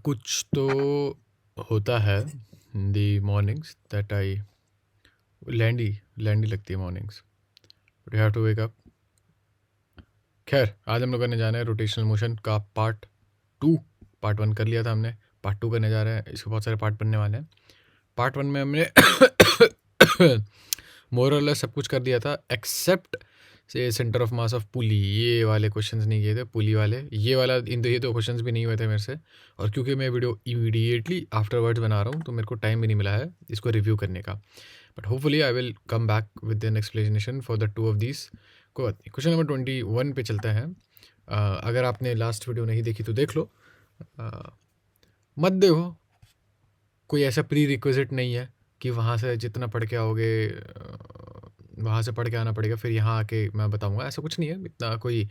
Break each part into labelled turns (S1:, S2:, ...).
S1: कुछ तो होता है इन दी मॉर्निंग्स दैट आई लैंडी लगती है mornings, but you have to wake up. खैर, आज हम लोग करने जा रहे हैं रोटेशनल मोशन का पार्ट 2। पार्ट 1 कर लिया था हमने, पार्ट 2 करने जा रहे हैं। इसके बहुत सारे पार्ट बनने वाले हैं। पार्ट 1 में हमने मोर और लेस सब कुछ कर दिया था एक्सेप्ट से centre of mass of pulley. ये वाले क्वेश्चंस नहीं किए थे, पुली वाले। ये दो क्वेश्चंस भी नहीं हुए थे मेरे से, और क्योंकि मैं वीडियो इमीडिएटली आफ्टरवर्ड्स बना रहा हूँ तो मेरे को टाइम भी नहीं मिला है इसको रिव्यू करने का। But hopefully I will come back with an explanation for the 2 of these. कोई बात नहीं, क्वेश्चन नंबर 21 पे चलते हैं। अगर आपने लास्ट वीडियो नहीं देखी तो देख लो, मत देखो। कोई ऐसा प्री रिक्विजिट नहीं है कि वहाँ से जितना पढ़ के आओगे वहाँ से पढ़ के आना पड़ेगा फिर यहाँ आके मैं बताऊँगा। ऐसा कुछ नहीं है, इतना कोई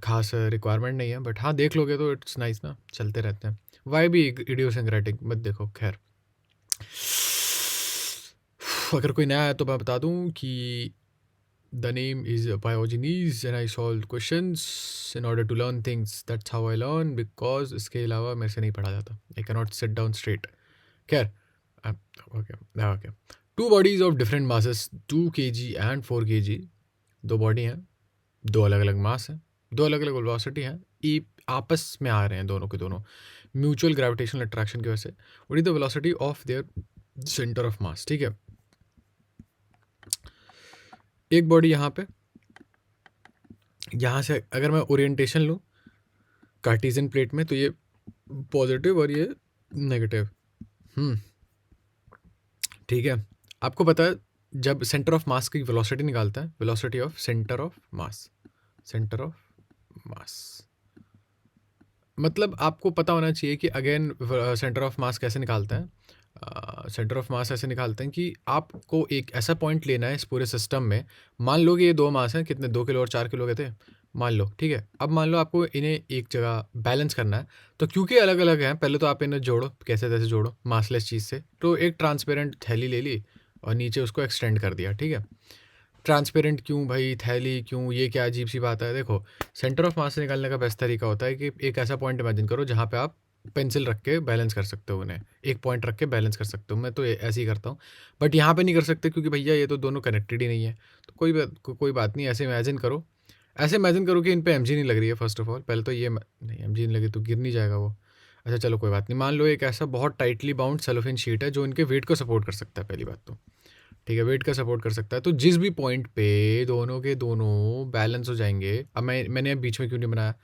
S1: खास रिक्वायरमेंट नहीं है। बट हाँ, देख लोगे तो इट्स नाइस ना, चलते रहते हैं। वाई भी इडियोसिंक्रेटिक मत देखो। खैर, अगर कोई नया है तो मैं बता दूँ कि the name is Pyogenes and I solved questions in order to learn things. That's how I learn, because इसके अलावा मेरे से नहीं पढ़ा जाता। I cannot sit down straight. खैर, okay. Two bodies of different masses, 2 kg and 4 kg, दो body हैं, दो अलग अलग मास हैं, दो अलग अलग वेलोसिटी हैं, ये आपस में आ रहे हैं दोनों के दोनों म्यूचुअल ग्रेविटेशनल अट्रैक्शन की वजह से। What is the velocity of their centre of mass? ठीक है, एक बॉडी यहाँ पे, यहाँ से अगर मैं ओरिएंटेशन लूँ कार्टेशियन प्लेट में तो ये पॉजिटिव और ये नेगेटिव। ठीक है, आपको पता है जब सेंटर ऑफ मास की वेलोसिटी निकालता है, velocity of centre of mass, centre of मास, मतलब आपको पता होना चाहिए कि अगेन सेंटर ऑफ मास कैसे निकालते हैं। सेंटर ऑफ मास ऐसे निकालते हैं कि आपको एक ऐसा पॉइंट लेना है इस पूरे सिस्टम में। मान लो कि ये दो मास हैं, कितने, 2 किलो और 4 किलो के थे, मान लो। ठीक है, अब मान लो आपको इन्हें एक जगह बैलेंस करना है, तो क्योंकि अलग अलग हैं, पहले तो आप इन्हें जोड़ो, कैसे तैसे जोड़ो मासलेस चीज़ से। तो एक ट्रांसपेरेंट थैली ले ली और नीचे उसको एक्सटेंड कर दिया। ठीक है, ट्रांसपेरेंट क्यों भाई, थैली क्यों, ये क्या अजीब सी बात है। देखो, सेंटर ऑफ मास से निकालने का बेस्ट तरीका होता है कि एक ऐसा पॉइंट इमेजिन करो जहाँ पे आप पेंसिल रख के बैलेंस कर सकते हो, उन्हें एक पॉइंट रख के बैलेंस कर सकते हो। मैं तो ऐसे ही करता हूँ, बट यहाँ पे नहीं कर सकते क्योंकि भैया ये तो दोनों कनेक्टेड ही नहीं है। तो कोई बात नहीं, ऐसे इमेजिन करो, ऐसे इमेजिन करो कि इन पे एम नहीं लग रही है। फर्स्ट ऑफ ऑल पहले तो ये नहीं, एम नहीं लगी तो गिर नहीं जाएगा वो। अच्छा चलो कोई बात नहीं, मान लो एक ऐसा बहुत टाइटली बाउंड सेलोफेन शीट है जो इनके वेट को सपोर्ट कर सकता है, पहली बात तो। ठीक है, वेट का सपोर्ट कर सकता है, तो जिस भी पॉइंट पे दोनों के दोनों बैलेंस हो जाएंगे। अब मैंने अब बीच में क्यों नहीं बनाया,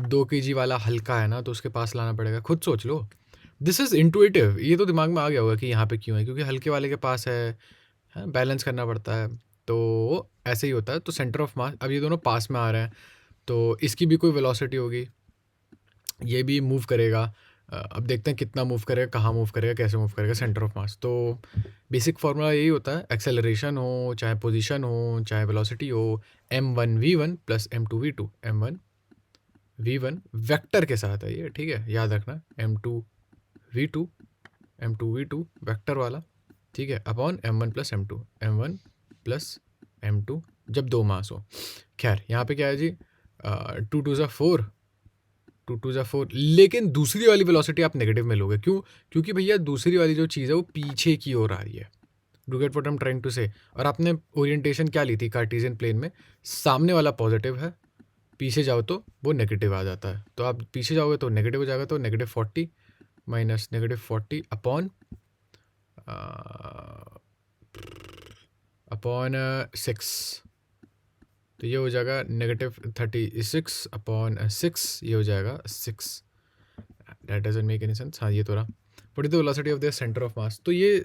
S1: 2 kg वाला हल्का है ना, तो उसके पास लाना पड़ेगा, खुद सोच लो। दिस इज़ इंटुइटिव, ये तो दिमाग में आ गया होगा कि यहाँ पे क्यों है, क्योंकि हल्के वाले के पास है, बैलेंस करना पड़ता है, तो ऐसे ही होता है। तो सेंटर ऑफ मास, अब ये दोनों पास में आ रहे हैं तो इसकी भी कोई वेलोसिटी होगी, ये भी मूव करेगा। अब देखते हैं कितना मूव करेगा, कहाँ मूव करेगा, कैसे मूव करेगा, सेंटर ऑफ मास। तो बेसिक फार्मूला यही होता है, एक्सेलरेशन हो चाहे पोजीशन हो चाहे वेलोसिटी हो, m1v1 plus m2v2। m1v1 vector के साथ है ये, ठीक है, याद रखना, m2v2 वेक्टर वाला, ठीक है, अपॉन m1 प्लस m2 जब दो मास हो। खैर, यहाँ पे क्या है जी, 2 2 4, 2 2 4, लेकिन दूसरी वाली वेलोसिटी आप नेगेटिव में लोगे। क्यों? क्योंकि भैया दूसरी वाली जो चीज़ है वो पीछे की ओर आ रही है। Do get what I am trying to say. और आपने ओरिएंटेशन क्या ली थी कार्टेशियन प्लेन में, सामने वाला पॉजिटिव है, पीछे जाओ तो वो नेगेटिव आ जाता है। तो आप पीछे जाओगे तो नेगेटिव हो जाएगा, तो -40 माइनस -40 अपॉन 6, तो ये हो जाएगा -36 अपॉन 6, ये हो जाएगा 6। That doesn't make any sense. हाँ, ये तो रहा। What is the velocity of the centre of मास, तो ये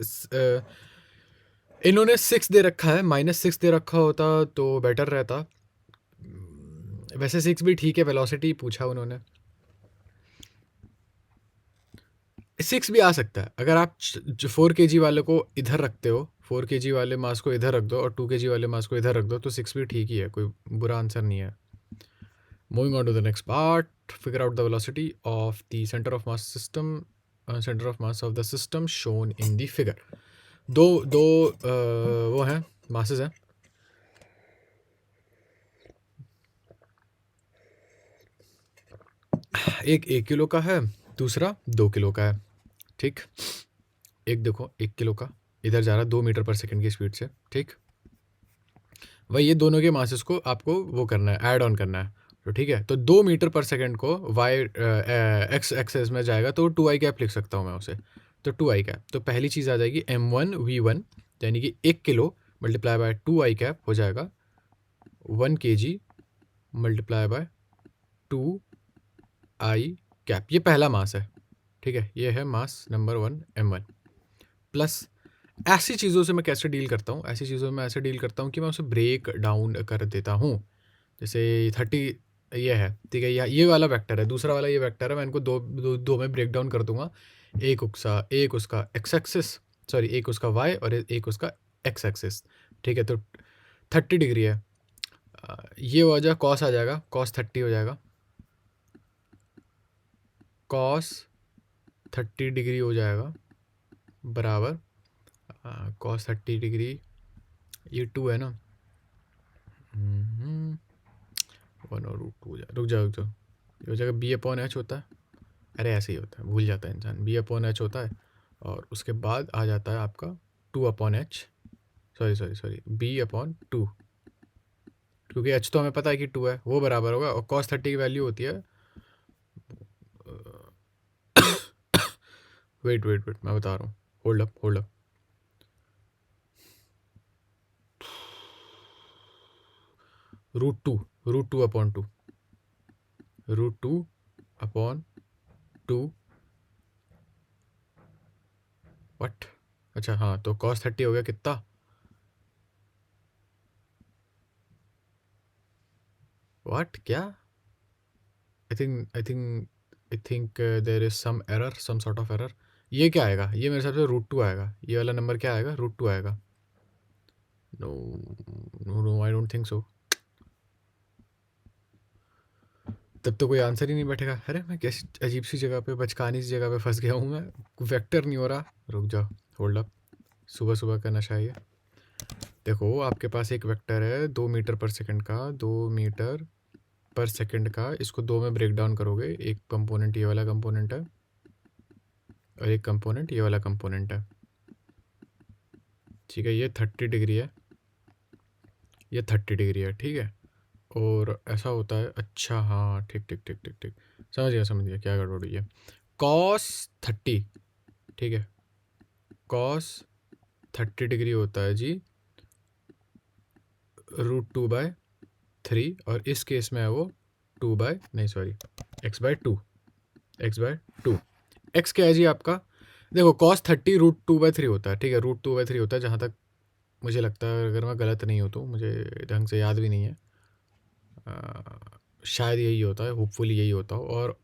S1: इन्होंने 6 दे रखा है, -6 दे रखा होता तो बेटर रहता। वैसे 6 भी ठीक है, वेलोसिटी पूछा उन्होंने, 6 भी आ सकता है। अगर आप 4 kg वाले को इधर रखते हो, 4 kg वाले मास को इधर रख दो और 2 kg वाले मास को इधर रख दो, तो 6 भी ठीक ही है, कोई बुरा आंसर नहीं है। Moving on to the next part, figure out the velocity of the centre of mass system, centre of mass of the system shown in the figure. दो दो वो हैं, मासेस हैं, एक 1 किलो का है दूसरा 2 किलो का है, ठीक। एक देखो 1 किलो का इधर जा रहा 2 मीटर पर सेकंड की स्पीड से, ठीक। वही ये दोनों के मासेस को आपको वो करना है, ऐड ऑन करना है, तो ठीक है। तो 2 मीटर पर सेकंड को वाई एक्स एक्सेस में जाएगा तो 2 आई कैप लिख सकता हूँ मैं उसे, तो 2 आई कैप। तो पहली चीज़ आ जाएगी M1V1, यानी कि 1 kilo multiply by 2 I cap हो जाएगा 1 kg multiply by 2 I cap. ये पहला मास है, ठीक है। ये है मास नंबर 1 M1। प्लस ऐसी चीज़ों से मैं कैसे डील करता हूँ, ऐसी चीज़ों में मैं ऐसे डील करता हूँ कि मैं उसे ब्रेक डाउन कर देता हूँ। जैसे 30 ये है, ठीक है, ये वाला वेक्टर है, दूसरा वाला ये वेक्टर है, मैं इनको दो में ब्रेक डाउन कर दूंगा। एक उसका एक्स एक्सिस, सॉरी एक उसका वाई और एक उसका एक्स एक्सिस, ठीक है। तो 30 डिग्री है, ये हो जाएगा कॉस, आ जाएगा कॉस 30 हो जाएगा, कॉस 30 डिग्री हो जाएगा बराबर कॉस 30 डिग्री, ये 2 है ना, 1 और रूट 2 हो जाए, रुक जाओ ये हो जाएगा B/H होता है, अरे ऐसे ही होता है, भूल जाता है इंसान, B/H होता है। और उसके बाद आ जाता है आपका 2/H, सॉरी B/2, क्योंकि H तो हमें पता है कि 2 है, वो बराबर होगा, और cos 30 की वैल्यू होती है वेट मैं बता रहा हूँ, hold up, root two upon two what, अच्छा हाँ, तो cos 30 हो गया कितना, व्हाट क्या, I think there is some error, some sort of error. ये क्या आएगा, ये मेरे हिसाब से रूट 2 आएगा, ये वाला नंबर क्या आएगा, रूट 2 आएगा। No no I don't think so, तब तो कोई आंसर ही नहीं बैठेगा। अरे मैं कैसी अजीब सी जगह पे, बचकानी सी जगह पे फंस गया हूँ मैं, वेक्टर नहीं हो रहा, रुक जाओ, होल्ड अप, सुबह सुबह का नशा है ये। देखो आपके पास एक वेक्टर है 2 मीटर पर सेकंड का, 2 मीटर पर सेकंड का, इसको दो में ब्रेक डाउन करोगे, एक कंपोनेंट ये वाला कंपोनेंट है और एक कंपोनेंट ये वाला कंपोनेंट है, ठीक है। ये 30 डिग्री है, ये 30 डिग्री है, ठीक है। और ऐसा होता है, अच्छा हाँ, ठीक, समझ गया क्या गड़बड़ हुई है। कॉस 30, ठीक है, कॉस 30 डिग्री होता है जी √2/3, और इस केस में है वो x/2, एक्स क्या है जी आपका, देखो cos 30 √2/3 होता है, ठीक है, √2/3 होता है जहाँ तक मुझे लगता है, अगर मैं गलत नहीं हो तो, मुझे ढंग से याद भी नहीं है, शायद यही होता है, होपफुली यही होता हो। और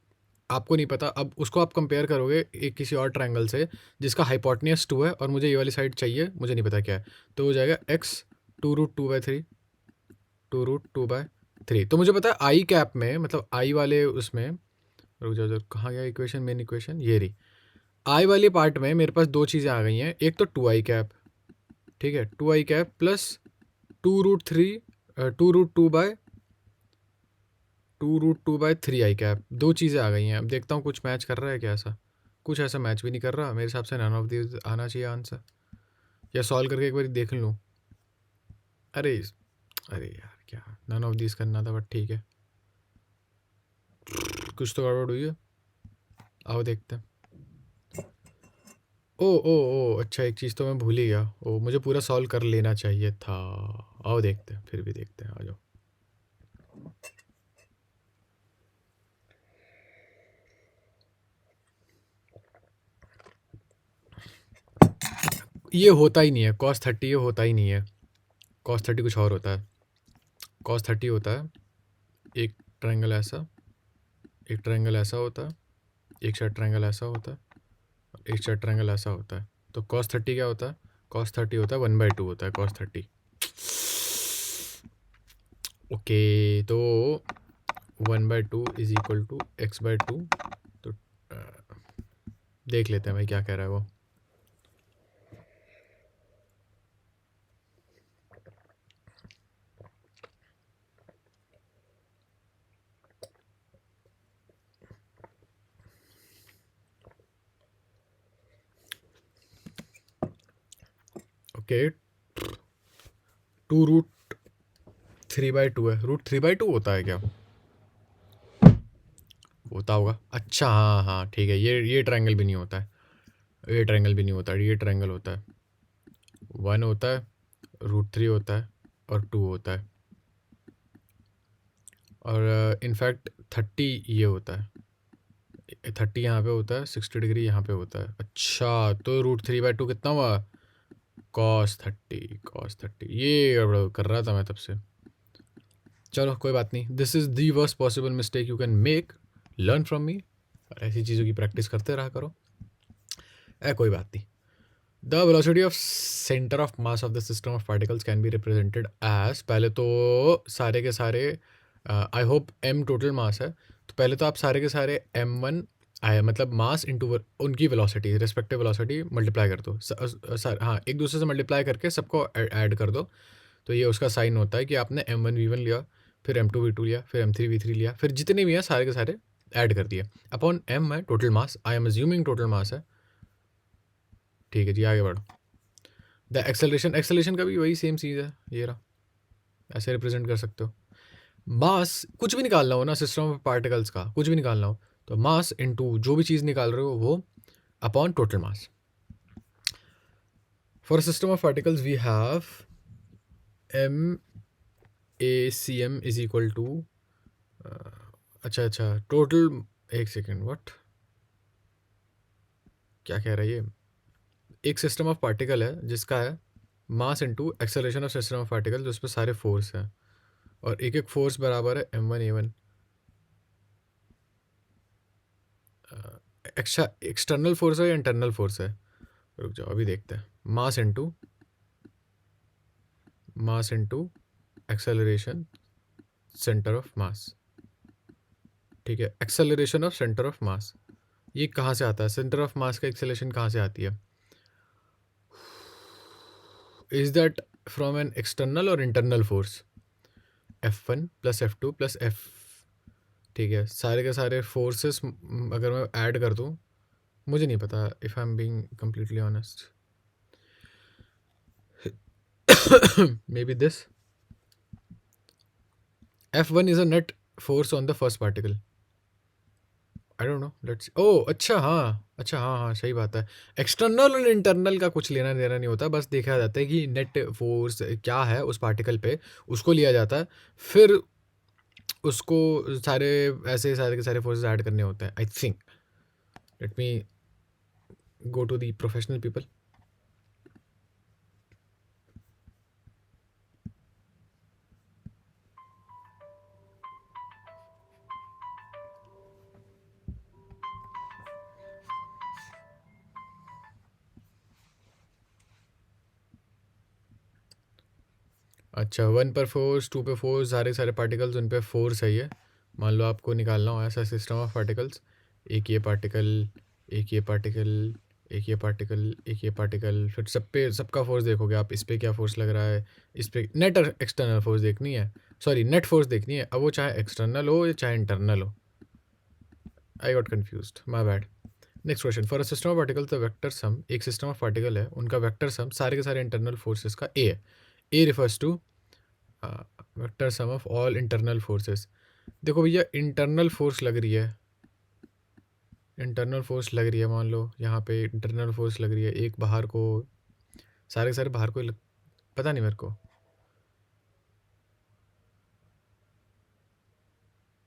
S1: आपको नहीं पता, अब उसको आप कंपेयर करोगे एक किसी और ट्रायंगल से जिसका हाइपोटेन्यूज 2 है, और मुझे ये वाली साइड चाहिए, मुझे नहीं पता क्या है, तो हो जाएगा x 2√2/3। तो मुझे पता है आई कैप में, मतलब आई वाले उसमें, रुक जाओ कहाँ गया इक्वेशन, मेन इक्वेशन ये रही, आई वाली पार्ट में मेरे पास दो चीज़ें आ गई हैं, एक तो 2 आई कैप, ठीक है, 2 आई कैप प्लस 2√3 2√2/3 आई कैप, दो चीज़ें आ गई हैं। अब देखता हूँ कुछ मैच कर रहा है क्या, ऐसा कुछ ऐसा मैच भी नहीं कर रहा मेरे हिसाब से, नन ऑफ दिस आना चाहिए आंसर, या सॉल्व करके एक बार देख लूँ। अरे अरे यार क्या नन ऑफ दिस करना था, बट ठीक है, कुछ तो गड़बड़ हुई है, आओ देखते हैं। ओ अच्छा, एक चीज़ तो मैं भूल ही गया, मुझे पूरा सॉल्व कर लेना चाहिए था, आओ देखते हैं, फिर भी देखते हैं, आ जाओ। ये होता ही नहीं है cos 30, ये होता ही नहीं है, cos 30 कुछ और होता है, cos 30 होता है एक ट्रायंगल ऐसा, एक ट्रायंगल ऐसा होता है, एक साइड ट्रायंगल ऐसा होता है, एक साइड ट्रायंगल ऐसा होता है। तो cos 30 क्या होता है, cos 30 होता है 1/2 होता है cos 30। ओके, तो 1/2 इज इक्वल टू x/2, तो देख लेते हैं भाई क्या कह रहा है वो। ओके, 2√3/2 है। √3/2 होता है क्या? होता होगा। अच्छा हाँ हाँ ठीक है, ये ट्रायंगल भी नहीं होता है, ये ट्रायंगल भी नहीं होता है, ये ट्रायंगल होता है। 1 होता है, √3 होता है और 2 होता है, और इनफैक्ट 30 ये होता है, 30 यहाँ पे होता है, 60 डिग्री यहाँ पे होता है। अच्छा तो √3/2 कितना हुआ? cos 30 ये गड़बड़ कर रहा था मैं तब से। चलो कोई बात नहीं, this is the worst possible mistake you can make, learn from me. ऐसी चीज़ों की प्रैक्टिस करते रहा करो। कोई बात नहीं। The velocity of centre of mass of the system of particles can be represented as, पहले तो सारे के सारे, I hope m total mass है, तो पहले तो आप सारे के सारे m1 आया मतलब मास इंटू उनकी वेलोसिटी, रिस्पेक्टिव वेलोसिटी मल्टीप्लाई कर दो। हाँ, एक दूसरे से मल्टीप्लाई करके सबको ऐड कर दो, तो ये उसका साइन होता है कि आपने m1v1 लिया, फिर m2v2 लिया, फिर m3v3 लिया, फिर जितने भी हैं सारे के सारे ऐड कर दिए अपॉन m है total mass. I am assuming total mass है। ठीक है जी, आगे बढ़ो। द एक्सेलरेशन का भी वही सेम चीज़ है, ये रहा, ऐसे रिप्रेजेंट कर सकते हो। मास कुछ भी निकालना हो ना सिस्टम ऑफ पार्टिकल्स का, कुछ भी निकालना हो तो मास इनटू जो भी चीज़ निकाल रहे हो वो upon total mass. For system of particles we have MACM is equal to, अच्छा टोटल, एक सेकेंड, व्हाट क्या कह रहा है ये? एक सिस्टम ऑफ पार्टिकल है जिसका है mass into acceleration of system of particle, जो उस पर सारे फोर्स हैं, और एक एक फोर्स बराबर है m1a1। एक्सटर्नल फोर्स है या इंटरनल फोर्स है? रुक जाओ अभी देखते हैं। Mass into acceleration centre of mass. ठीक है, एक्सेलरेशन ऑफ सेंटर ऑफ मास, ये कहाँ से आता है? सेंटर ऑफ मास का एक्सेलरेशन कहाँ से आती है? Is that from an external और internal force? F1 plus F2 plus F। ठीक है, सारे के सारे फोर्सेस अगर मैं ऐड कर दूँ, मुझे नहीं पता, if I am being completely honest, maybe this F1 is a net force on the first particle. I don't know, let's, ओ अच्छा हाँ सही बात है। एक्सटर्नल और इंटरनल का कुछ लेना देना नहीं होता, बस देखा जाता है कि नेट फोर्स क्या है उस पार्टिकल पे, उसको लिया जाता है, फिर उसको सारे ऐसे सारे के सारे फोर्सेस ऐड करने होते हैं। I think, let me go to the professional people. अच्छा, 1 पर फोर्स, 2 पे फोर्स, सारे सारे पार्टिकल्स उन पे फोर्स है ये। मान लो आपको निकालना हो ऐसा सिस्टम ऑफ पार्टिकल्स, एक ये पार्टिकल, एक ये पार्टिकल, एक ये पार्टिकल, एक ये पार्टिकल, फिर सब पे सबका फोर्स देखोगे आप, इस पे क्या फोर्स लग रहा है, इस पे नेट एक्सटर्नल फोर्स देखनी है, सॉरी नेट फोर्स देखनी है, अब वो चाहे एक्सटर्नल हो या चाहे इंटरनल हो। I got confused, my bad. Next question, for a system of particles the vector sum, एक सिस्टम ऑफ पार्टिकल है, उनका वेक्टर सम सारे के सारे इंटरनल फोर्सेस का ए है। A refers to vector sum of all internal forces. देखो भैया, इंटरनल फोर्स लग रही है, इंटरनल फोर्स लग रही है, मान लो यहाँ पे इंटरनल फोर्स लग रही है, एक बाहर को, सारे के सारे बाहर को पता नहीं मेरे को।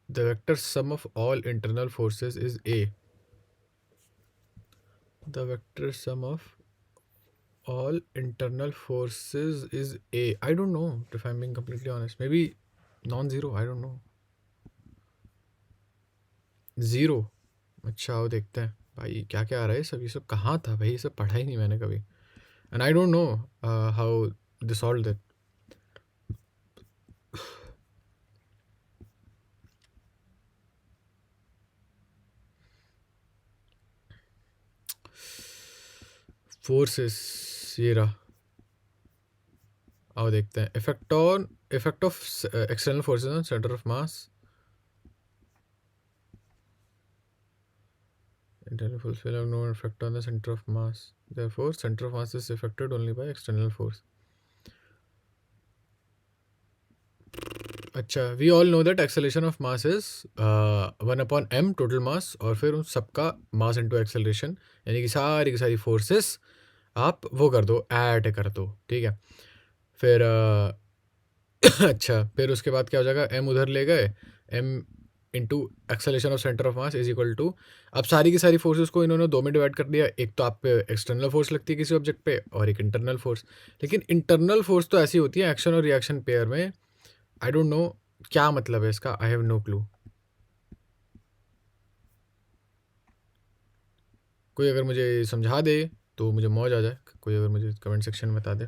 S1: The vector sum of all internal forces is a, the vector sum of all internal forces is A. I don't know, if I'm being completely honest. Maybe non-zero, I don't know. Zero? अच्छा आओ देखते हैं भाई क्या क्या आ रहा है सब, ये सब कहाँ था भाई, ये सब पढ़ा ही नहीं मैंने कभी, and I don't know how they solve that. Forces, ये रहा, आओ देखते हैं। Effect of external forces on centre of mass, Internal force will have no effect on the center of mass. Therefore, center of mass is affected only by external force. अच्छा, we all know that acceleration of mass is 1/m total mass, और फिर उन सबका mass into acceleration, यानी कि सारी की सारी फोर्सेस आप वो कर दो, ऐड कर दो, ठीक है। फिर अच्छा, फिर उसके बाद क्या हो जाएगा, m उधर ले गए, m into acceleration of centre of mass is equal to, अब सारी की सारी फोर्सेस को इन्होंने दो में डिवाइड कर दिया। एक तो आप पे एक्सटर्नल फोर्स लगती है किसी ऑब्जेक्ट पे, और एक इंटरनल फोर्स। लेकिन इंटरनल फोर्स तो ऐसी होती है एक्शन और रिएक्शन पेयर में, आई डोंट नो क्या मतलब है इसका, आई हैव नो क्लू। कोई अगर मुझे समझा दे तो मुझे मौज आ जाए, कोई अगर मुझे कमेंट सेक्शन में बता दे,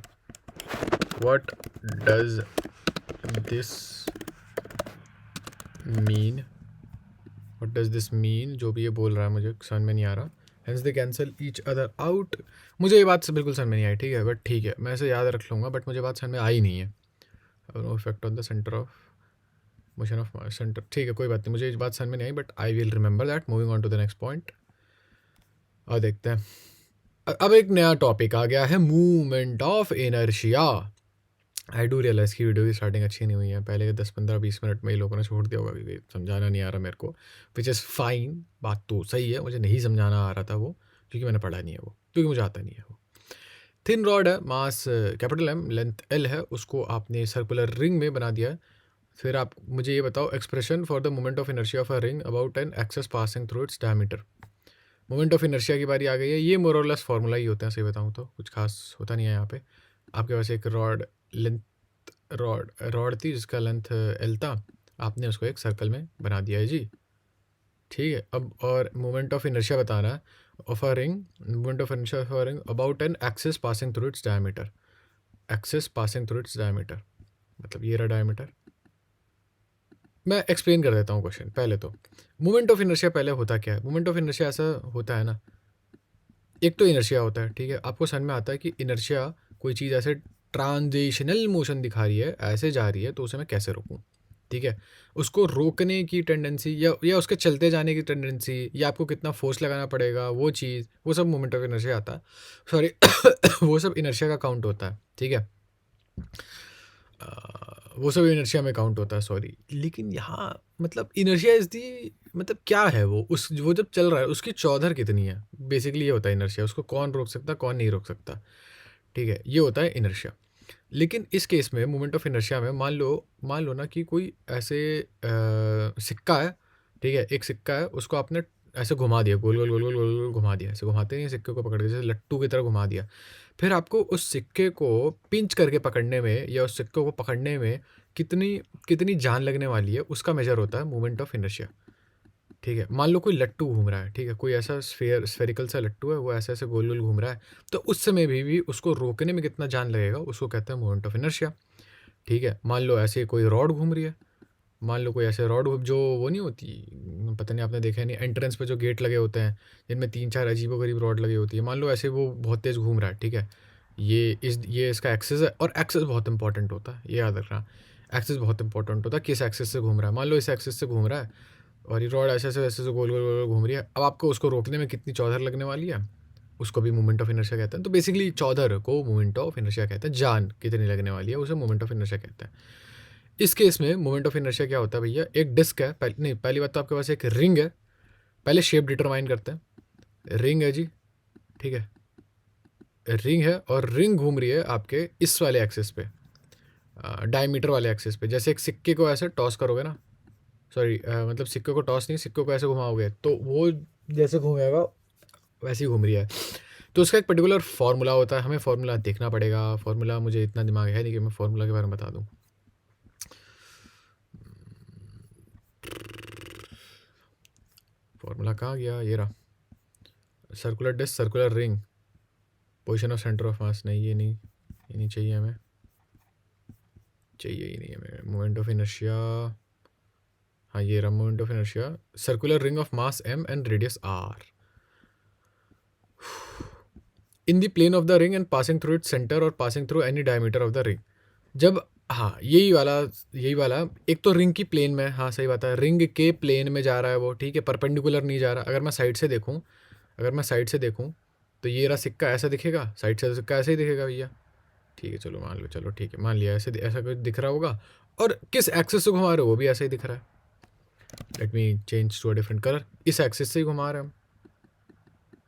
S1: what does this mean, what does this mean, जो भी ये बोल रहा है मुझे समझ में नहीं आ रहा। Hence they cancel each other out. मुझे ये बात से बिल्कुल समझ में नहीं आई, ठीक है, बट ठीक है, मैं इसे याद रख लूँगा, बट मुझे बात समझ में आई नहीं है। No effect on the centre of motion of centre, ठीक है, कोई बात नहीं, मुझे इस बात समझ में नहीं आई, but I will remember that. Moving on to the next point, और देखते हैं। अब एक नया टॉपिक आ गया है, movement of inertia. I do realise की वीडियो की स्टार्टिंग अच्छी नहीं हुई है, पहले के 10-15-20 मिनट में ही लोगों ने छोड़ दिया होगा क्योंकि समझाना नहीं आ रहा मेरे को, विच इज़ फाइन, बात तो सही है, मुझे नहीं समझाना आ रहा था वो, क्योंकि मैंने पढ़ा नहीं है वो, क्योंकि मुझे आता नहीं है वो। थिन रॉड है, mass capital M, length L है, उसको आपने सर्कुलर रिंग में बना दिया है। फिर आप मुझे ये बताओ, expression for the moment of inertia of a ring about an axis passing through its diameter. Moment of inertia की बारी आ गई है। ये मोर और लेस फार्मूला ही होते हैं, सही बताऊँ तो कुछ खास होता नहीं है यहाँ पे। आपके पास एक रॉड थी जिसका लेंथ L था, आपने उसको एक सर्कल में बना दिया है जी, ठीक है। अब और मोमेंट ऑफ इनर्शिया बताना है of a ring, moment of inertia of a ring about an axis passing through its diameter. Axis passing through its diameter मतलब ये रहा डायमीटर। मैं एक्सप्लेन कर देता हूँ क्वेश्चन। पहले तो मोमेंट ऑफ इनर्शिया पहले होता क्या है। मोमेंट ऑफ इनर्शिया ऐसा होता है ना, एक तो इनर्शिया होता है, ठीक है, आपको समझ में आता है कि इनर्शिया कोई चीज़ ऐसे ट्रांजिशनल मोशन दिखा रही है, ऐसे जा रही है, तो उसे मैं कैसे रोकूं, ठीक है। उसको रोकने की टेंडेंसी या उसके चलते जाने की टेंडेंसी, या आपको कितना फोर्स लगाना पड़ेगा, वो चीज़, वो सब मोमेंट ऑफ इनर्शिया आता है, सॉरी वो सब इनर्शिया का काउंट होता है, ठीक है। वो सब इनर्शिया में काउंट होता है, सॉरी। लेकिन यहाँ मतलब इनर्शिया इज दी, मतलब क्या है वो जब चल रहा है उसकी चौधर कितनी है, बेसिकली ये होता है इनर्शिया। उसको कौन रोक सकता, कौन नहीं रोक सकता, ठीक है, ये होता है इनर्शिया। लेकिन इस केस में मोमेंट ऑफ इनर्शिया में मान लो ना कि कोई ऐसे सिक्का है, ठीक है, एक सिक्का है, उसको आपने ऐसे घुमा दिया, गोल गोल गोल गोल गोल गोल घुमा दिया, ऐसे घुमाते नहीं सिक्के को पकड़ के, जैसे लट्टू की तरह घुमा दिया। फिर आपको उस सिक्के को पिंच करके पकड़ने में, या उस सिक्के को पकड़ने में कितनी कितनी जान लगने वाली है, उसका मेजर होता है मोमेंट ऑफ इनर्शिया, ठीक है। मान लो कोई लट्टू घूम रहा है, ठीक है, कोई ऐसा स्फेरिकल सा लट्टू है, वो ऐसे ऐसे गोल गोल घूम रहा है, तो उस समय भी उसको रोकने में कितना जान लगेगा, उसको कहते हैं मोमेंट ऑफ इनर्शिया, ठीक है। मान लो ऐसे कोई रॉड घूम रही है, मान लो कोई ऐसे रॉड जो वो नहीं होती, पता नहीं आपने देखा है नहीं, एंट्रेंस पे जो गेट लगे होते हैं जिनमें 3-4 अजीबोगरीब रॉड लगी होती है, मान लो ऐसे वो बहुत तेज़ घूम रहा है, ठीक है। ये इसका एक्सेस है, और एक्सेस बहुत इंपॉर्टेंट होता है, ये याद रखना। एक्सेस बहुत इंपॉर्टेंट होता है, किस एक्सेस से घूम रहा है। मान लो इस एक्सेस से घूम रहा है, और ये रॉड ऐसे ऐसे ऐसे गोल गोल गोल घूम रही है, अब आपको उसको रोकने में कितनी चौधर लगने वाली है, उसको भी मोमेंट ऑफ इनर्शिया कहते हैं। तो बेसिकली चौधर को मोमेंट ऑफ इनर्शिया कहते हैं, जान कितनी लगने वाली है उसे मोमेंट ऑफ इनर्शिया कहते हैं। इस केस में मोमेंट ऑफ इनर्शिया क्या होता है भैया, एक डिस्क है, पहली बात तो आपके पास एक रिंग है, पहले शेप डिटरमाइन करते हैं। रिंग है जी, ठीक है, रिंग है, और रिंग घूम रही है आपके इस वाले एक्सिस पे, डायमीटर वाले एक्सिस पे। जैसे एक सिक्के को ऐसे टॉस करोगे ना, सॉरी मतलब सिक्के को टॉस नहीं, सिक्के को ऐसे घुमाओगे तो वो जैसे घूमेगा वैसे ही घूम रही है। तो उसका एक पर्टिकुलर फार्मूला होता है, हमें फार्मूला देखना पड़ेगा। फार्मूला मुझे इतना दिमाग है नहीं कि मैं फार्मूला के बारे में बता दूँ। फार्मूला कहाँ गया, ये रहा, circular disc, circular ring, position of centre of mass, नहीं ये नहीं चाहिए हमें, चाहिए ही नहीं हमें। मोमेंट ऑफ इनर्शिया, हाँ ये रहा moment of inertia, circular ring of mass M and radius R in the plane of the ring and passing through its centre और passing through any diameter of the ring. जब, हाँ यही वाला एक तो रिंग की प्लेन में, हाँ सही बात है, रिंग के प्लेन में जा रहा है वो, ठीक है, परपेंडिकुलर नहीं जा रहा। अगर मैं साइड से देखूँ अगर मैं साइड से देखूँ तो ये रहा सिक्का, ऐसा दिखेगा, साइड से तो सिक्का ऐसे ही दिखेगा भैया। ठीक है चलो मान लो, चलो ठीक है मान लिया, ऐसे ऐसा कुछ दिख रहा होगा। और किस एक्सिस से घुमा रहे हो वो भी ऐसे ही दिख रहा है। Let me change to a different colour. इस एक्सिस से ही घुमा रहे हैं हम,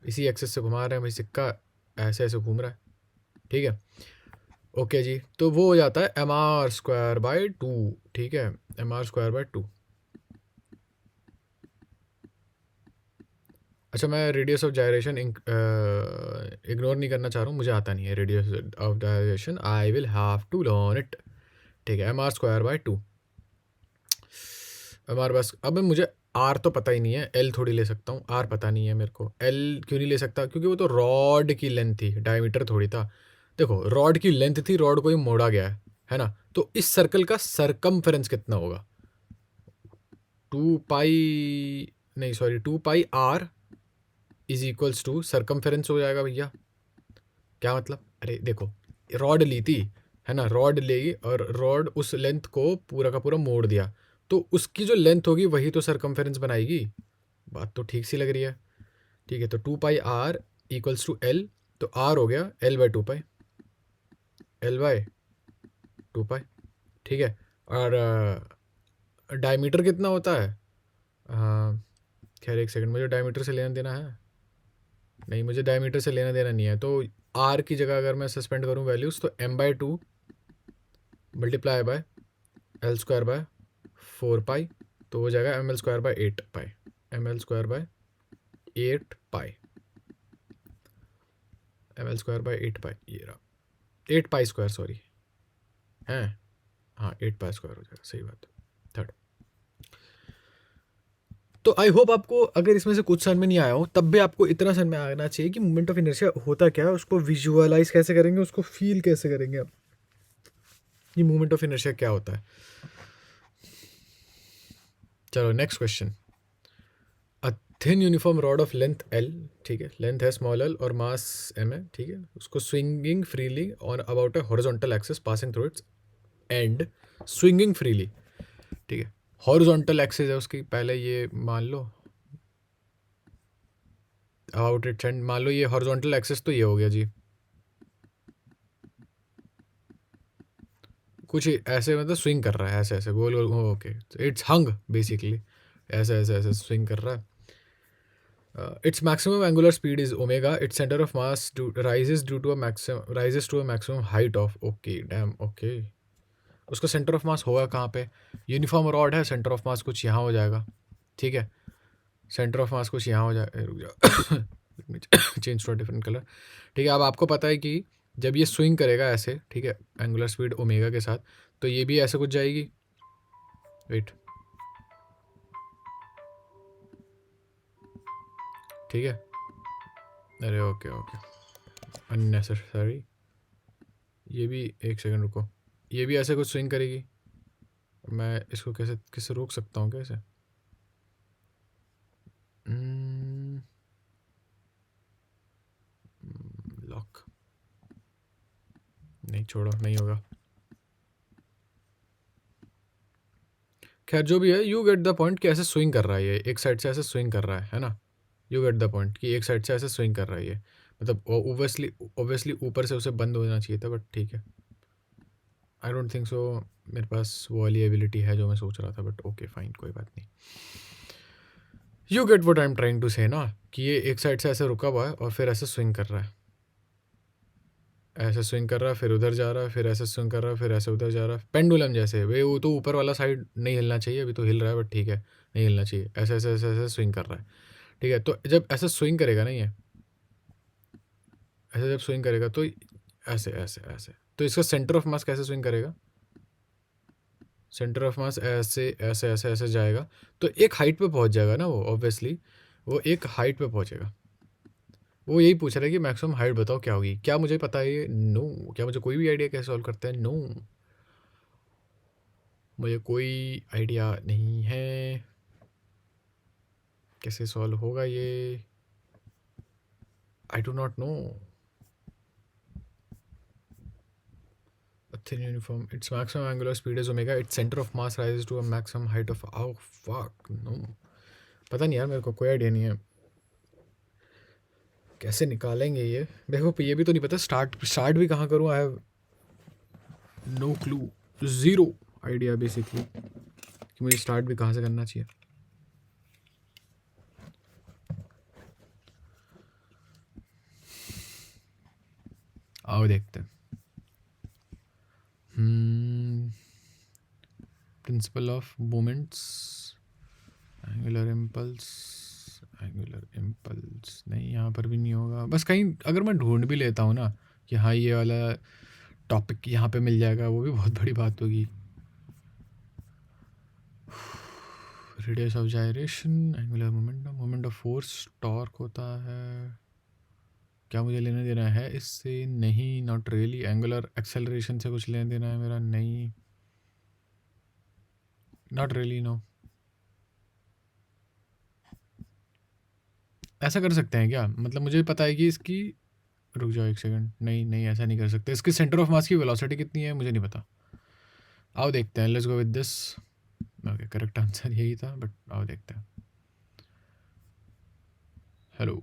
S1: इसी एक्सिस से घुमा रहे हैं भाई, सिक्का ऐसे ऐसे घूम रहा है। ठीक है ओके जी, तो वो हो जाता है mr²/2। ठीक है mr²/2। अच्छा मैं रेडियस ऑफ जायरेशन इग्नोर नहीं करना चाह रहा हूँ, मुझे आता नहीं है radius of gyration, I will have to learn it. ठीक है mr²/2। हमारे पास अब मुझे आर तो पता ही नहीं है, एल थोड़ी ले सकता हूँ, आर पता नहीं है मेरे को। एल क्यों नहीं ले सकता, क्योंकि वो तो रॉड की लेंथ थी, डायमीटर थोड़ी था। देखो रॉड की लेंथ थी, रॉड को ही मोड़ा गया है ना, तो इस सर्कल का सरकमफेरेंस कितना होगा, 2 पाई, नहीं sorry 2 pi r is equals to circumference हो जाएगा भैया। क्या मतलब, अरे देखो रॉड ली थी है ना, रॉड ली और रॉड उस लेंथ को पूरा का पूरा मोड़ दिया, तो उसकी जो लेंथ होगी वही तो सरकमफेरेंस बनाएगी। बात तो ठीक सी लग रही है। ठीक है तो 2 pi r equals to L, तो r हो गया l/2 पाई, l/2 पाई। ठीक है और डायमीटर कितना होता है, खैर एक सेकंड, मुझे डायमीटर से लेना देना है, नहीं मुझे डायमीटर से लेना देना नहीं है, तो r की जगह अगर मैं सस्पेंड करूँ वैल्यूज़, तो m/2 मल्टीप्लाई बाय l²/4 पाई, तो हो जाएगा ml²/8 पाई, ml²/8 पाई, ml²/8 पाई, ये रहा 8 पाई स्क्वायर, सॉरी है, हाँ 8 पाई स्क्वायर हो जाएगा, सही बात है। थर्ड, तो आई होप आपको अगर इसमें से कुछ समझ में नहीं आया हो, तब भी आपको इतना समझ में आना चाहिए कि मोमेंट ऑफ इनर्शिया होता क्या है, उसको विजुअलाइज कैसे करेंगे, उसको फील कैसे करेंगे आप, ये मोमेंट ऑफ इनर्शिया क्या होता है। चलो next question. A thin uniform rod of length L, ठीक है, लेंथ है स्मॉल एल और मास एम है, ठीक है, उसको swinging freely on about a horizontal axis passing through its and, swinging freely, ठीक है, हॉरिजॉन्टल एक्सिस है उसकी, पहले ये मान लो अबाउट इट्स एंड, मान लो ये हॉरिजॉन्टल एक्सिस तो ये हो गया जी, कुछ ऐसे मतलब स्विंग कर रहा है, ऐसे ऐसे गोल गोल, ओके इट्स हंग बेसिकली, ऐसे ऐसे ऐसे स्विंग कर रहा है। Its maximum angular speed is omega. Its center of mass rises to a maximum height of, okay damn okay, उसका सेंटर ऑफ मास होगा कहाँ पे, यूनिफॉर्म रॉड है, सेंटर ऑफ मास कुछ यहाँ हो जाएगा। ठीक है सेंटर ऑफ मास कुछ यहाँ हो जाए, रुक जाओ चेंज टू डिफरेंट कलर। ठीक है अब आपको पता है कि जब ये स्विंग करेगा ऐसे, ठीक है एंगुलर स्पीड ओमेगा के साथ, तो ये भी ऐसे कुछ जाएगी, वेट, ठीक है, अरे ओके ओके अननेसेसरी, ये भी एक सेकंड रुको, ये भी ऐसे कुछ स्विंग करेगी, मैं इसको कैसे कैसे रोक सकता हूँ कैसे, लॉक, नहीं छोड़ो नहीं होगा, खैर जो भी है, यू गेट द पॉइंट कि ऐसे स्विंग कर रहा है ये, एक साइड से ऐसे स्विंग कर रहा है ना, यू गेट द पॉइंट कि एक साइड से ऐसे स्विंग कर रहा है ये, मतलब ओबियसली ऊपर से उसे बंद होना चाहिए था, बट ठीक है आई डोंट थिंक सो मेरे पास वो वाली एबिलिटी है जो मैं सोच रहा था, बट ओके फाइन कोई बात नहीं। You get what I am trying to say ना, कि ये एक साइड से ऐसे रुका हुआ है और फिर ऐसे स्विंग कर रहा है, ऐसे स्विंग कर रहा है, फिर उधर जा रहा है, फिर ऐसे स्विंग कर रहा है, फिर ऐसे उधर जा रहा है, पेंडुलम जैसे, वे वो तो ऊपर वाला साइड नहीं हिलना चाहिए, अभी तो हिल रहा है बट ठीक है नहीं हिलना चाहिए, ऐसे ऐसे ऐसे ऐसे स्विंग कर रहा है। ठीक है तो जब ऐसे स्विंग करेगा ना ये, ऐसे जब स्विंग करेगा तो ऐसे ऐसे ऐसे, तो इसका सेंटर ऑफ मास कैसे स्विंग करेगा, सेंटर ऑफ मास ऐसे ऐसे ऐसे ऐसे जाएगा, तो एक हाइट पे पहुंच जाएगा ना वो, ऑब्वियसली वो एक हाइट पे पहुंचेगा। वो यही पूछ रहा है कि मैक्सिमम हाइट बताओ क्या होगी, क्या मुझे पता है ये, नो, क्या मुझे कोई भी आइडिया कैसे सॉल्व करते हैं, नो, मुझे कोई आइडिया नहीं है कैसे सॉल्व होगा ये, आई do not no. A thin uniform, its maximum angular speed is omega, its center of mass rises to a maximum height of, oh fuck no, पता नहीं यार मेरे को कोई आइडिया नहीं है। कैसे निकालेंगे ये? देखो ये भी तो नहीं पता स्टार्ट भी कहाँ करूँ। I have no clue, zero idea basically कि मुझे स्टार्ट भी कहाँ से करना चाहिए। आओ देखते हैं। Principle of moments, angular impulse नहीं, यहाँ पर भी नहीं होगा। बस कहीं अगर मैं ढूंढ भी लेता हूँ ना कि हाँ ये वाला टॉपिक यहाँ पे मिल जाएगा, वो भी बहुत बड़ी बात होगी। Radius of gyration, angular moment of force, torque होता है। क्या मुझे लेना देना है इससे? नहीं, नॉट रियली। एंगुलर एक्सेलरेशन से कुछ लेना देना है मेरा? नहीं, नॉट रियली, नो। ऐसा कर सकते हैं क्या? मतलब मुझे पता है कि इसकी, रुक जाओ एक सेकंड, नहीं नहीं ऐसा नहीं कर सकते। इसकी सेंटर ऑफ मास की वेलोसिटी कितनी है मुझे नहीं पता। आओ देखते हैं, let's go with this. Okay, correct answer यही था, बट आओ देखते हैं। हेलो,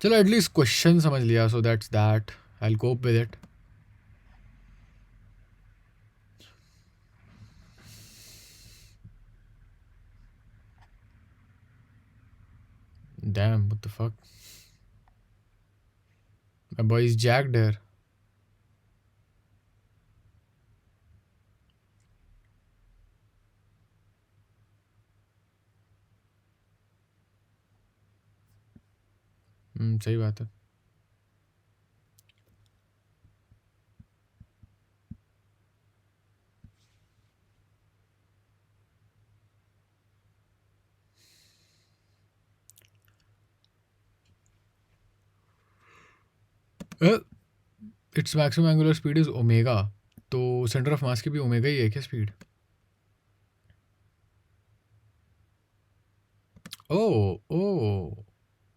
S1: चलो एटलीस्ट क्वेश्चन समझ लिया, so that's that, I will cope with it. Damn, what the fuck, my boy is jacked here. सही बात है। It's maximum angular speed is omega, तो सेंटर ऑफ मास की भी ओमेगा ही है क्या speed? Oh oh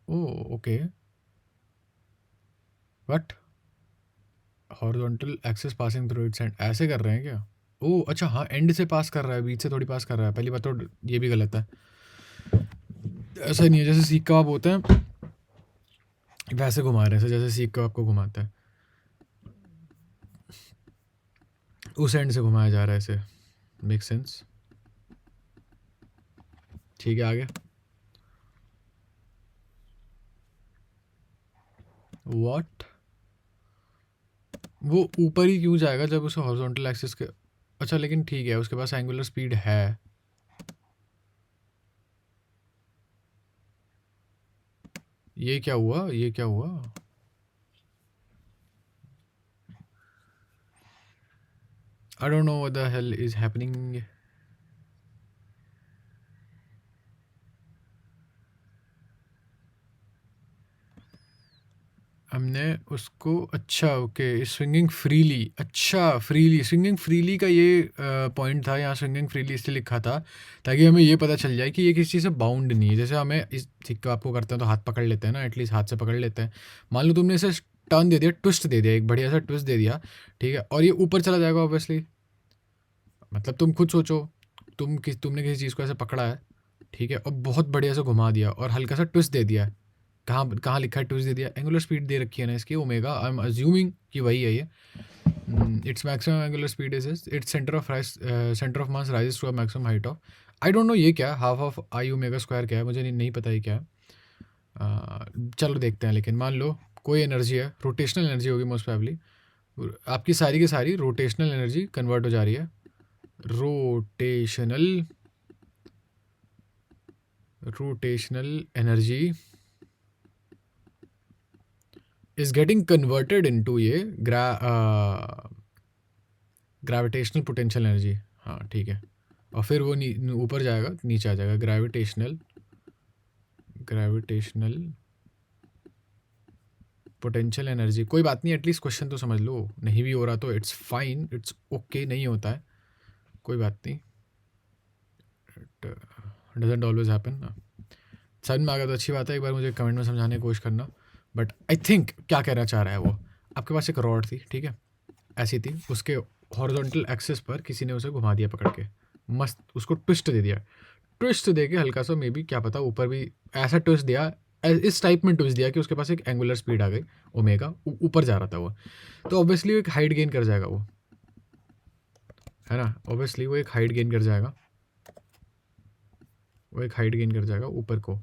S1: oh, okay. What? Horizontal axis passing through its end, ऐसे कर रहे हैं क्या? ओ अच्छा, हाँ एंड से पास कर रहा है, बीच से थोड़ी पास कर रहा है। पहली बात तो ये भी गलत है। ऐसा नहीं है, जैसे सीख कबाब होते हैं वैसे घुमा रहे हैं, जैसे सीख कबाब को घुमाता है उस एंड से घुमाया जा रहा है ऐसे। Make sense? ठीक है, आगे। व्हाट? वो ऊपर ही क्यों जाएगा जब उसे हॉरिजॉन्टल एक्सिस के, अच्छा लेकिन ठीक है उसके पास एंगुलर स्पीड है। ये क्या हुआ, ये क्या हुआ? आई don't know what the hell is happening. हमने उसको, अच्छा ओके, स्विंगिंग फ्रीली, अच्छा फ्रीली, स्विंगिंग फ्रीली का ये पॉइंट था यहाँ। स्विंगिंग फ्रीली इसलिए लिखा था ताकि हमें ये पता चल जाए कि ये किसी चीज़ से बाउंड नहीं है। जैसे हमें इस सिक्का आपको करते हैं तो हाथ पकड़ लेते हैं ना, एटलीस्ट हाथ से पकड़ लेते हैं। मान लो तुमने इसे टर्न दे दिया, ट्विस्ट दे दिया, एक बढ़िया सा ट्विस्ट दे दिया, ठीक है, और ये ऊपर चला जाएगा ऑब्वियसली। मतलब तुम खुद सोचो, तुमने किसी चीज़ को ऐसे पकड़ा है, ठीक है, और बहुत बढ़िया से घुमा दिया और हल्का सा ट्विस्ट दे दिया है। कहाँ कहाँ लिखा है ट्विस्ट दे दिया? एंगुलर स्पीड दे रखी है ना इसकी, ओमेगा। आई एम अज्यूमिंग कि वही है ये। It's maximum angular speed is its centre of mass rises to a maximum height of, I don't know ये क्या, half of I omega square क्या है, मुझे नहीं पता ये क्या है। चलो देखते हैं। लेकिन मान लो कोई एनर्जी है, रोटेशनल एनर्जी होगी मोस्ट प्रोबेबली। आपकी सारी की सारी रोटेशनल एनर्जी कन्वर्ट हो जा रही है। Rotational energy is getting converted into ये ग्रेविटेशनल पोटेंशियल एनर्जी। हाँ ठीक है, और फिर वो ऊपर जाएगा, नीचे आ जाएगा। ग्रेविटेशनल पोटेंशियल एनर्जी, कोई बात नहीं, एटलीस्ट क्वेश्चन तो समझ लो। नहीं भी हो रहा तो इट्स फाइन, इट्स ओके, नहीं होता है कोई बात नहीं, इट डजेंट ऑलवेज हैपन ना। समझ में आ गया तो अच्छी बात है, एक बार मुझे कमेंट में समझाने की कोशिश करना। बट आई थिंक क्या कहना चाह रहा है वो, आपके पास एक रॉड थी, ठीक है, ऐसी थी, उसके हॉरिजॉन्टल एक्सिस पर किसी ने उसे घुमा दिया पकड़ के। मस्त उसको ट्विस्ट दे दिया, ट्विस्ट दे के हल्का सा मे बी क्या पता ऊपर भी ऐसा ट्विस्ट दिया, इस टाइप में ट्विस्ट दिया कि उसके पास एक एंगुलर स्पीड आ गई, ओमेगा ऊपर जा रहा था वो, तो ऑब्वियसली वो एक हाइट गेन कर जाएगा, वो है ना, ऑब्वियसली वो एक हाइट गेन कर जाएगा, वो एक हाइट गेन कर जाएगा ऊपर को,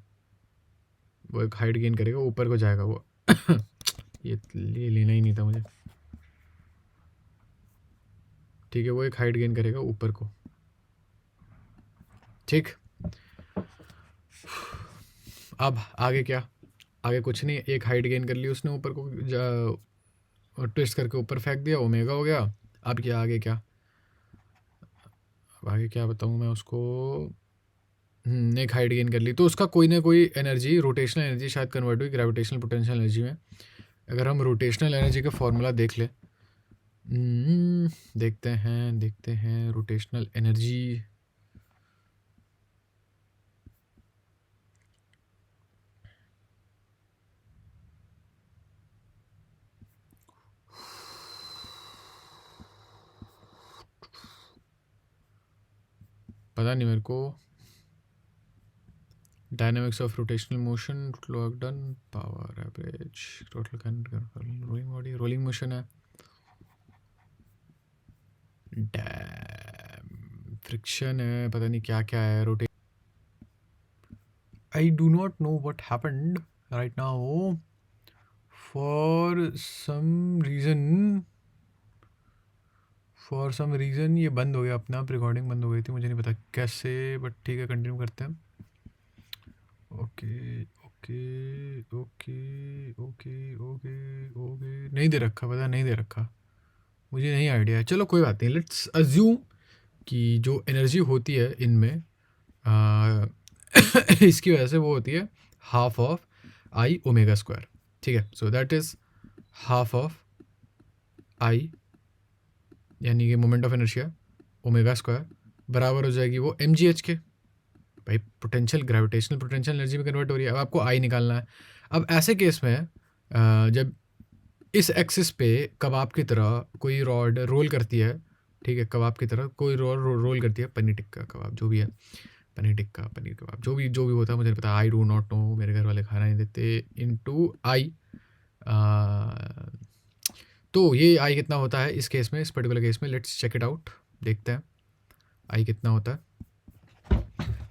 S1: वो एक हाइट गेन करेगा ऊपर को जाएगा वो ये लेना ही नहीं था मुझे, ठीक है, वो एक हाइट गेन करेगा ऊपर को, ठीक। अब आगे क्या, आगे कुछ नहीं, एक हाइट गेन कर ली उसने ऊपर को, ट्विस्ट करके ऊपर फेंक दिया, ओमेगा हो गया। अब क्या आगे क्या, अब आगे क्या बताऊँ मैं उसको, एक हाइट गेन कर ली तो उसका कोई ना कोई एनर्जी, रोटेशनल एनर्जी शायद कन्वर्ट हुई ग्रेविटेशनल पोटेंशियल एनर्जी में। अगर हम रोटेशनल एनर्जी का फॉर्मूला देख ले, देखते हैं रोटेशनल एनर्जी, पता नहीं मेरे को, dynamics of rotational motion, work done, power average, total rolling body, rolling motion है, फ्रिक्शन है, पता नहीं क्या क्या है, रोटे I do not know what happened right now, for some reason ये बंद हो गया अपने आप, रिकॉर्डिंग बंद हो गई थी, मुझे नहीं पता कैसे, बट ठीक है कंटिन्यू करते हैं। Okay okay okay okay okay okay, नहीं दे रखा, पता नहीं दे रखा, मुझे नहीं आइडिया है, चलो कोई बात नहीं, लेट्स अज्यूम कि जो एनर्जी होती है इनमें इसकी वजह से वो होती है half of I omega square, ठीक है, so that is half of I, यानी कि moment of inertia omega square बराबर हो जाएगी वो एम जी एच के, भाई पोटेंशियल, ग्रेविटेशनल पोटेंशियल एनर्जी में कन्वर्ट हो रही है। अब आपको आई निकालना है। अब ऐसे केस में जब इस एक्सिस पे कबाब की तरह कोई रॉड रोल करती है, ठीक है, कबाब की तरह कोई रॉड रोल करती है, पनीर टिक्का कबाब जो भी है, पनीर टिक्का पनीर कबाब जो भी होता है, मुझे नहीं पता, आई डू नॉट नो, मेरे घर वाले खाना नहीं देते, इनटू आई, तो ये आई कितना होता है इस केस में, इस पर्टिकुलर केस में, लेट्स चेक इट आउट, देखते हैं आई कितना होता है।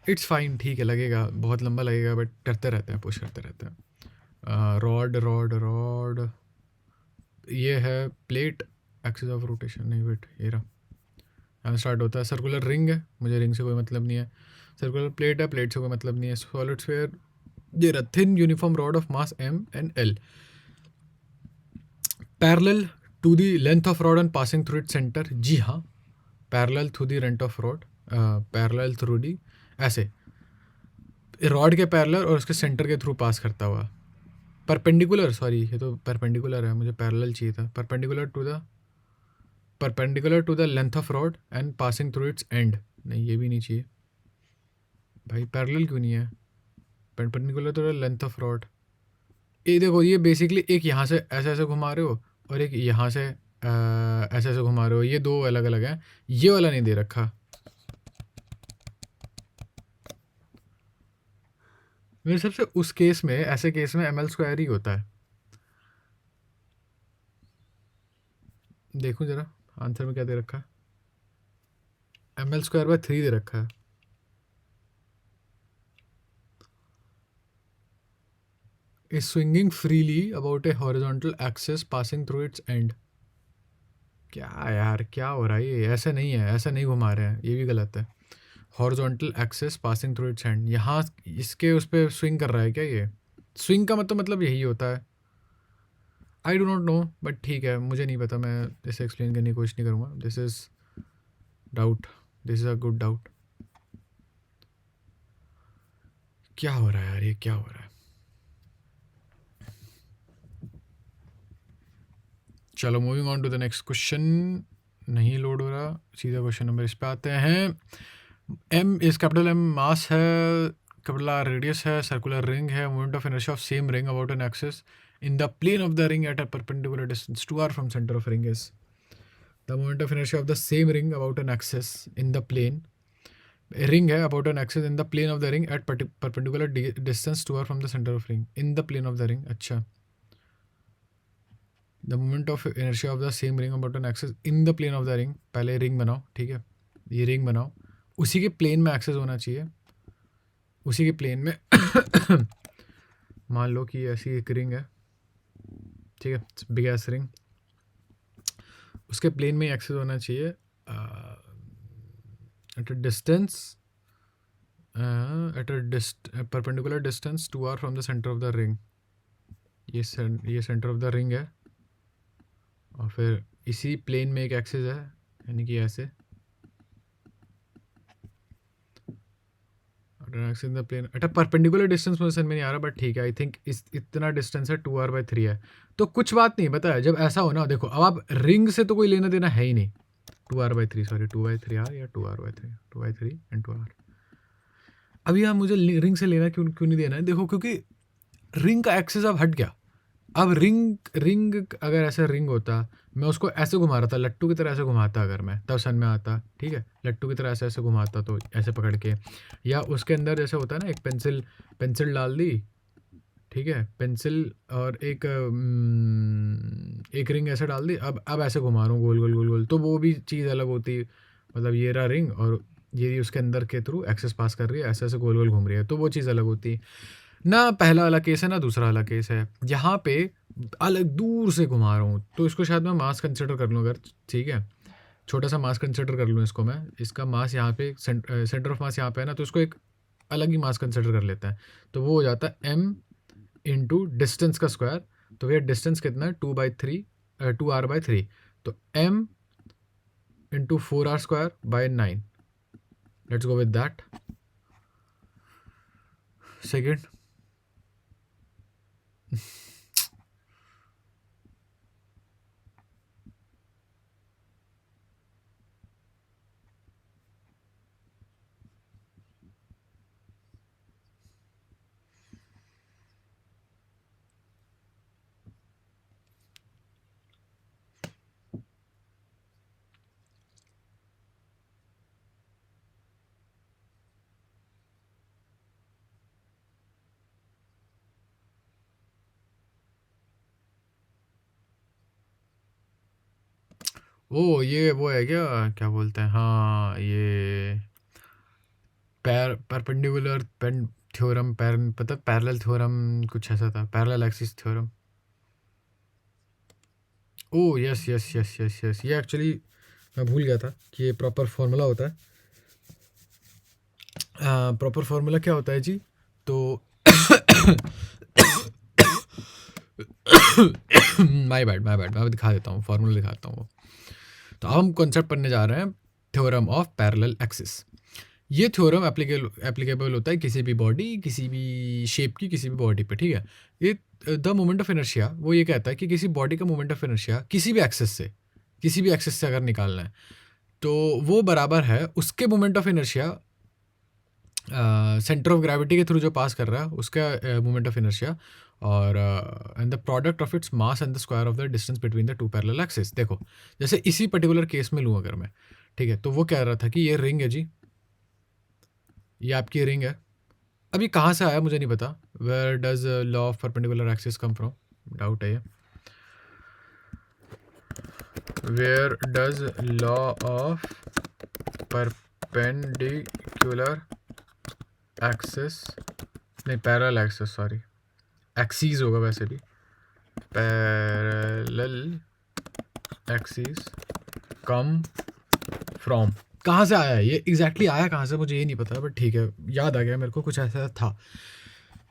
S1: इट्स फाइन, ठीक है, लगेगा बहुत लंबा लगेगा, बट करते रहते हैं, पुश करते रहते हैं। रॉड ये है प्लेट, एक्सिस ऑफ रोटेशन, नहीं वेट, ये रहा, यहाँ स्टार्ट होता है, सर्कुलर रिंग है, मुझे रिंग से कोई मतलब नहीं है, सर्कुलर प्लेट है, प्लेट से कोई मतलब नहीं है, सॉलिड स्फीयर, ये रहा thin uniform rod of mass M and L, parallel to the length of rod and passing through it centre, जी हाँ, parallel through the length of rod, parallel through the, ऐसे रॉड के parallel और उसके centre के through pass करता हुआ, perpendicular, sorry ये तो परपेंडिकुलर है, मुझे पैरेलल चाहिए था, perpendicular to the length of rod and passing through its end, नहीं ये भी नहीं चाहिए भाई, पैरेलल क्यों नहीं है, perpendicular to the length of rod, ये देखो, ये बेसिकली एक यहाँ से ऐसे ऐसे घुमा रहे हो और एक यहाँ से ऐसे ऐसे घुमा रहे हो, ये दो अलग अलग हैं, ये वाला नहीं दे रखा, मेरे हिसाब से उस केस में, ऐसे केस में एम एल स्क्वायर ही होता है, देखूं जरा आंसर में क्या दे रखा है, एम एल स्क्वायर बाय 3 दे रखा है, is swinging freely about A horizontal axis passing through its and, क्या यार क्या हो रहा है, ये ऐसे नहीं है, ऐसा नहीं घुमा रहे हैं, ये भी गलत है, horizontal axis passing through its and, यहाँ इसके उस पर स्विंग कर रहा है क्या, ये स्विंग का मतलब यही होता है, आई डो नॉट नो, बट ठीक है, मुझे नहीं पता, मैं इसे एक्सप्लेन करने की कोशिश नहीं करूँगा, this is doubt, this is a good doubt, क्या हो रहा है यार, ये क्या हो रहा है, चलो moving on to the next question, नहीं लोड हो रहा, सीधा क्वेश्चन नंबर इस पे आते हैं, M is capital M mass है, कैपिटल आर रेडियस है, सर्कुलर रिंग है, moment of inertia of same ring about an axis in the plane of the ring at a perpendicular distance 2r from center of ring is the moment of inertia of the same ring about an axis in the plane ring है about an axis in the plane of the ring at perpendicular distance to R from the centre of ring in the plane of the ring. अच्छा, the moment of inertia of the same ring about an axis in the plane of the ring. पहले ring बनाओ, ठीक है, ये ring बनाओ, उसी के plane में एक्सेस होना चाहिए, उसी के प्लेन में। मान लो कि ऐसी एक रिंग है, ठीक है, बिग एस रिंग, उसके प्लेन में एक्सेस होना चाहिए eight a distance eight a perpendicular distance 2r from the centre of the ring. ये सेंटर ऑफ द रिंग है, और फिर इसी प्लेन में एक एक्सेस है, यानी कि ऐसे in the plane at a perpendicular distance. मुझे समझ में नहीं आ रहा, बट ठीक है, आई थिंक इस इतना डिस्टेंस है 2r/3 है, तो कुछ बात नहीं, पता है जब ऐसा हो ना, देखो अब आप रिंग से तो कोई लेना देना है ही नहीं, 2r/3 सॉरी 2/3r या 2r/3 2/3 एंड 2r। अभी आप मुझे रिंग से लेना क्यों क्यों नहीं देना है, देखो क्योंकि रिंग का एक्सेस अब हट गया। अब रिंग रिंग अगर ऐसा रिंग होता, मैं उसको ऐसे घुमा रहा था, लट्टू की तरह ऐसे घुमाता, अगर मैं तब समझ में आता, ठीक है, लट्टू की तरह ऐसे ऐसे घुमाता, तो ऐसे पकड़ के, या उसके अंदर जैसे होता है ना, एक पेंसिल पेंसिल डाल दी, ठीक है, पेंसिल और एक रिंग ऐसे डाल दी, अब ऐसे घुमा रहा हूँ गोल गोल गोल गोल, तो वो भी चीज़ अलग होती, मतलब ये रहा रिंग और ये उसके अंदर के थ्रू एक्सेस पास कर रही है, ऐसे ऐसे गोल गोल घूम रही है, तो वो चीज़ अलग होती ना। पहला वाला केस है ना, दूसरा वाला केस है, यहाँ पे अलग दूर से घुमा रहा हूँ, तो इसको शायद मैं मास कंसिडर कर लूँ अगर, ठीक है, छोटा सा मास कंसिडर कर लूँ इसको मैं, इसका मास यहाँ पे सेंटर ऑफ मास यहाँ पे है ना, तो इसको एक अलग ही मास कंसिडर कर लेता है, तो वो हो जाता है m इंटू डिस्टेंस का स्क्वायर। तो भैया डिस्टेंस कितना है, 2r/3, तो m into 4r²/9। Let's go with that. Second, oh ये वो है क्या, क्या बोलते हैं, हाँ ये परपेंडिकुलर पेन थ्योरम, पता पैरेलल थ्योरम, कुछ ऐसा था, parallel axis theorem. Oh yes yes yes yes yes, ये एक्चुअली मैं भूल गया था कि ये प्रॉपर फार्मूला होता है। प्रॉपर फार्मूला क्या होता है जी, तो माय बैड मैं दिखा देता हूँ, फार्मूला दिखाता हूँ वो। तो अब हम कॉन्सेप्ट पढ़ने जा रहे हैं, थ्योरम ऑफ पैरेलल एक्सिस। ये थ्योरम एप्लीकेबल होता है किसी भी बॉडी, किसी भी शेप की, किसी भी बॉडी पे, ठीक है। ये द मोमेंट ऑफ इनर्शिया, वो ये कहता है कि किसी बॉडी का मोमेंट ऑफ इनर्शिया किसी भी एक्सेस से अगर निकालना है, तो वो बराबर है उसके moment of inertia centre of gravity के थ्रू जो पास कर रहा है उसका मोमेंट ऑफ इनर्शिया, और and the product of its mass and the square of the distance between the two parallel axis. देखो जैसे इसी पर्टिकुलर केस में लूँ अगर मैं, ठीक है, तो वो कह रहा था कि ये रिंग है जी, ये आपकी रिंग है। अभी कहाँ से आया मुझे नहीं पता, where does law of perpendicular axis come from, doubt है ये, where does law of perpendicular axis, नहीं पैरेलल एक्सिस, सॉरी एक्सीज होगा वैसे भी, पैरेलल एक्सिस कम फ्रॉम, कहाँ से आया है ये एग्जैक्टली आया कहाँ से मुझे ये नहीं पता, बट ठीक है, याद आ गया मेरे को, कुछ ऐसा था।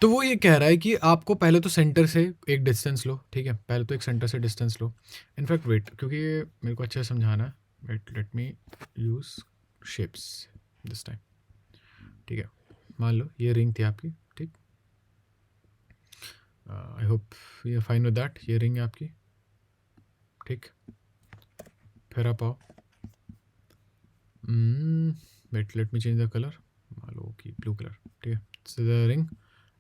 S1: तो वो ये कह रहा है कि आपको पहले तो सेंटर से एक डिस्टेंस लो, ठीक है, पहले तो एक सेंटर से डिस्टेंस लो। इनफैक्ट वेट, क्योंकि मेरे को अच्छे से समझाना है, wait let me use shapes this time, ठीक है। मान लो ये रिंग थी आपकी, ठीक, I hope you fine with that, ये रिंग है आपकी, ठीक। फिर आप आओ, wait let me change the colour, मान लो कि ब्लू कलर, ठीक है, so the ring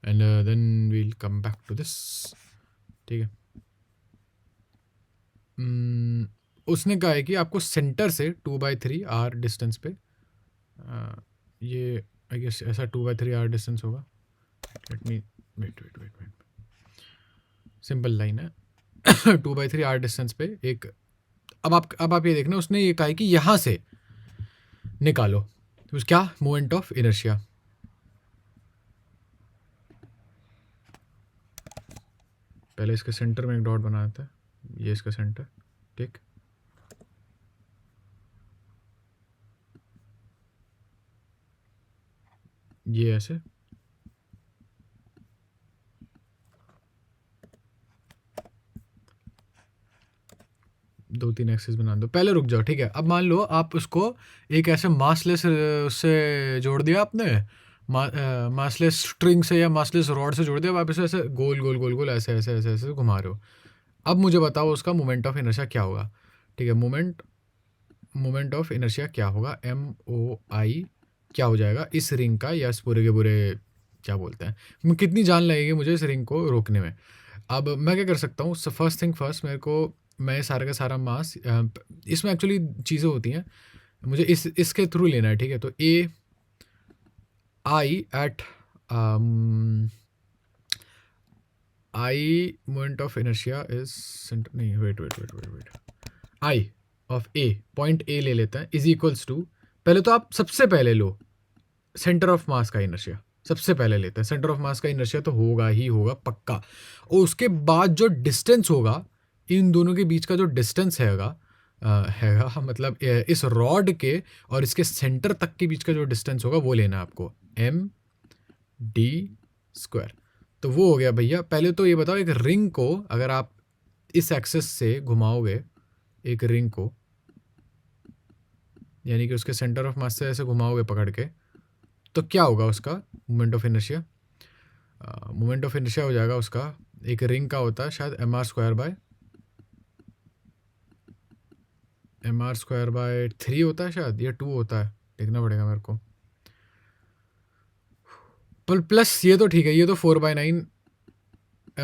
S1: and then we'll come back to this, ठीक है। उसने कहा है कि आपको सेंटर से 2/3 r डिस्टेंस पे ये आई गेस ऐसा 2/3 डिस्टेंस होगा। Let me wait wait wait wait, simple line है 2/3 डिस्टेंस पे एक। अब आप ये देखना, उसने ये कहा है कि यहाँ से निकालो तो क्या मोमेंट ऑफ इनर्शिया। पहले इसके सेंटर में एक डॉट बना देता है, ये इसका सेंटर, ठीक। ये ऐसे दो तीन एक्सेस बना दो। पहले रुक जाओ, ठीक है। अब मान लो आप उसको एक ऐसे मासलेस उससे जोड़ दिया आपने, मासलेस स्ट्रिंग से या मासलेस रॉड से जोड़ दिया। अब आप इसे ऐसे गोल गोल गोल गोल ऐसे ऐसे ऐसे ऐसे घुमा रहे हो। अब मुझे बताओ उसका मोमेंट ऑफ इनर्शिया क्या होगा, ठीक है। मोमेंट ऑफ इनर्शिया क्या होगा, MOI क्या हो जाएगा इस रिंग का, या इस पूरे के पूरे क्या बोलते हैं, कितनी जान लगेगी मुझे इस रिंग को रोकने में। अब मैं क्या कर सकता हूँ, फर्स्ट थिंग फर्स्ट, मेरे को मैं सारा का सारा मास, इसमें एक्चुअली चीज़ें होती हैं, मुझे इसके थ्रू लेना है, ठीक है। तो I at I moment of inertia is centre, नहीं wait wait wait wait wait, I of A, point A ले लेता है, इज इक्वल्स टू, पहले तो आप सबसे पहले लो सेंटर ऑफ मास का इनर्शिया, सबसे पहले लेते हैं सेंटर ऑफ मास का इनर्शिया, तो होगा ही होगा पक्का। और उसके बाद जो डिस्टेंस होगा इन दोनों के बीच का, जो डिस्टेंस हैगा मतलब इस रॉड के और इसके सेंटर तक के बीच का जो डिस्टेंस होगा वो लेना है आपको, MD²। तो वो हो गया भैया। पहले तो ये बताओ, एक रिंग को अगर आप इस एक्सेस से घुमाओगे एक रिंग को, यानी कि उसके सेंटर ऑफ मास से ऐसे घुमाओगे पकड़ के, तो क्या होगा उसका moment of inertia. Moment of inertia हो जाएगा उसका, एक रिंग का होता है शायद mr² होता है शायद, या 2 होता है, देखना पड़ेगा मेरे को। प्लस ये तो ठीक है, ये तो 4/9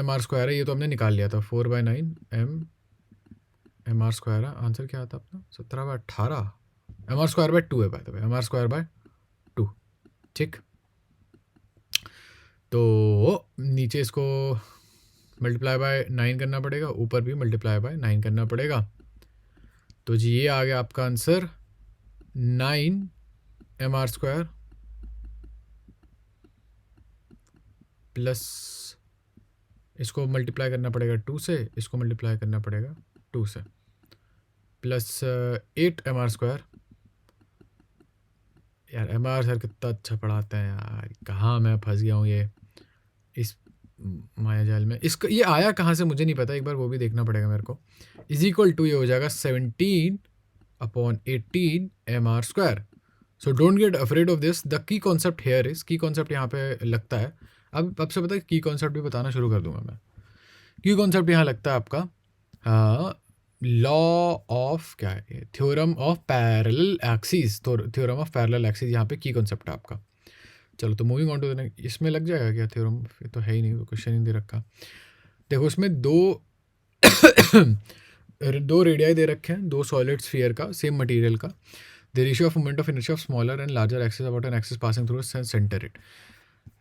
S1: mr² है, ये तो हमने निकाल लिया था। 4/9 mr² है। आंसर क्या आता अपना, 17/18 mr²/2 है, बाय द वे mr²/2, ठीक। तो नीचे इसको मल्टीप्लाई बाय 9 करना पड़ेगा, ऊपर भी मल्टीप्लाई बाय 9 करना पड़ेगा। तो जी ये आ गया आपका आंसर 9 mr² प्लस इसको मल्टीप्लाई करना पड़ेगा 2 से, इसको मल्टीप्लाई करना पड़ेगा 2 से, प्लस 8 mr²। यार MR सर कितना अच्छा पढ़ाते हैं यार, कहाँ मैं फंस गया हूँ ये इस माया जाल में। इसका ये आया कहाँ से मुझे नहीं पता, एक बार वो भी देखना पड़ेगा मेरे को। इज इक्वल टू ये हो जाएगा 17/18 mr²। So don't get afraid of this, the key concept here is, की कॉन्सेप्ट यहाँ पे लगता है। अब से पता है की कॉन्सेप्ट भी बताना शुरू कर दूंगा मैं। की कॉन्सेप्ट यहाँ लगता है आपका लॉ ऑफ क्या है, theorem of parallel axis, theorem of parallel axis यहाँ पे की कॉन्सेप्ट है आपका। चलो तो मूविंग ऑन टू द, इसमें लग जाएगा क्या थ्योरम, ये तो है ही नहीं, क्वेश्चन ही दे रखा। देखो उसमें दो रेडियाई दे रखे हैं, दो सॉलिड स्फीयर का सेम मटेरियल का। The ratio of moment of inertia of smaller and larger axis about an axis passing through centre it.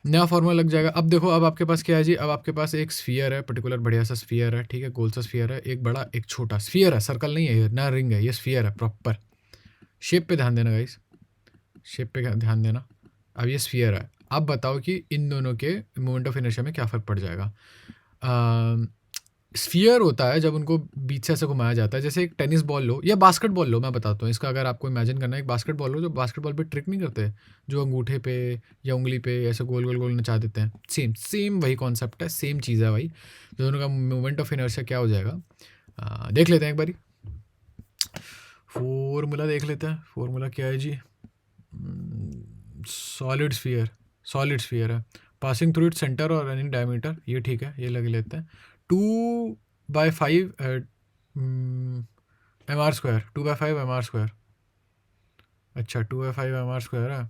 S1: नया फॉर्मूला लग जाएगा। अब देखो, अब आपके पास क्या है जी, अब आपके पास एक स्फीयर है, पर्टिकुलर बढ़िया सा स्फीयर है, ठीक है, गोल सा स्फीयर है, एक बड़ा एक छोटा स्फीयर है, सर्कल नहीं है ना, रिंग है, ये स्फीयर है प्रॉपर। शेप पे ध्यान देना गाइस, शेप पे ध्यान देना। अब ये स्फीयर है, अब बताओ कि इन दोनों के मोमेंट ऑफ इनर्शिया में क्या फ़र्क पड़ जाएगा। स्फीयर होता है जब उनको बीच से ऐसे घुमाया जाता है, जैसे एक टेनिस बॉल लो या बास्केटबॉल लो, मैं बताता हूँ इसका, अगर आपको इमेजिन करना है, एक बास्केटबॉल लो, जो बास्केटबॉल पे ट्रिक नहीं करते, जो अंगूठे पे या उंगली पे ऐसे गोल गोल गोल नचा देते हैं, सेम सेम वही कॉन्सेप्ट है, सेम चीज़ है भाई। दोनों का मोमेंट ऑफ इनर्शिया क्या हो जाएगा, देख लेते हैं एक बारी। फॉर्मूला देख लेते हैं, फॉर्मूला क्या है जी। सॉलिड स्फीयर है, पासिंग थ्रू इट सेंटर और एनी डायमीटर, ये ठीक है, ये लग लेते हैं। 2/5 mr², 2/5 mr²। अच्छा 2/5 mr² है।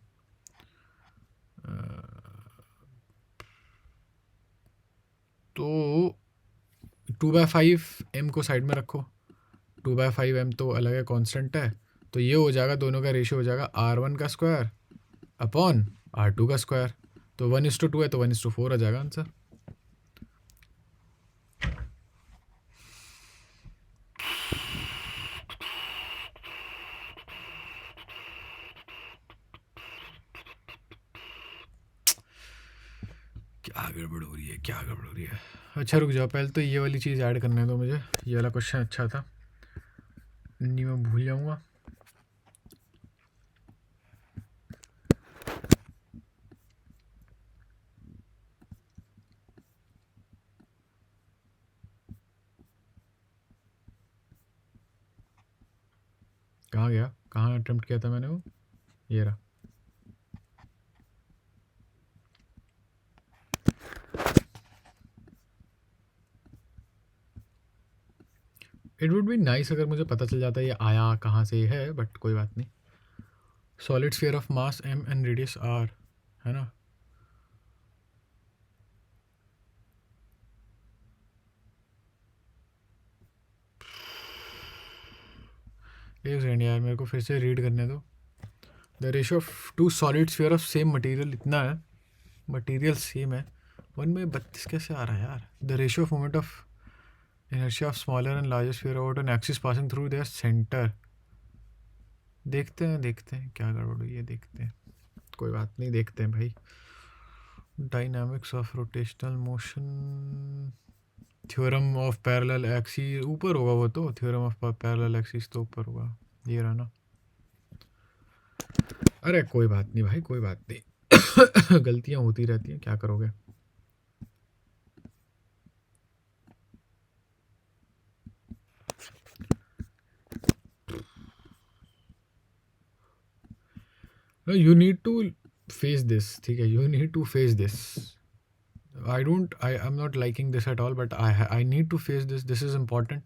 S1: तो 2/5 m को साइड में रखो, 2/5 m तो अलग है, कांस्टेंट है। तो ये हो जाएगा, दोनों का रेशियो हो जाएगा R1 का स्क्वायर अपॉन R2 का स्क्वायर। तो 1:2 है तो 1:4 आ जाएगा आंसर। क्या गड़बड़ हो रही है, क्या गड़बड़ हो रही है। अच्छा रुक जाओ, पहले तो ये वाली चीज़ ऐड करने दो मुझे। ये वाला क्वेश्चन अच्छा था, नहीं मैं भूल जाऊँगा। कहाँ गया, कहाँ अटेम्प्ट किया था मैंने वो, ये रहा। इट वुड बी नाइस अगर मुझे पता चल जाता ये आया कहाँ से है, बट कोई बात नहीं। Solid sphere of mass m and radius r, है ना। एक सेकेंड यार, मेरे को फिर से रीड करने दो। The ratio of two solid sphere of same material इतना है, मटेरियल सेम है। 1/32 कैसे आ रहा है यार। The ratio of moment of inertia of smaller and larger sphere about an axis passing through their center। देखते हैं क्या गड़बड़ हुई है, देखते हैं, कोई बात नहीं, देखते हैं भाई। Dynamics of rotational motion, theorem of parallel axis ऊपर होगा वो तो, थ्योरम ऑफ पैरेलल एक्सिस तो ऊपर होगा, ये रहा ना। अरे कोई बात नहीं भाई, कोई बात नहीं। गलतियां होती रहती हैं, क्या करोगे। You need to face this, ठीक है, you need to face this. I'm not liking this at all, but I need to face this. This is important.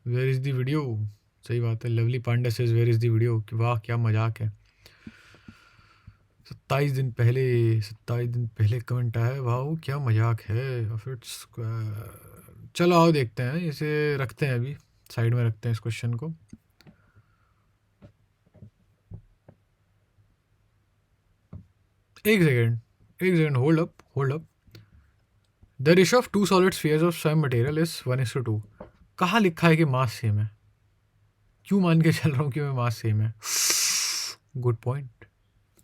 S1: Where is the video? सही बात है, Lovely Pandey says where is the video। वाह क्या मजाक है। 27 दिन पहले कमेंट आया है, वाह क्या मजाक है। चलो आओ देखते हैं, इसे रखते हैं अभी साइड में, रखते हैं इस क्वेश्चन को। एक second, hold up. The ratio of two solid spheres of same material is 1:2। कहाँ लिखा है कि मास सेम है? क्यों मान के चल रहा हूँ कि मैं मास सेम है? Good point.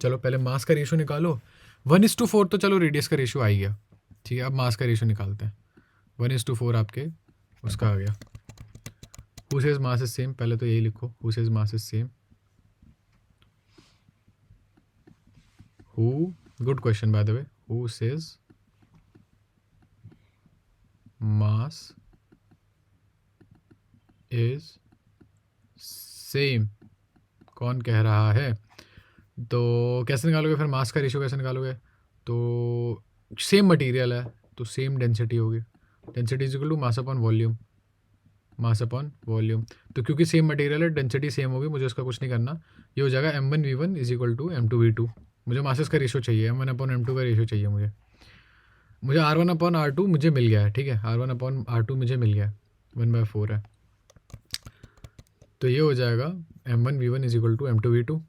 S1: चलो पहले मास का रेशियो निकालो। 1:4 तो चलो रेडियस का रेशियो आ ही गया, ठीक है। अब मास का रेशियो निकालते हैं। 1:4 आपके उसका आ गया। Who says mass is same, पहले तो यही लिखो, who says mass is same. Who, good question by the way, who says mass is same, कौन कह रहा है? तो कैसे निकालोगे फिर मास का रेशियो, कैसे निकालोगे? तो सेम मटेरियल है तो सेम डेंसिटी होगी। Density is equal to mass upon volume, mass upon volume. तो क्योंकि सेम मटेरियल है, डेंसिटी सेम होगी, मुझे उसका कुछ नहीं करना। ये हो जाएगा m1v1 is equal to m2v2। मुझे मासेस का रेशियो चाहिए, m1 अपॉन m2 का रेशियो चाहिए मुझे R1 अपॉन R2 मुझे मिल गया है, ठीक है। R1 अपॉन R2 मुझे मिल गया है, 1/4 है। तो ये हो जाएगा m1v1 is equal to m2v2,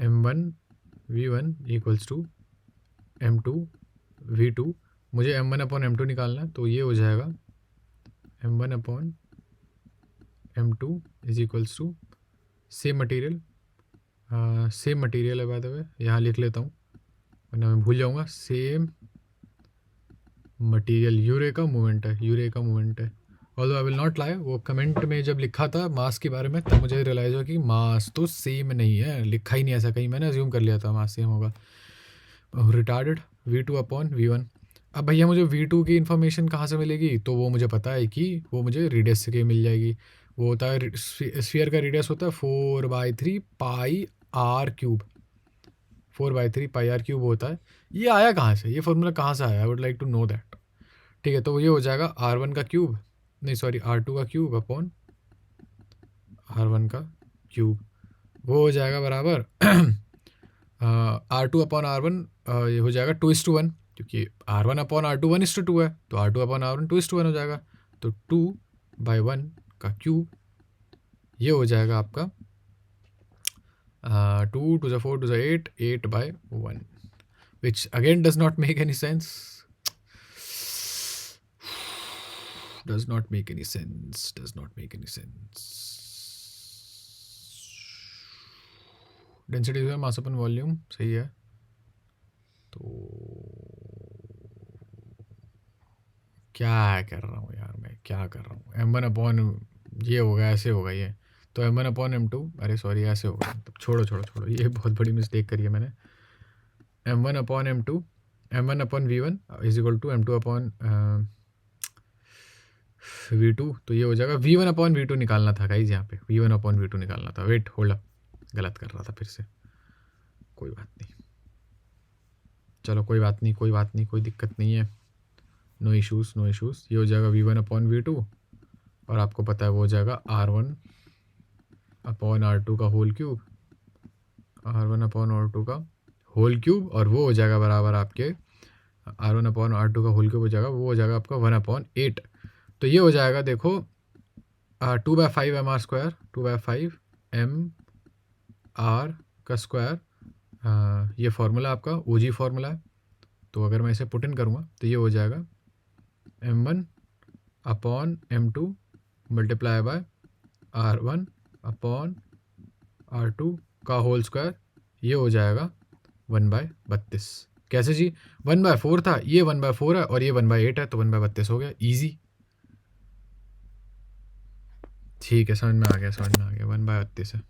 S1: m1v1 equals to m2v2। मुझे m1 अपॉन m2 निकालना है, तो ये हो जाएगा m1 upon m2 is equals to same material, same material है बाय द वे, यहाँ लिख लेता हूँ वरना मैं भूल जाऊँगा। सेम मटीरियल, यूरे का मूवमेंट है। Although I will not lie, वो कमेंट में जब लिखा था मास के बारे में, तब मुझे रियलाइज़ हुआ कि मास तो सेम नहीं है, लिखा ही नहीं ऐसा कहीं, मैंने अज्यूम कर लिया था मास सेम होगा। रिटार्डेड। V2 upon V1। अब भैया मुझे V2 की इन्फॉर्मेशन कहाँ से मिलेगी? तो वो मुझे पता है कि वो मुझे रेडियस से मिल जाएगी। वो होता है, स्फीयर का रेडियस होता है 4/3 pi R cube, 4/3 pi R cube होता है। ये आया कहाँ से, ये फॉर्मूला कहाँ से आया? I would like to know that, ठीक है। तो ये हो जाएगा R1 का क्यूब, नहीं सॉरी R2 का क्यूब अपॉन R1 का क्यूब। वो हो जाएगा बराबर R2 अपॉन R1, ये हो जाएगा 2:1, क्योंकि R1 अपॉन R2 1:2 है, तो R2 अपॉन R1 2:1 हो जाएगा। तो 2 बाई 1 का क्यूब, ये हो जाएगा आपका 2 to the 4 to the 8, 8 by 1, which again does not make any sense. Does not make any sense. Does not make any sense. Density है मास अपन वॉल्यूम, सही है। तो क्या कर रहा हूँ यार मैं, क्या कर रहा हूँ? m1 अपॉन ये होगा, ऐसे होगा ये, तो m1 अपॉन m2, अरे सॉरी ऐसे होगा, तो छोड़ो ये बहुत बड़ी मिस्टेक करी है मैंने। m1 upon m2, m1 upon v1 is equal to m2 upon v2, तो ये हो जाएगा v1 अपॉन v2 निकालना था गाइज, यहाँ पे v1 अपॉन v2 निकालना था। वेट होल्ड अप, गलत कर रहा था फिर से, कोई बात नहीं, चलो कोई बात नहीं, कोई दिक्कत नहीं है, नो इशूज़। ये हो जाएगा v1 अपॉन v2, और आपको पता है वो हो जाएगा r1 अपॉन r2 का whole cube, r1 upon r2 का होल क्यूब, और वो हो जाएगा बराबर आपके r1 अपॉन r2 का होल क्यूब हो जाएगा, वो हो जाएगा आपका 1/8। तो ये हो जाएगा देखो 2/5 mr स्क्वायर, 2/5 mr का स्क्वायर, ये फार्मूला आपका OG फार्मूला है। तो अगर मैं इसे पुट इन करूँगा तो ये हो जाएगा m1 upon m2 multiply by r1 upon r2 का होल स्क्वायर, ये हो जाएगा 1/32। कैसे जी? 1/4 था, ये 1/4 है, और ये 1/8 है, तो 1/32 हो गया, ईजी। ठीक है, समझ में आ गया 1/32 है।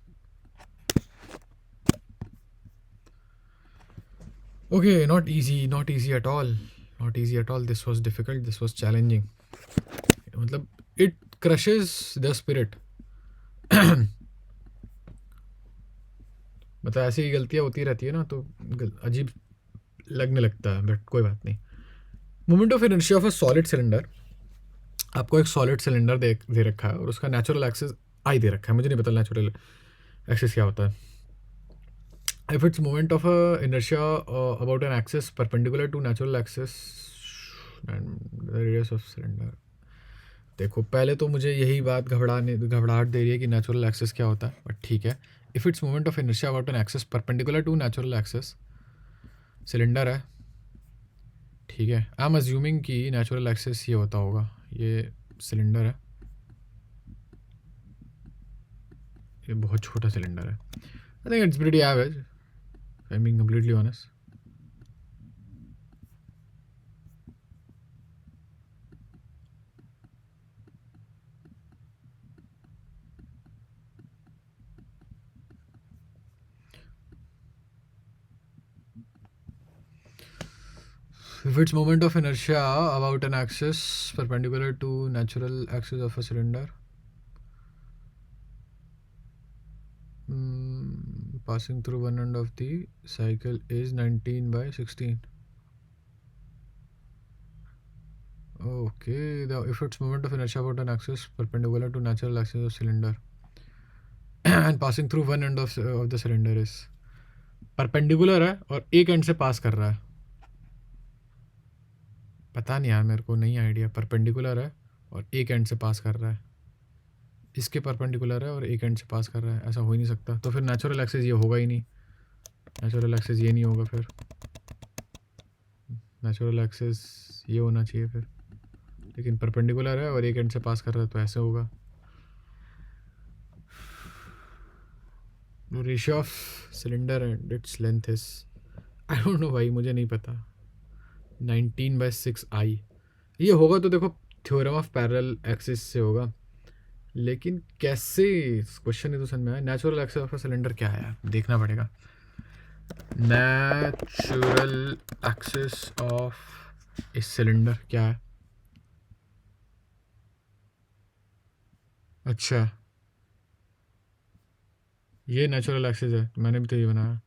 S1: Okay, not easy at all, this was difficult, this was challenging, मतलब it crushes the spirit। मतलब ऐसी गलतियाँ होती रहती है ना, तो अजीब लगने लगता है, बट कोई बात नहीं। Moment of inertia of a solid cylinder, आपको एक सॉलिड सिलेंडर दे रखा है, और उसका नेचुरल एक्सिस आई दे रखा है, मुझे नहीं पता नेचुरल एक्सिस क्या होता है। If its moment of inertia about an axis perpendicular to natural axis and the radius of cylinder, देखो पहले तो मुझे यही बात घबराहट दे रही है कि नेचुरल एक्सिस क्या होता है, बट ठीक है। If it's moment of inertia about an axis perpendicular to natural axis, cylinder है, ठीक है। आई एम अज्यूमिंग कि नेचुरल एक्सिस ये होता होगा, ये सिलेंडर है, ये बहुत छोटा सिलेंडर है। I think it's pretty average, I am being completely honest. If its moment of inertia about an axis perpendicular to natural axis of a cylinder passing through one end of the cycle is 19/16. Okay, if its moment of inertia about an axis perpendicular to natural axis of cylinder and passing through one end of the cylinder is perpendicular है और एक and से पास कर रहा है, पता नहीं यार, मेरे को नहीं आइडिया। परपेंडिकुलर है और एक एंड से पास कर रहा है, इसके परपेंडिकुलर है और एक एंड से पास कर रहा है, ऐसा हो ही नहीं सकता। तो फिर नेचुरल एक्सिस ये होगा ही नहीं, नेचुरल एक्सिस ये नहीं होगा, फिर नेचुरल एक्सिस ये होना चाहिए फिर, लेकिन परपेंडिकुलर है और एक एंड से पास कर रहा है, तो ऐसे होगा। Ratio of cylinder and its length is, I don't no भाई, मुझे नहीं पता। 19/6 आई ये होगा, तो देखो थ्योरम ऑफ पैरेलल एक्सिस से होगा, लेकिन कैसे, क्वेश्चन ही तो समझ में आया। नेचुरल एक्सिस ऑफ सिलेंडर क्या है यार, देखना पड़ेगा। नेचुरल एक्सिस ऑफ इस सिलेंडर क्या है? अच्छा, ये नेचुरल एक्सिस है, मैंने भी तो यही बनाया।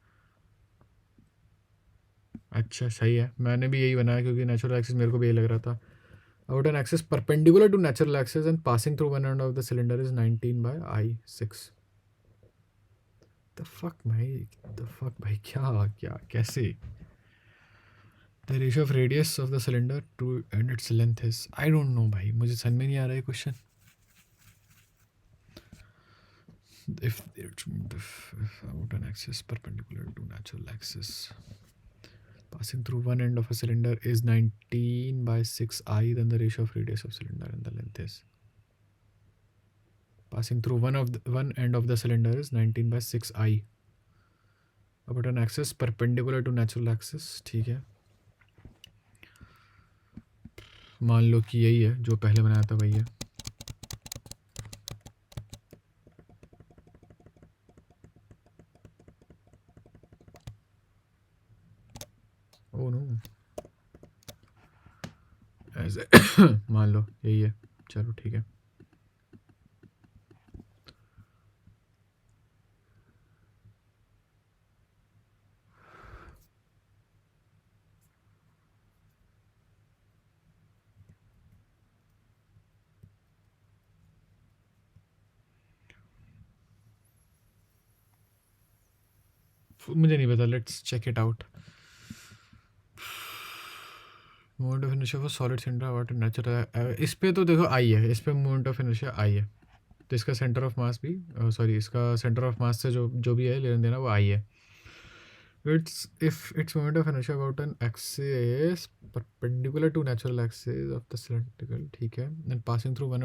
S1: अच्छा सही है, मैंने भी यही बनाया, क्योंकि नेचुरल एक्सिस मेरे को भी यही लग रहा था। About an axis perpendicular to natural axis and passing through one end of the cylinder is 19/I6. The fuck भाई, क्या कैसे? The ratio of radius of the cylinder to and its length is, I don't know भाई, मुझे समझ में नहीं आ रहा है question. if it's about an axis perpendicular to natural axis passing through one end of a cylinder is 19 by 6i, then the ratio of radius of cylinder and the length is passing through one end of the cylinder is 19 by 6i about an axis perpendicular to natural axis. ठीक है, मान लो कि यही है जो पहले बनाया था वही है. ओ नो, ऐसे मान लो यही है. चलो ठीक है. मुझे नहीं पता, let's check it out. Moment of inertia for solid cylinder what natural. इस पे तो देखो आई है, इस पे मोमेंट ऑफ इनर्शिया आई है, तो इसका सेंटर ऑफ मास भी सॉरी इसका सेंटर ऑफ मास से जो भी है लेना देना वो आई है. It's if it's moment of inertia about an axis perpendicular to natural axis of the cylindrical, ठीक है, and passing through one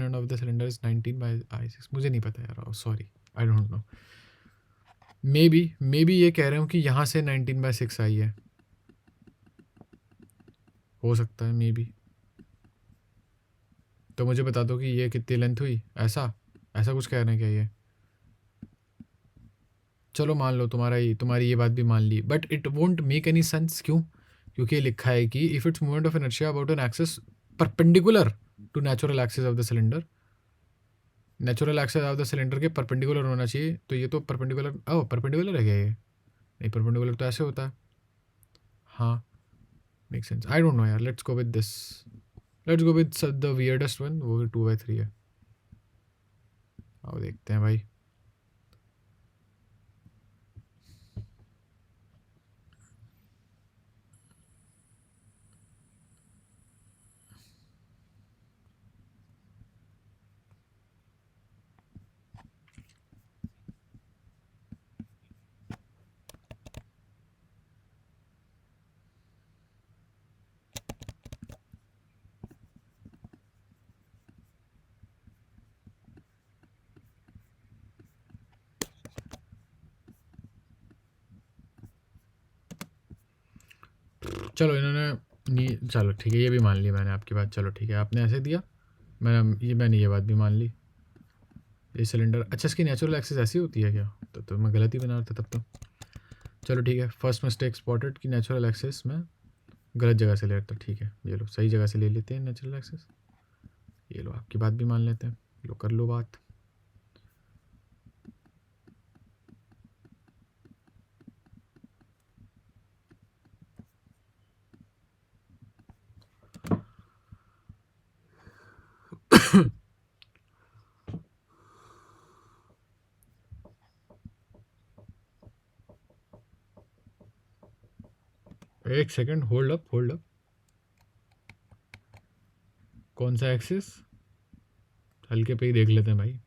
S1: end of the cylinder is 19 by i6. मुझे नहीं पता यार, sorry I don't know. Maybe ये कह रहे हूँ कि यहाँ से 19/6 आई है, हो सकता है मे बी. तो मुझे बता दो कि ये कितनी लेंथ हुई. ऐसा कुछ कह रहे हैं क्या ये? चलो मान लो तुम्हारी ये बात भी मान ली, but it won't make any sense. क्यों? क्योंकि लिखा है कि if it's moment of inertia about an axis perpendicular to natural axis of the cylinder, natural axis of the cylinder के परपेंडिकुलर होना चाहिए. तो ये तो परपेंडिकुलर है क्या ये? नहीं, परपेंडिकुलर तो ऐसे होता है. हाँ, make sense. I don't know यार, let's go with this. Let's go with the weirdest one, वो 2/3 है. आओ देखते हैं भाई. चलो इन्होंने नहीं, चलो ठीक है, ये भी मान ली मैंने आपकी बात. चलो ठीक है, आपने ऐसे दिया, मैंने ये बात भी मान ली. ये सिलेंडर, अच्छा इसकी नेचुरल एक्सिस ऐसी होती है क्या? तो मैं गलत ही बना रहा था तब तो. चलो ठीक है, फर्स्ट मिस्टेक स्पॉटेड कि नेचुरल एक्सिस में गलत जगह से ले रहा था. ठीक है, ये लो सही जगह से ले लेते हैं नेचुरल एक्सिस. ये लो आपकी बात भी मान लेते हैं. लो कर लो बात. एक सेकंड, होल्ड अप. कौन सा एक्सिस? हल्के पे ही देख लेते हैं भाई.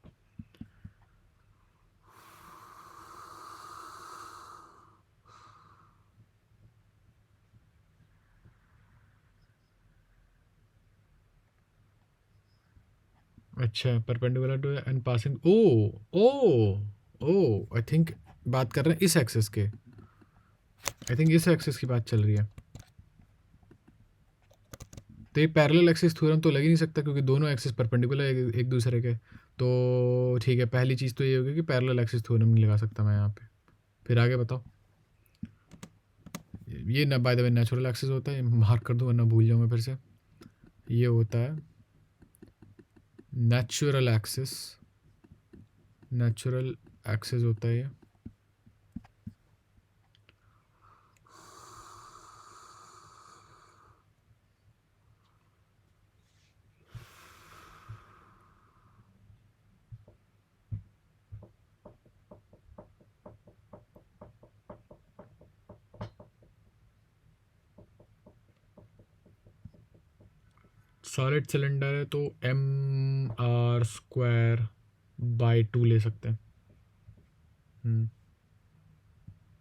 S1: अच्छा, perpendicular to end passing. Oh I think बात कर रहे हैं इस एक्सिस के. आई थिंक इस एक्सिस की बात चल रही है. तो ये पैरेलल एक्सिस थ्योरम तो लग ही नहीं सकता, क्योंकि दोनों एक्सिस परपेंडिकुलर एक दूसरे के. तो ठीक है, पहली चीज़ तो ये होगी कि पैरेलल एक्सिस थ्योरम नहीं लगा सकता मैं यहाँ पे. फिर आगे बताओ. ये ना bye the way natural axis होता है, मार्क कर दूँ वरना भूल जाऊँगा फिर से. ये होता है नेचुरल एक्सिस होता है ये. सॉलिड सिलेंडर है तो mr² बाय 2 ले सकते हैं।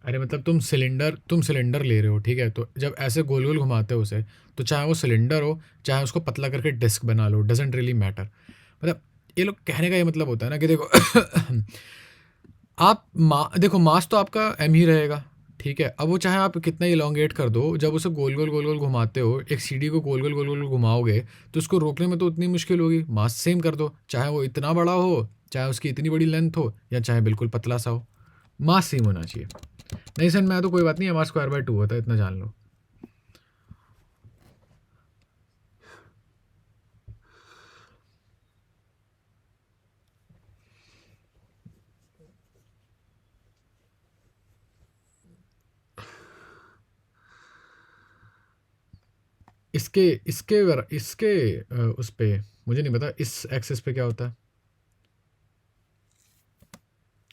S1: अरे मतलब तुम सिलेंडर ले रहे हो, ठीक है, तो जब ऐसे गोल गोल घुमाते हो उसे, तो चाहे वो सिलेंडर हो, चाहे उसको पतला करके डिस्क बना लो, डजेंट रियली मैटर। मतलब ये लोग कहने का ये मतलब होता है ना कि देखो देखो मास तो आपका एम ही रहेगा, ठीक है। अब वो चाहे आप कितना इलोंगेट कर दो, जब उसे गोल गोल घुमाते हो, एक सीढ़ी को गोल गोल घुमाओगे, तो उसको रोकने में तो उतनी मुश्किल होगी। मास सेम कर दो, चाहे वो इतना बड़ा हो, चाहे उसकी इतनी बड़ी लेंथ हो, या चाहे बिल्कुल पतला सा हो, मास सेम होना चाहिए। नहीं सर, मैं तो कोई बात नहीं, एम आर स्क्वायर बाय 2 होता है, इतना जान लो। इसके इसके इसके उस पे मुझे नहीं पता, इस एक्सेस पे क्या होता है।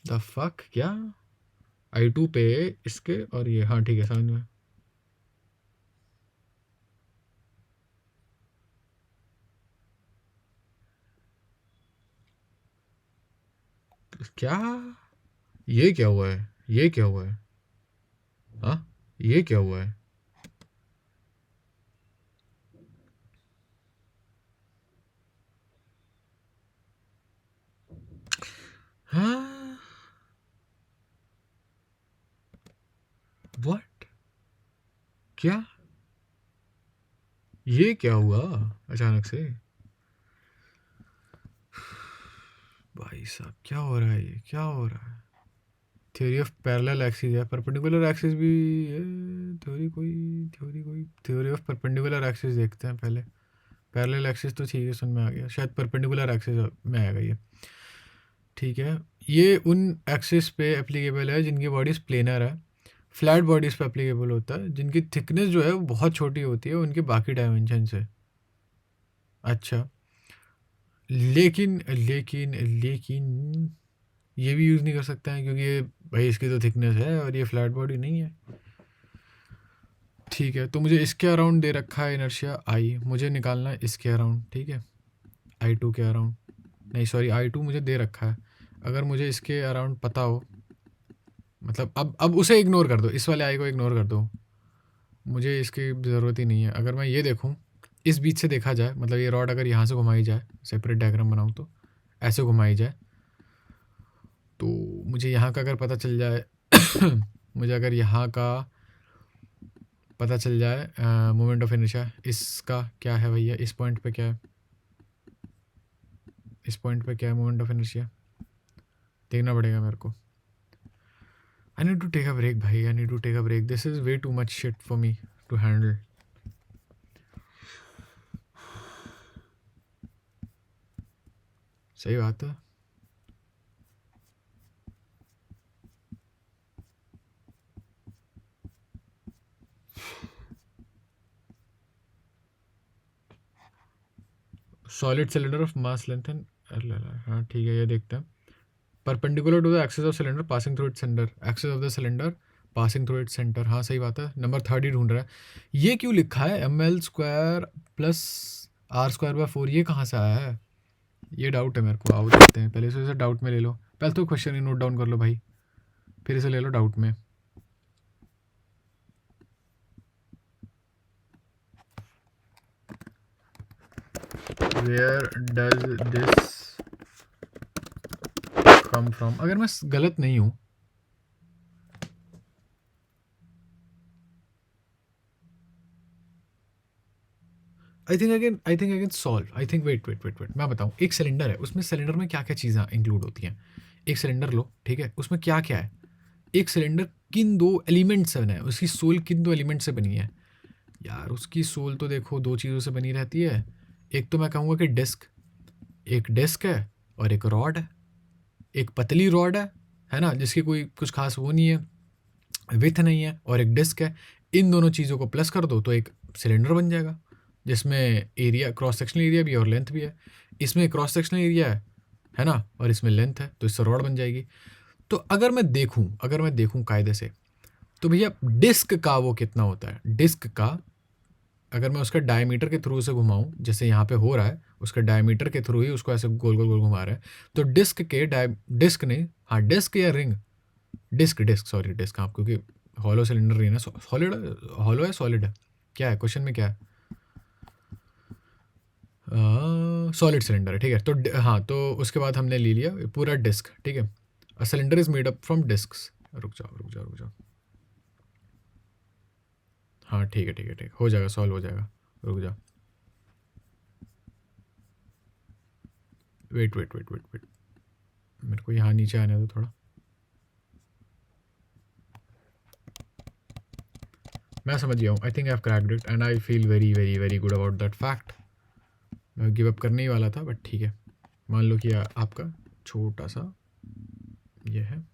S1: द फक क्या, I2 पे इसके, और ये, हाँ ठीक है, समझ में। क्या, ये क्या हुआ है, ये क्या हुआ है, हाँ, ये क्या हुआ है। हाँ, व्हाट, क्या, ये क्या हुआ अचानक से। भाई साहब क्या हो रहा है, ये क्या हो रहा है। थ्योरी ऑफ पैरेलल एक्सिस है, परपेंडिकुलर एक्सिस भी है। थ्योरी ऑफ परपेंडिकुलर एक्सिस देखते हैं पहले। पैरेलल एक्सिस तो ठीक है, सुन में आ गया, शायद परपेंडिकुलर एक्सिस में आएगा ये। ठीक है, ये उन एक्सिस पे एप्लीकेबल है जिनकी बॉडीज प्लेनर है। फ्लैट बॉडीज पे एप्लीकेबल होता है, जिनकी थिकनेस जो है वो बहुत छोटी होती है उनके बाकी डायमेंशन से। अच्छा, लेकिन लेकिन लेकिन ये भी यूज़ नहीं कर सकते हैं, क्योंकि ये भाई इसकी तो थिकनेस है और ये फ्लैट बॉडी नहीं है। ठीक है, तो मुझे इसके अराउंड दे रखा है इनर्शिया आई, मुझे निकालना है इसके अराउंड, ठीक है, I2 के अराउंड, नहीं सॉरी, I2 मुझे दे रखा है। अगर मुझे इसके अराउंड पता हो, मतलब अब उसे इग्नोर कर दो, इस वाले आई को इग्नोर कर दो, मुझे इसकी ज़रूरत ही नहीं है। अगर मैं ये देखूँ, इस बीच से देखा जाए, मतलब ये रॉड अगर यहाँ से घुमाई जाए, सेपरेट डायग्राम बनाऊँ तो ऐसे घुमाई जाए, तो मुझे यहाँ का अगर पता चल जाए मुझे अगर यहाँ का पता चल जाए मोमेंट ऑफ इनर्शिया, इसका क्या है भैया, इस पॉइंट पे क्या है, इस पॉइंट पे क्या है मोमेंट ऑफ इनर्शिया, देखना पड़ेगा मेरे को। I need to take a break भाई, I need to take a break, this is way too much shit for me to handle. सही बात है। Solid cylinder of mass length and, हाँ ठीक है, ये देखते हैं। Perpendicular to the axis of cylinder passing through its centre, axis of the cylinder passing through its centre, हाँ सही बात है, नंबर 30 ही ढूंढ रहा है। ये क्यों लिखा है ML square plus R² by 4, ये कहाँ से आया है, ये डाउट है मेरे को। आओ देखते हैं, पहले इसे डाउट में ले लो, पहले तो क्वेश्चन ही नोट डाउन कर लो भाई, फिर इसे ले लो डाउट में। Where does this come from, अगर मैं गलत नहीं हूँ, I think I can solve, I think, wait मैं बताऊँ। एक सिलेंडर है, उसमें सिलेंडर में क्या क्या चीज़ें इंक्लूड होती हैं। एक सिलेंडर लो, ठीक है, उसमें क्या क्या है। एक सिलेंडर किन दो एलिमेंट से बना है, उसकी सोल किन दो एलिमेंट से बनी है। यार उसकी सोल तो देखो दो चीज़ों से बनी रहती है। एक तो मैं कहूँगा कि डिस्क, एक डिस्क है और एक रॉड है। एक पतली रॉड है ना, जिसकी कोई कुछ खास वो नहीं है, विथ नहीं है, और एक डिस्क है। इन दोनों चीज़ों को प्लस कर दो तो एक सिलेंडर बन जाएगा, जिसमें एरिया, क्रॉस सेक्शनल एरिया भी है और लेंथ भी है। इसमें क्रॉस सेक्शनल एरिया है ना, और इसमें लेंथ है, तो इससे रॉड बन जाएगी। तो अगर मैं देखूं कायदे से, तो भैया डिस्क का वो कितना होता है, डिस्क का अगर मैं उसका डायमीटर के थ्रू से घुमाऊँ, जैसे यहाँ पे हो रहा है, उसका डायमीटर के थ्रू ही उसको ऐसे गोल गोल गोल घुमा रहा है, तो डिस्क नहीं, हाँ डिस्क या रिंग, डिस्क सॉरी डिस्क, हाँ, क्योंकि हॉलो सिलेंडर नहीं है ना, सॉलिड, हॉलो है सॉलिड है, क्या है क्वेश्चन में, क्या है, सॉलिड सिलेंडर है, ठीक है। तो हाँ, तो उसके बाद हमने ले लिया पूरा डिस्क, ठीक है। A cylinder is made up from discs, रुक जाओ रुक जाओ रुक जाओ, हाँ ठीक है ठीक है ठीक है, हो जाएगा, सॉल्व हो जाएगा, रुक जाओ, wait wait wait wait wait, मेरे को यहाँ नीचे आने दो थोड़ा, मैं समझ गया हूँ, I think I have cracked it and I feel very very very good about that fact. मैं गिव अप करने ही वाला था, बट ठीक है, मान लो कि आपका छोटा सा ये है,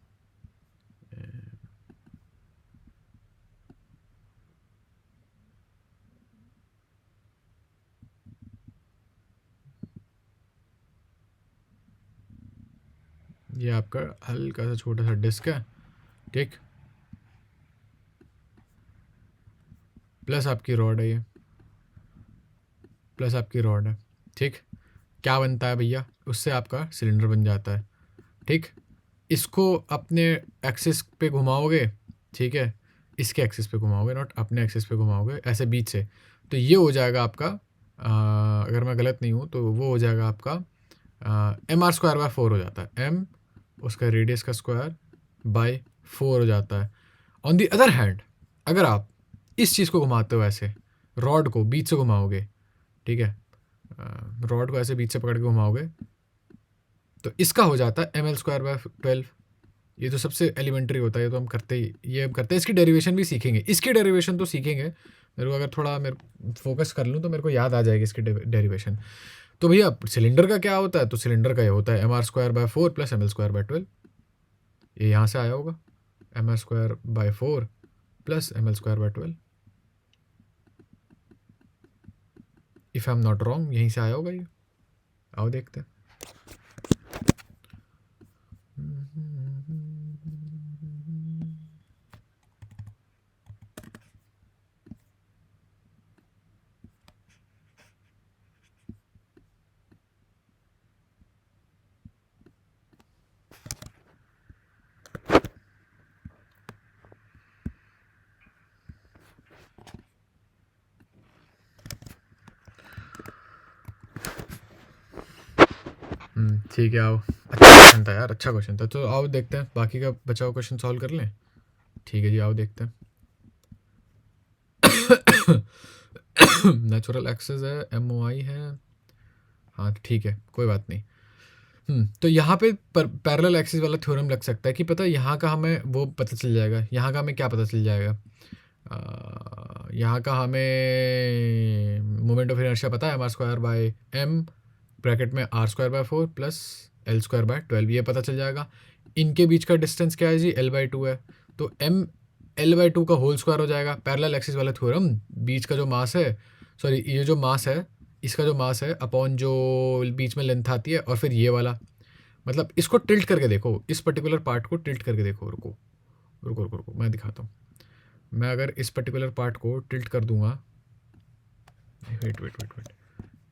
S1: ये आपका हल्का सा छोटा सा डिस्क है, ठीक, प्लस आपकी रॉड है, ये प्लस आपकी रॉड है, ठीक। क्या बनता है भैया, उससे आपका सिलेंडर बन जाता है, ठीक। इसको अपने एक्सिस पे घुमाओगे, ठीक है, इसके एक्सिस पे घुमाओगे, नॉट अपने एक्सिस पे घुमाओगे, ऐसे बीच से, तो ये हो जाएगा आपका, अगर मैं गलत नहीं हूँ तो वो हो जाएगा आपका mr²/4 हो जाता है, m उसका रेडियस का स्क्वायर बाय 4 हो जाता है। ऑन दी अदर हैंड, अगर आप इस चीज़ को घुमाते हो ऐसे, रॉड को बीच से घुमाओगे, ठीक है, रॉड को ऐसे बीच से पकड़ के घुमाओगे, तो इसका हो जाता है ml²/12। ये तो सबसे एलिमेंट्री होता है, ये तो हम करते ही, ये हम करते हैं, इसकी डेरिवेशन भी सीखेंगे, इसकी डेरिवेशन तो सीखेंगे, मेरे को अगर थोड़ा मेरे फोकस कर लूँ तो मेरे को याद आ जाएगी इसकी डेरिवेशन। तो भैया सिलेंडर का क्या होता है, तो सिलेंडर का ये होता है mr²/4 प्लस ml²/12, ये यहाँ से आया होगा, mr²/4 plus ml²/12, if I am not wrong, यहीं से आया होगा ये, आओ देखते हैं। ठीक है, आओ, अच्छा क्वेश्चन था यार, अच्छा क्वेश्चन था, तो आओ देखते हैं, बाकी का बचा हुआ क्वेश्चन सॉल्व कर लें, ठीक है जी, आओ देखते हैं। नेचुरल एक्सेस है, MOI है, हाँ ठीक है, कोई बात नहीं। तो यहाँ पे पैरेलल एक्सिस वाला थ्योरम लग सकता है कि पता है, यहाँ का हमें वो पता चल जाएगा, यहाँ का हमें क्या पता चल जाएगा, यहाँ का हमें मोमेंट ऑफ इनर्शिया पता है, mr²/m ब्रैकेट में r²/4 प्लस l²/12, ये पता चल जाएगा। इनके बीच का डिस्टेंस क्या है जी, l/2 है, तो m l/2 का होल स्क्वायर हो जाएगा। पैरेलल एक्सिस वाला थ्योरम, बीच का जो मास है, सॉरी ये जो मास है, इसका जो मास है अपॉन जो बीच में लेंथ आती है, और फिर ये वाला, मतलब इसको टिल्ट करके देखो, इस पर्टिकुलर पार्ट को टिल्ट करके देखो, रुको रुको रुको रुको, मैं दिखाता हूँ। मैं अगर इस पर्टिकुलर पार्ट को टिल्ट कर दूंगा, वेट वेट वेट वेट,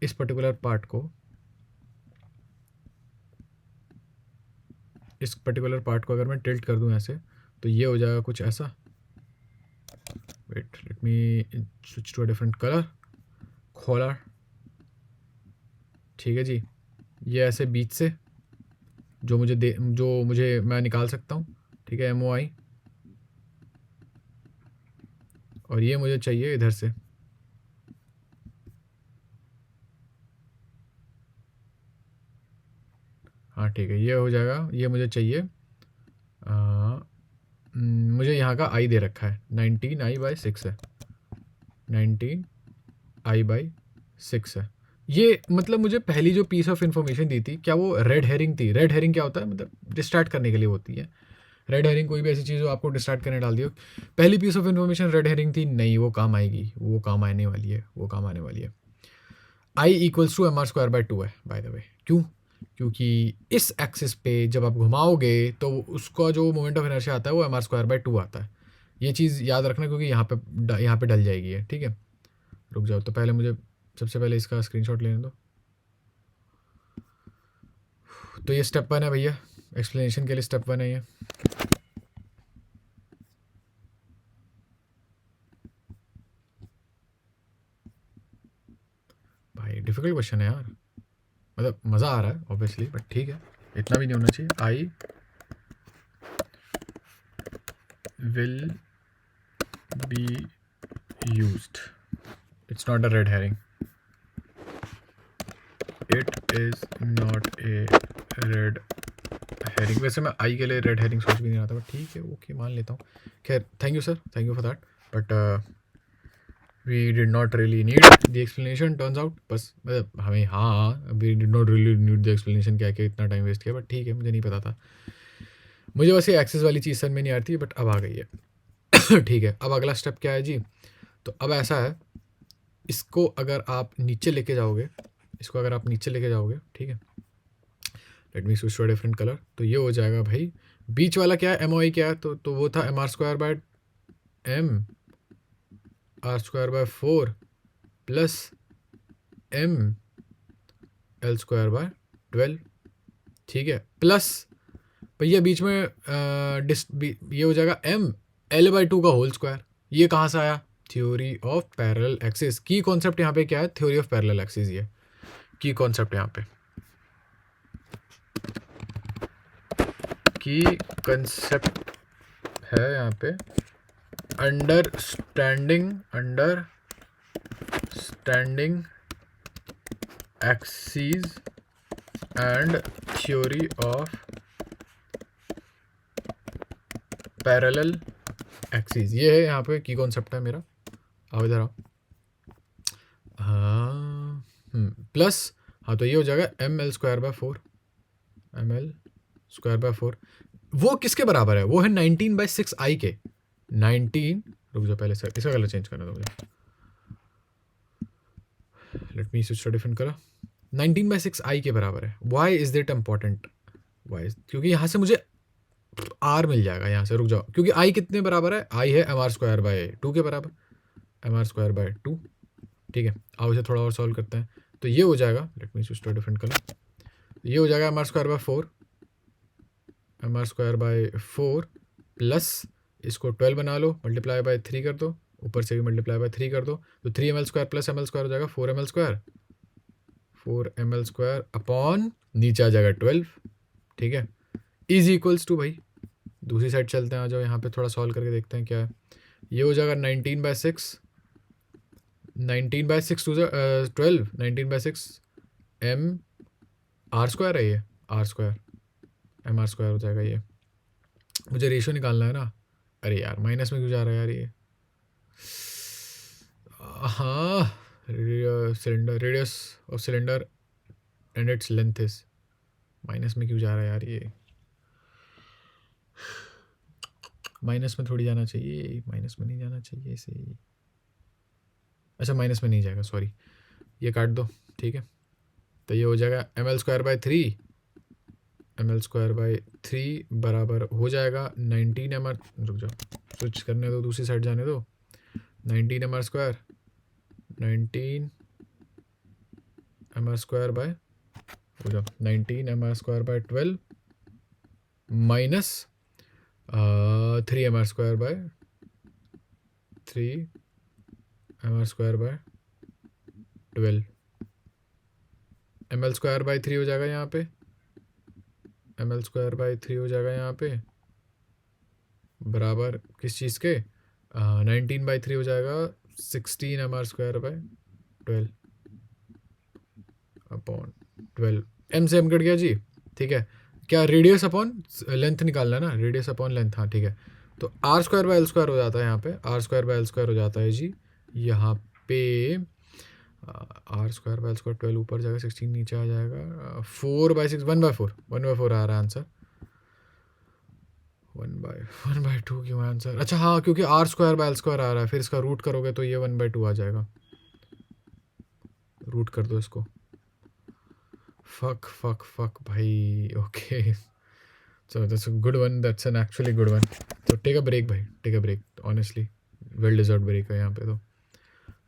S1: इस पर्टिकुलर पार्ट को, इस पर्टिकुलर पार्ट को अगर मैं टिल्ट कर दूं ऐसे, तो ये हो जाएगा कुछ ऐसा, wait let me switch to a different colour, खोलर, ठीक है जी, ये ऐसे बीच से जो मुझे मैं निकाल सकता हूँ, ठीक है, MOI, और ये मुझे चाहिए इधर से, हाँ ठीक है, ये हो जाएगा, ये मुझे चाहिए, मुझे यहाँ का आई दे रखा है 19I/6 है, 19I/6 है। ये मतलब मुझे पहली जो पीस ऑफ इन्फॉर्मेशन दी थी, क्या वो रेड हेरिंग थी? रेड हेरिंग क्या होता है, मतलब डिस्ट्रैक्ट करने के लिए होती है। रेड हेरिंग कोई भी ऐसी चीज़ हो आपको डिस्ट्रैक्ट करने डाल दियो। पहली piece of information red herring थी, नहीं वो काम आएगी, वो काम आने वाली है, वो काम आने वाली है। I=mr²/2 है बाय द वे, क्यों? क्योंकि इस एक्सिस पे जब आप घुमाओगे तो उसका जो मोमेंट ऑफ इनर्शिया आता है वो mr²/2 आता है। ये चीज़ याद रखना, क्योंकि यहाँ पे डल जाएगी है, ठीक है। रुक जाओ, तो पहले मुझे सबसे पहले इसका स्क्रीनशॉट लेने दो। तो ये स्टेप 1 है भैया, एक्सप्लेनेशन के लिए स्टेप 1 है ये। भाई डिफिकल्ट क्वेश्चन है यार, मतलब मज़ा आ रहा है ऑब्वियसली, बट ठीक है, इतना भी नहीं होना चाहिए। आई will be used, it's not a red herring, it is not a red herring. वैसे मैं आई के लिए रेड हेरिंग सोच भी नहीं रहा था, बट ठीक है, ओके मान लेता हूँ। खैर thank you sir, thank you for that, but we did not really need the explanation turns out. बस मतलब हमें, हाँ we did not really need the explanation, क्या क्या इतना टाइम वेस्ट किया, बट ठीक है, मुझे नहीं पता था। मुझे बस ये एक्सेस वाली चीज़ समझ में नहीं आती, बट अब आ गई है। ठीक है, अब अगला स्टेप क्या है जी? तो अब ऐसा है, इसको अगर आप नीचे लेके जाओगे, इसको अगर आप नीचे लेके जाओगे, ठीक है, let me switch to different colour, तो ये हो जाएगा भाई, बीच वाला क्या है, एम ओ आई क्या है, तो वो था mr² by m r² by 4 plus m l² by 12, ठीक है, प्लस भैया बीच में ये हो जाएगा m l/2 का होल स्क्वायर। ये कहाँ से आया? Theory of parallel axis. की कॉन्सेप्ट यहाँ पे क्या है? थ्योरी ऑफ पैरेलल एक्सिस, ये की कॉन्सेप्ट यहाँ पे, की कंसेप्ट है यहाँ पे, understanding axis and theory of parallel axis, ये है यहाँ पे की कॉन्सेप्ट है मेरा। आओ इधर आओ, हाँ प्लस, हाँ तो ये हो जाएगा ml² बाय 4, ml² बाय 4, वो किसके बराबर है? वो है 19/6 आई के। 19, रुक जाओ पहले सर इसका कलर चेंज करना दो मुझे, let me switch to different colour. 19/6 I के बराबर है। Why is that important? Why, क्योंकि यहाँ से मुझे आर मिल जाएगा यहाँ से, रुक जाओ, क्योंकि आई कितने बराबर है? आई है mr² बाय 2 के बराबर, mr² बाय 2, ठीक है। आओ इसे थोड़ा और सॉल्व करते हैं, तो ये हो जाएगा, let me switch to different colour, ये हो जाएगा mr² bye 4, mr² bye 4 plus इसको 12 बना लो, मल्टीप्लाई बाय 3 कर दो, ऊपर से भी मल्टीप्लाई बाय 3 कर दो, तो 3ml² प्लस ml² हो जाएगा 4ml² अपॉन नीचे आ जाएगा 12, ठीक है, इज इक्वल्स टू, भाई दूसरी साइड चलते हैं, आ जाओ यहाँ पे थोड़ा सॉल्व करके देखते हैं क्या है। ये हो जाएगा 19/6, 19/6 टू 12, 19/6 m r² है, ये r², mr² हो जाएगा ये। मुझे रेशियो निकालना है ना, अरे यार माइनस में क्यों जा रहा है यार ये, हाँ cylinder, radius of cylinder and its length is, minus में क्यों जा रहा है यार ये, माइनस में थोड़ी जाना चाहिए, माइनस में नहीं जाना चाहिए इसे, अच्छा माइनस में नहीं जाएगा, सॉरी, ये काट दो, ठीक है। तो ये हो जाएगा ml² बाय 3, ml² बाय 3 बराबर हो जाएगा 19 mr, रुक जाओ स्विच करने दो, दूसरी साइड जाने दो, 19 mr², 19 mr² बाय, हो जाओ 19 mr² by 12 minus 3 mr² by 3 mr² by 12, ml² by 3 हो जाएगा यहाँ पे, ml² बाय 3 हो जाएगा यहाँ पे बराबर किस चीज़ के, 19/3 हो जाएगा 16 mr² बाय 12 अपॉन 12, m से m कट गया जी, ठीक है। क्या रेडियस अपॉन लेंथ निकालना है ना, रेडियस अपॉन लेंथ, हाँ ठीक है। तो r² बाय l² हो जाता है यहाँ पे, r² बाय l² हो जाता है जी यहाँ पे, r² बाय l², 12 ऊपर जाएगा, 16 नीचे आ जाएगा, 4/6, 1/4 आ रहा है आंसर, 1/2 क्यों आंसर, अच्छा हाँ क्योंकि r² बाय l² आ रहा है, फिर इसका रूट करोगे तो ये 1/2 आ जाएगा, रूट कर दो इसको, फक भाई, okay so that's a good one, that's an actually good one, so take a break भाई, take a break, honestly well deserved break है यहाँ पे तो,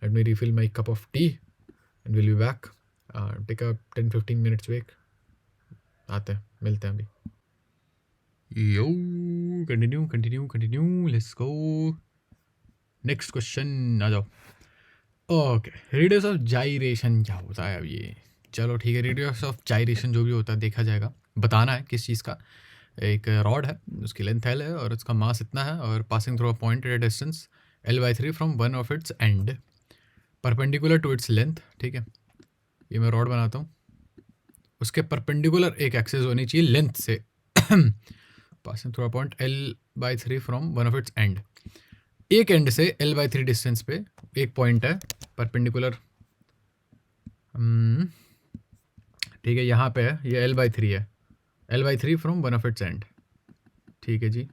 S1: let me refill my cup of tea and will be back. Take a 10-15 minutes break. आते हैं, मिलते हैं अभी. Yo, continue, let's go. Next question आ जाओ. ओके, रेडियस ऑफ जाइरेशन क्या होता है अब ये? चलो ठीक है, रेडियस ऑफ जाइरेशन जो भी होता है देखा जाएगा. बताना है किस चीज़ का. एक रॉड है, उसकी लेंथ L है और उसका मास इतना है, और passing through a point at a distance L/3 from one of its end perpendicular to its length. ठीक है, ये मैं रॉड बनाता हूँ, उसके परपेंडिकुलर एक एक्सिस होनी चाहिए लेंथ से. Passing through a point L/3 from one of its and. एक एंड से L/3 डिस्टेंस पे एक पॉइंट है परपेंडिकुलर. ठीक है, यहाँ पे है, ये L/3 है. L/3 from one of its and. ठीक है जी.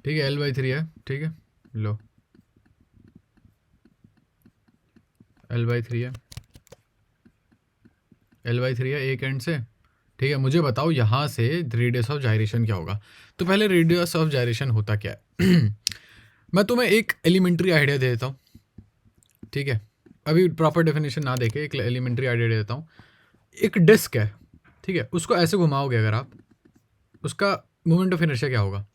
S1: ठीक है, L/3 है. ठीक है, लो L/3 है. L/3 है एक एंड से. ठीक है, मुझे बताओ यहाँ से रेडियस ऑफ जायरेशन क्या होगा. तो पहले रेडियस ऑफ जायरेशन होता क्या है. मैं तुम्हें एक एलिमेंट्री आइडिया दे देता हूँ. ठीक है, अभी प्रॉपर डेफिनेशन ना देके एक एलिमेंट्री आइडिया दे देता हूँ. एक डिस्क है, ठीक है, उसको ऐसे घुमाओगे अगर आप, उसका मोमेंट ऑफ इनर्शिया क्या होगा?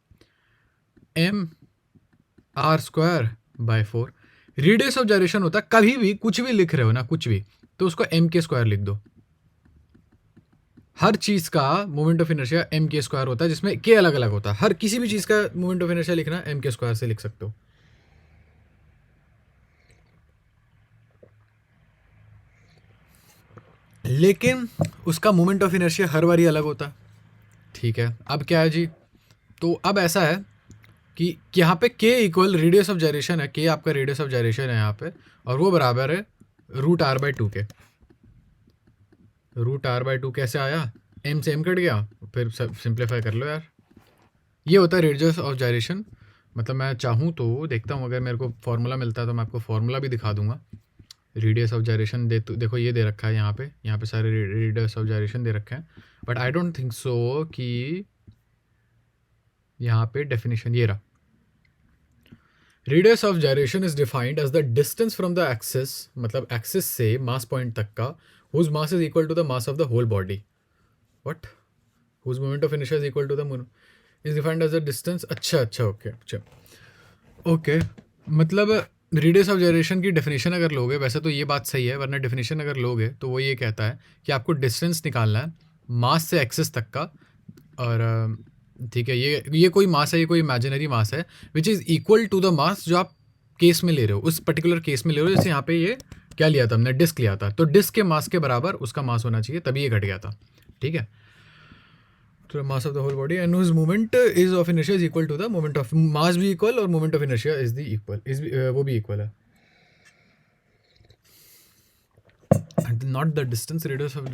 S1: mr²/4. रेडियस ऑफ जायरेशन होता है, कभी भी कुछ भी लिख रहे हो ना, कुछ भी, तो उसको m² लिख दो. हर चीज़ का मोमेंट ऑफ इनर्शिया m² होता है, जिसमें k अलग अलग होता है. हर किसी भी चीज़ का मोमेंट ऑफ इनर्शिया लिखना m² से लिख सकते हो. लेकिन उसका मोमेंट ऑफ इनर्शिया हर बारी अलग होता है. ठीक है, अब क्या है जी, तो अब ऐसा है कि यहाँ पे k equal radius of gyration है. k आपका रेडियस ऑफ जायरेशन है यहाँ पे, और वो बराबर है √r/2 के. √r/2 कैसे आया? m से m कट गया, फिर सिंप्लीफाई कर लो यार. ये होता है रेडियस ऑफ जायरेशन. मतलब मैं चाहूँ तो देखता हूँ, अगर मेरे को फॉर्मूला मिलता है तो मैं आपको फॉर्मूला भी दिखा दूंगा. रेडियस ऑफ जायरेशन देखो ये दे रखा है यहाँ पे सारे रेडियस ऑफ जायरेशन दे रखे हैं. But I don't think so कि यहाँ पे डेफिनेशन ये रहा. Radius of gyration is defined as the distance from the axis, मतलब एक्सिस से मास पॉइंट तक का, whose mass is equal to the mass of the whole body. What? Whose moment of inertia is equal to the moon is defined as the distance. अच्छा okay. मतलब radius of gyration की definition अगर लोगे, वैसे तो ये बात सही है, वरना डेफिनेशन अगर लोगे तो वो ये कहता है कि आपको डिस्टेंस निकालना है मास से एक्सिस तक का. और ठीक है, ये कोई मास है, ये कोई इमेजिनरी मास है which is equal to the mass जो आप केस में ले रहे हो, उस पर्टिकुलर केस में ले रहे हो. जैसे यहाँ पे ये क्या लिया था हमने, डिस्क लिया था, तो डिस्क के मास के बराबर उसका मास होना चाहिए, तभी ये घट गया था. ठीक है, तो mass of the whole body and whose moment is of inertia is equal to the moment of mass भी इक्वल, और moment of inertia is the equal, वो भी इक्वल है. Not the distance, radius of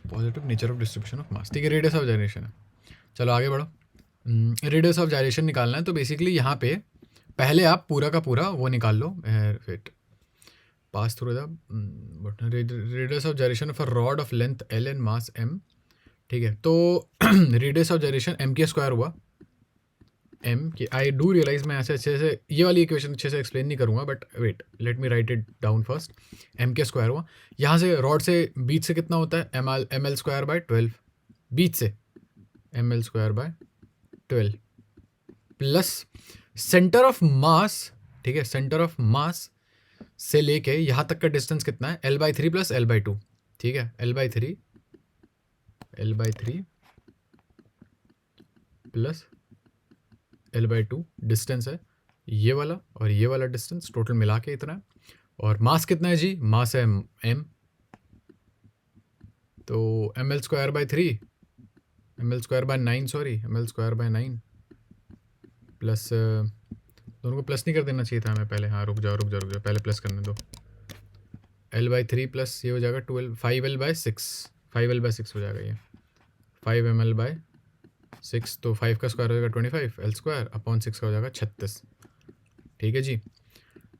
S1: positive nature of distribution of mass. ठीक है, radius of gyration है. चलो आगे बढ़ो. रेडियस ऑफ जायरेशन निकालना है, तो बेसिकली यहाँ पे पहले आप पूरा का पूरा वो निकाल लो. Fit pass through the radius of gyration of a rod of length L and mass m. ठीक है, तो रेडियस ऑफ जायरेशन m² हुआ. m की आई डू रियलाइज मैं ऐसे अच्छे से ये वाली इक्वेशन अच्छे से एक्सप्लेन नहीं करूँगा, but wait let me write it down first. m² हुआ. यहाँ से रॉड से बीच से कितना होता है, ml²/12. बीच से ml²/12 plus centre of mass. ठीक है, सेंटर ऑफ मास से लेके यहाँ तक का डिस्टेंस कितना है, L/3 प्लस L/2. ठीक है, L/3 प्लस L/2 डिस्टेंस है, ये वाला और ये वाला डिस्टेंस टोटल मिला के इतना है. और मास कितना है जी, मास है m. तो ml²/3 ml²/9 प्लस, दोनों को प्लस नहीं कर देना चाहिए था हमें पहले. हाँ रुक जाओ, पहले प्लस करने दो. L/3 प्लस ये हो जाएगा 5L/6 हो जाएगा ये 5ml/6. तो 5 का स्क्वायर हो जाएगा 25, L²/6 का हो जाएगा 36. ठीक है जी,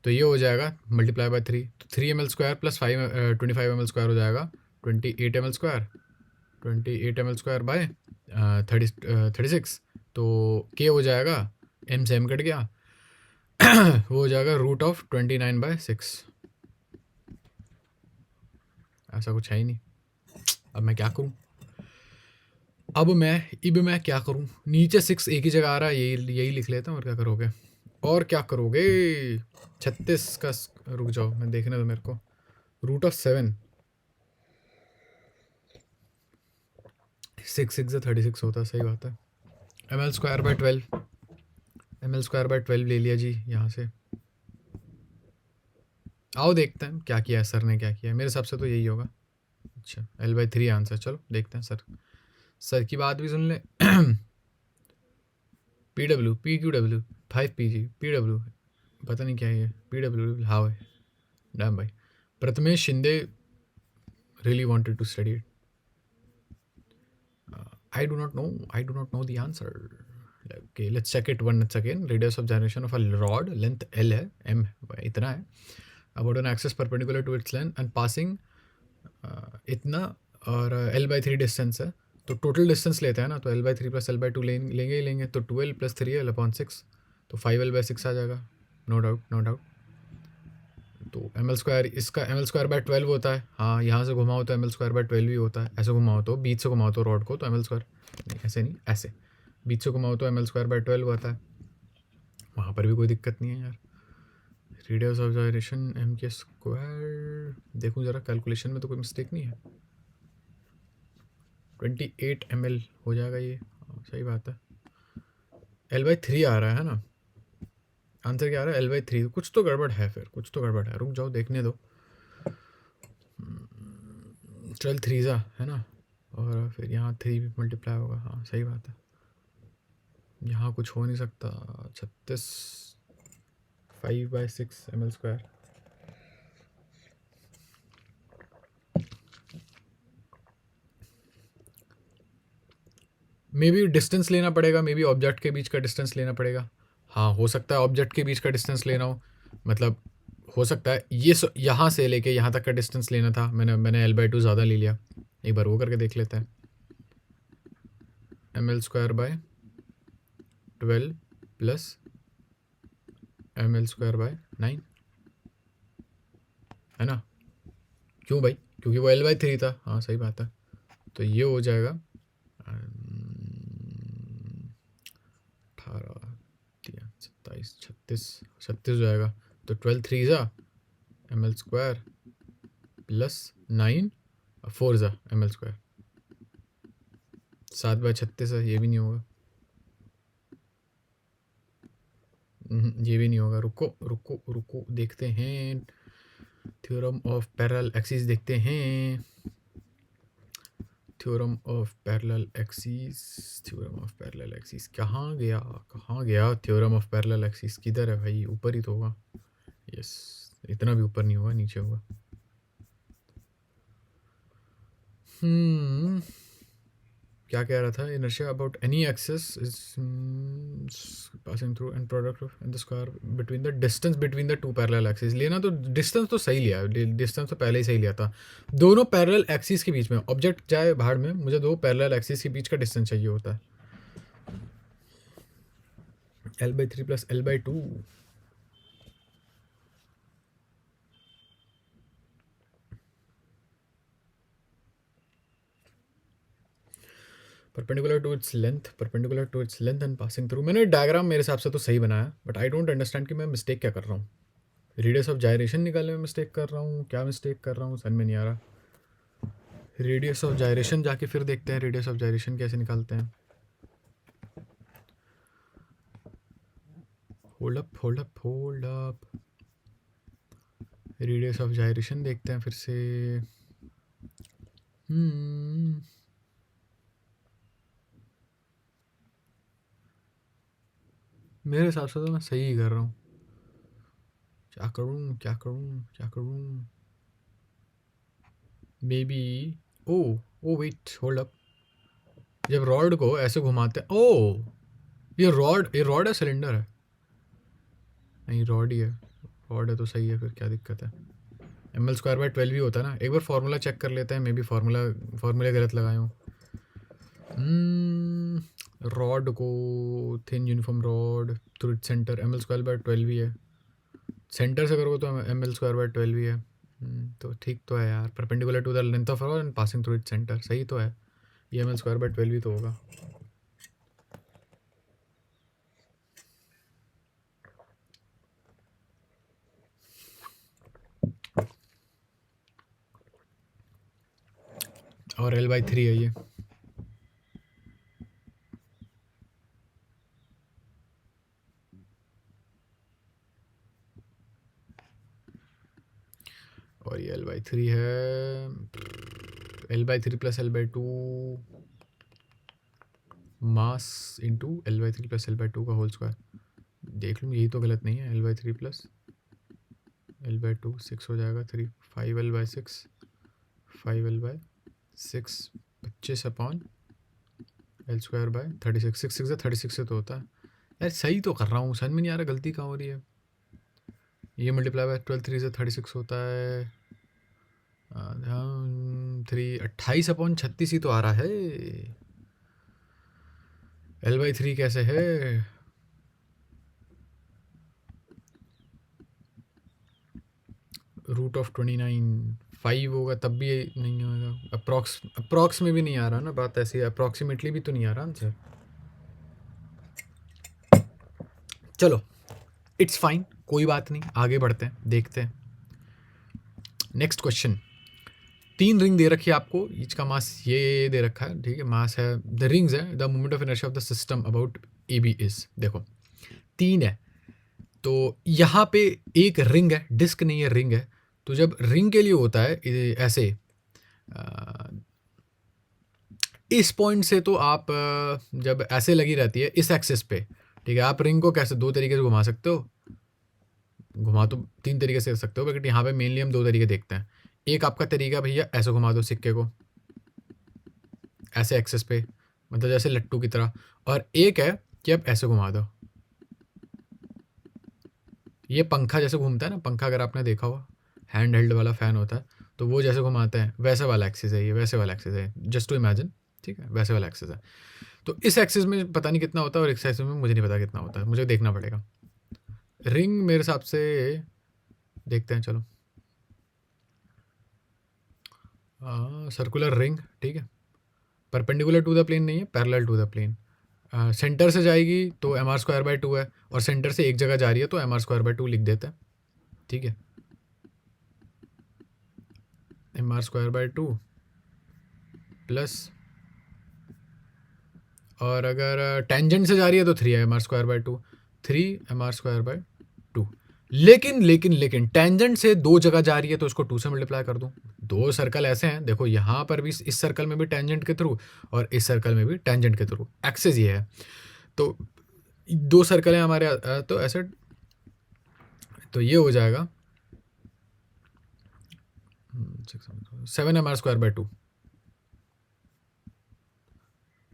S1: तो ये हो जाएगा मल्टीप्लाई बाय 3, तो 3ml² प्लस 25ml² हो जाएगा 28ml². 28 ml² बाय 36, तो के हो जाएगा, एम से एम कट गया, वो हो जाएगा √29/6। ऐसा कुछ है ही नहीं। अब मैं क्या करूँ, अब मैं क्या करूँ? नीचे 6 एक ही जगह आ रहा है, यही लिख लेता हूँ। और क्या करोगे, और क्या करोगे? 36 का रुक जाओ, मैं देखने दो मेरे को। √7, 6 36 होता है, सही बात है। ml² बाय 12 ले लिया जी यहाँ से। आओ देखते हैं क्या किया है सर ने, क्या किया है। मेरे हिसाब से तो यही होगा। अच्छा, L/3 आंसर। चलो देखते हैं सर की बात भी सुन ले। PW PQW 5 PG PW, पता नहीं क्या है ये PW। हाउ है डैम भाई। Prathamesh Shinde really wanted to study it. I do not know the answer. Okay, let's check it once again. Radius of gyration of a rod, length L है, M इतना है, about an axis perpendicular to its length and passing इतना, और L/3 distance है। तो total distance लेते हैं ना, तो L/3 + L/2 लेंगे ही लेंगे। तो 12 + 3 L/6, तो 5L/6 आ जाएगा। No doubt. तो ml², इसका ml² बाय 12 होता है। हाँ, यहाँ से घुमाओ तो ml² बाय 12 भी होता है। ऐसे घुमाओ तो, बीच से घुमाओ तो रॉड को, तो ml², नहीं ऐसे नहीं, ऐसे बीच से घुमाओ तो ml² बाय 12 होता है। वहाँ पर भी कोई दिक्कत नहीं है यार। रेडियस ऑफ gyration m², देखूँ ज़रा कैलकुलेशन में तो कोई मिस्टेक नहीं है। 28 ml हो जाएगा ये, सही बात है। L/3 आ रहा है ना, आंसर क्या आ रहा है? L/3। कुछ तो गड़बड़ है, फिर कुछ तो गड़बड़ है, रुक जाओ देखने दो। 12 3 है ना, और फिर यहाँ 3 भी मल्टीप्लाई होगा। हाँ सही बात है, यहाँ कुछ हो नहीं सकता। 36 5/6 ml²। मे बी डिस्टेंस लेना पड़ेगा, मे बी ऑब्जेक्ट के बीच का डिस्टेंस लेना पड़ेगा। हाँ हो सकता है ऑब्जेक्ट के बीच का डिस्टेंस लेना हो, मतलब हो सकता है ये यहाँ से लेके यहाँ तक का डिस्टेंस लेना था, मैंने L/2 ज़्यादा ले लिया। एक बार वो करके देख लेते हैं। ml² बाय 12 + ml² बाय 9 है ना। क्यों भाई? क्योंकि वो L/3 था। हाँ सही बात है। तो ये हो जाएगा 18 27 36 हो जाएगा। तो 12 3 ml² + 9 4 ml²। 7/36 है, ये भी नहीं होगा। ये भी नहीं होगा। रुको देखते हैं। थ्योरम ऑफ पैरेलल एक्सिस देखते हैं। थ्योरम ऑफ पैरेलल एक्सिस कहाँ गया? थ्योरम ऑफ पैरेलल एक्सिस किधर है भाई? ऊपर ही तो होगा। यस, इतना भी ऊपर नहीं होगा, नीचे होगा। क्या कह रहा था? inertia about any axis is passing through and product of and the square between the distance between the two parallel axes। लेना तो डिस्टेंस तो सही लिया, डिस्टेंस तो पहले ही सही लिया था। दोनों पैरेलल एक्सिस के बीच में, ऑब्जेक्ट जाए भाड़ में, मुझे दो पैरेलल एक्सिस के बीच का डिस्टेंस चाहिए होता है। L/3 + L/2। Perpendicular to its length and passing through. मैंने डायग्राम मेरे हिसाब से तो सही बनाया, बट आई डोंट अंडरस्टैंड कि मैं मिस्टेक क्या कर रहा हूँ। रेडियस ऑफ जायरेशन निकालने में मिस्टेक कर रहा हूँ, क्या मिस्टेक कर रहा हूँ समझ में नहीं आ रहा। रेडियस ऑफ जायरेशन जाके फिर देखते हैं रेडियस ऑफ जायरेशन कैसे निकालते हैं। Hold up. Radius of gyration देखते हैं फिर से। मेरे हिसाब से तो मैं सही ही कर रहा हूँ। क्या करूँ? Maybe oh wait, hold up. जब रॉड को ऐसे घुमाते हैं, ये रॉड है, सिलेंडर है? नहीं, रॉड ही है। रॉड है तो सही है, फिर क्या दिक्कत है? ml²/12 ही होता है ना। एक बार फार्मूला चेक कर लेते हैं, मे बी फार्मूला गलत लगाए हूँ। रॉड को thin uniform rod through its centre ml²/12 ही है। सेंटर से करोगे तो ml²/12 ही है। तो ठीक तो है यार, perpendicular to the length of rod and passing through its centre, सही तो है। ये ml²/12 ही तो होगा। और L/3 है ये। और ये L/3 है। L/3 plus L/2 mass into L/3 plus L/2 का होल स्क्वायर। देख लूँ यही तो गलत नहीं है। L/3 प्लस L/2 6 हो जाएगा। 3 5L/6 5L/6 25/L²/36 6 से 36 से तो होता है यार। सही तो कर रहा हूँ, समझ में नहीं आ रहा गलती कहाँ हो रही है। ये मल्टीप्लाई बाय 12 3 से 36 होता है। 3 28/36 ही तो आ रहा है। L/3 कैसे है? √29 5 होगा तब भी नहीं होगा। अप्रॉक्स में भी नहीं आ रहा ना, बात ऐसी अप्रॉक्सीमेटली भी तो नहीं आ रहा आंसर। चलो इट्स फाइन, कोई बात नहीं, आगे बढ़ते हैं, देखते हैं। Next question. 3 रिंग दे रखी है आपको, ईच का मास ये दे रखा है, ठीक है। मास है, द रिंग्स है, the moment of inertia of the system about AB is. देखो 3 है, तो यहाँ पे एक रिंग है, डिस्क नहीं है, रिंग है। तो जब रिंग के लिए होता है ऐसे इस पॉइंट से, तो आप जब ऐसे लगी रहती है इस एक्सिस पे, ठीक है। आप रिंग को कैसे 2 तरीके से घुमा सकते हो, घुमा तो 3 तरीके से कर सकते हो, बट यहाँ पे मेनली हम 2 तरीके देखते हैं। एक आपका तरीका भैया ऐसे घुमा दो सिक्के को, ऐसे एक्सिस पे, मतलब जैसे लट्टू की तरह। और एक है कि आप ऐसे घुमा दो, ये पंखा जैसे घूमता है ना, पंखा अगर आपने देखा हो, हैंड हेल्ड वाला फ़ैन होता है, तो वो जैसे घुमाते हैं वैसे वाला एक्सिस है ये, वैसे वाला एक्सिस है, जस्ट टू इमेजिन, ठीक है, वैसे वाला एक्सिस है। तो इस एक्सिस में पता नहीं कितना होता है और इस एक्सिस में मुझे नहीं पता कितना होता है, मुझे देखना पड़ेगा। रिंग मेरे हिसाब से देखते हैं, चलो। सर्कुलर रिंग, ठीक है, परपेंडिकुलर टू द प्लेन नहीं है, parallel to the plane. Centre से जाएगी तो mr²/2 है, और सेंटर से एक जगह जा रही है तो mr²/2 लिख देते हैं, ठीक है। mr²/2 प्लस, और अगर टेंजेंट से जा रही है तो 3mr²/2 3mr²/2। लेकिन टेंजेंट से 2 जगह जा रही है तो उसको 2 से मल्टीप्लाई कर दूं। 2 सर्कल ऐसे हैं, देखो यहाँ पर भी इस सर्कल में भी टेंजेंट के थ्रू और इस सर्कल में भी टेंजेंट के थ्रू, एक्सिस ये है। तो 2 सर्कल हैं हमारे, तो ऐसे, तो ये हो जाएगा 7mr²/2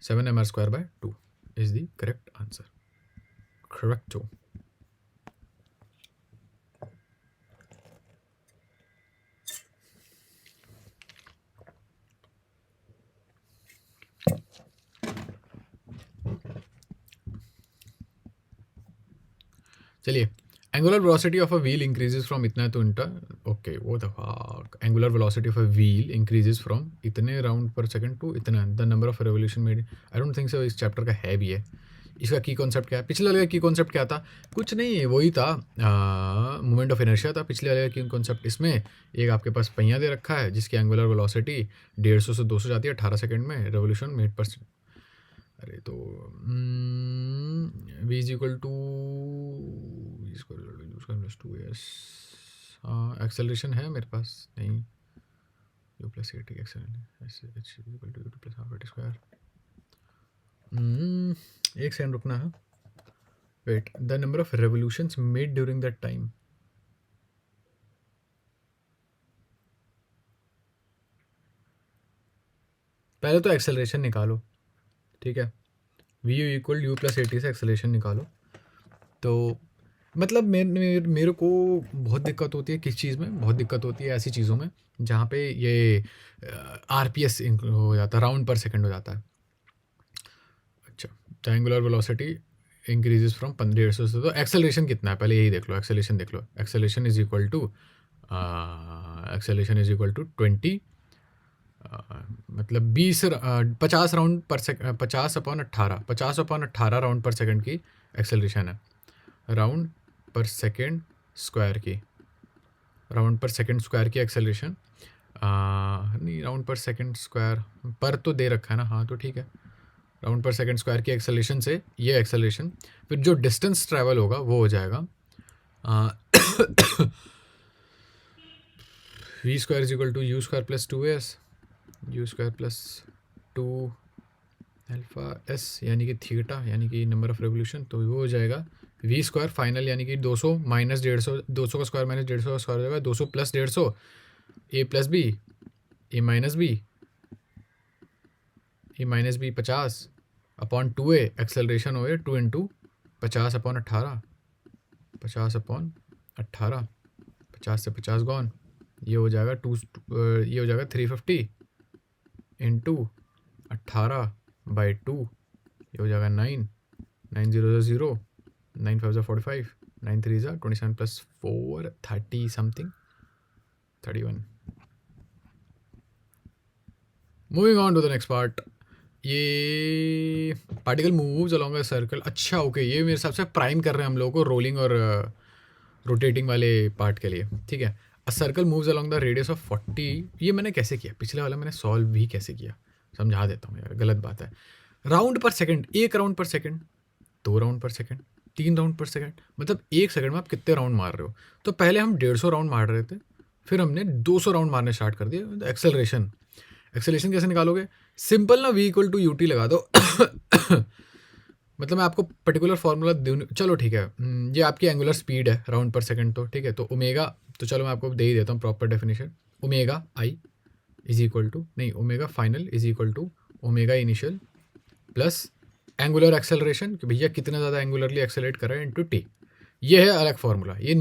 S1: 7mr²/2 is the correct answer. Correcto. चलिए, angular velocity of a wheel increases from इतना तो इतना, ओके वो तो angular velocity of a wheel increases from इतने राउंड पर सेकंड टू इतना, the number of revolution made. I don't think सो इस चैप्टर का है भी है। इसका की कॉन्सेप्ट क्या है? पिछले वाले का की कॉन्सेप्ट क्या था? कुछ नहीं, वही था, मोमेंट ऑफ इनर्शिया था पिछले वाले का की कॉन्सेप्ट। इसमें एक आपके पास पहिया दे रखा है जिसकी एंगुलर वेलोसिटी 150 से 200 जाती है 18 सेकंड में, रेवोल्यूशन मेड पर। अरे तो v is equal to +2s। हाँ, एक्सेलरेशन है मेरे पास, नहीं, u plus a t acceleration. एक सेकंड रुकना है, wait, the number of revolutions made during that time. पहले तो एक्सेलरेशन निकालो, ठीक है, v equal u plus a t से एक्सेलरेशन निकालो। तो मतलब मेरे को बहुत दिक्कत होती है किस चीज़ में, बहुत दिक्कत होती है ऐसी चीज़ों में जहाँ पे ये आरपीएस हो जाता है, राउंड पर सेकंड हो जाता है। अच्छा, ट्रायंगुलर वेलोसिटी इंक्रीजेस फ्रॉम 150 से, तो एक्सेलरेशन कितना है पहले यही देख लो, एक्सेलरेशन देख लो। एक्सेलरेशन इज इक्वल टू 20, मतलब 50 राउंड पर सेकंड, 50/18 राउंड पर सेकंड की एक्सेलरेशन है, राउंड पर सेकंड स्क्वायर की, राउंड पर सेकंड स्क्वायर की एक्सेलरेशन। नहीं, राउंड पर सेकंड स्क्वायर पर तो दे रखा है ना, हाँ तो ठीक है। राउंड पर सेकंड स्क्वायर की एक्सेलरेशन से ये एक्सेलरेशन, फिर जो डिस्टेंस ट्रैवल होगा वो हो जाएगा v square is equal to u square plus 2s, u square plus 2 alpha s, यानी कि थीटा, यानी कि नंबर ऑफ रेवोल्यूशन, तो वो हो जाएगा वी स्क्वायर फाइनल, यानी कि 200 माइनस 150, 200 का स्क्वायर माइनस 150 का स्क्वायर हो जाएगा 200 plus 150, A plus B, A minus B, A minus B 50 upon 2a, acceleration हो 2 इंटू 50/18, 50/18, 50 से 50 गॉन, ये हो जाएगा ये हो जाएगा 350 इंटू 18/2, ये हो जाएगा 9, 9 0 0, 9 5 45, 9 3 27 plus 4 30 something 31। Moving on to the next part, ये particle moves along a circle. अच्छा ओके, ये मेरे हिसाब से प्राइम कर रहे हैं हम लोगों को रोलिंग और रोटेटिंग वाले पार्ट के लिए, ठीक है। A circle moves along the radius of 40, ये मैंने कैसे किया, पिछले वाला मैंने सॉल्व भी कैसे किया, समझा देता हूँ यार, गलत बात है। राउंड पर सेकंड, 1 राउंड पर सेकंड, 2 राउंड पर सेकंड, 3 राउंड पर सेकंड, मतलब 1 सेकंड में आप कितने राउंड मार रहे हो। तो पहले हम 150 राउंड मार रहे थे, फिर हमने 200 राउंड मारने स्टार्ट कर दिए। एक्सेलरेशन, एक्सेलरेशन कैसे निकालोगे, सिंपल ना, v equal to u t लगा दो मतलब मैं आपको पर्टिकुलर फार्मूला दूँ, चलो ठीक है। ये आपकी एंगुलर स्पीड है राउंड पर सेकंड, तो ठीक है। तो ओमेगा, तो चलो मैं आपको दे ही देता हूँ proper definition. Omega I is equal to, नहीं, omega final is equal to omega initial plus angular acceleration, कि भैया कितना ज़्यादा एंगुलरली एक्सेलरेट कर रहे हैं, इंटू टी। ये है अलग फार्मूला, ये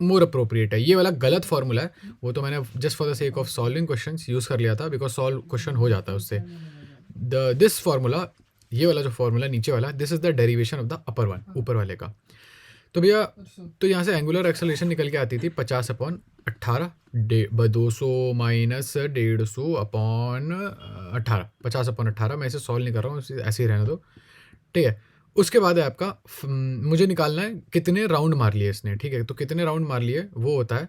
S1: मोर अप्रोप्रिएट है। ये वाला गलत फार्मूला है, वो तो मैंने just for the sake of solving questions use कर लिया था, बिकॉज सॉल्व क्वेश्चन हो जाता है उससे। दिस फार्मूला, ये वाला जो फार्मूला नीचे वाला, this is the derivation of the upper one, ऊपर वाले का। तो भैया, तो यहाँ से एंगुलर एक्सेलरेशन निकल के आती थी 50/18, 200 माइनस 150 अपॉन 18, 50/18। मैं इसे सॉल्व नहीं कर रहा हूँ, ऐसे ही रहने दो, ठीक है। उसके बाद है आपका मुझे निकालना है कितने राउंड मार लिए इसने, ठीक है। तो कितने राउंड मार लिए वो होता है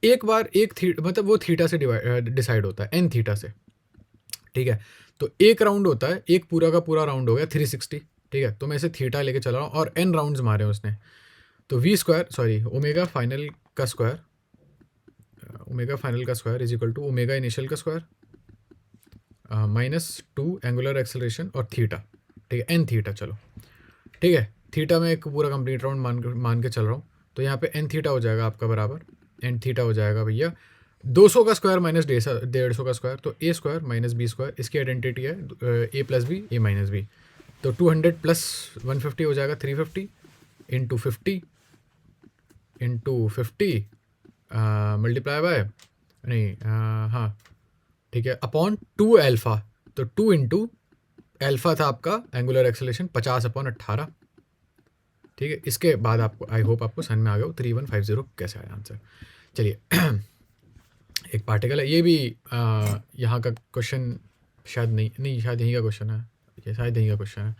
S1: एक बार एक मतलब वो थीटा से डिसाइड होता है, एन थीटा से, ठीक है। तो एक राउंड होता है, एक पूरा का पूरा राउंड हो गया 360, ठीक है। तो मैं इसे थीटा लेके चला रहा हूँ और एन राउंड्स मारे हैं उसने। तो v square, sorry, omega final का स्क्वायर, ओमेगा फाइनल का square is equal to omega initial का स्क्वायर माइनस 2 एंगुलर एक्सेलरेशन और थीटा, ठीक है, एन थीटा, चलो ठीक है। थीटा में एक पूरा कंप्लीट राउंड मान के चल रहा हूँ। तो यहाँ पे एन थीटा हो जाएगा आपका बराबर, एन थीटा हो जाएगा भैया 200 का स्क्वायर माइनस 150 का स्क्वायर, तो ए स्क्वायर माइनस बी स्क्वायर, इसकी आइडेंटिटी है ए plus B, A minus B. तो 200 प्लस 150 हो जाएगा 350 इंटू 50 इंटू 50 मल्टीप्लाई बाय, नहीं, हाँ ठीक है, अपॉन 2 एल्फा। तो 2 इंटू एल्फा था आपका एंगुलर एक्सेलरेशन 50/18, ठीक है। इसके बाद आपको, आई होप आपको समझ में आ गया हो 3150 कैसे आया आंसर। चलिए एक पार्टिकल है, ये भी यहाँ का क्वेश्चन शायद नहीं शायद यहीं का क्वेश्चन है, ये शायद यहीं का क्वेश्चन है।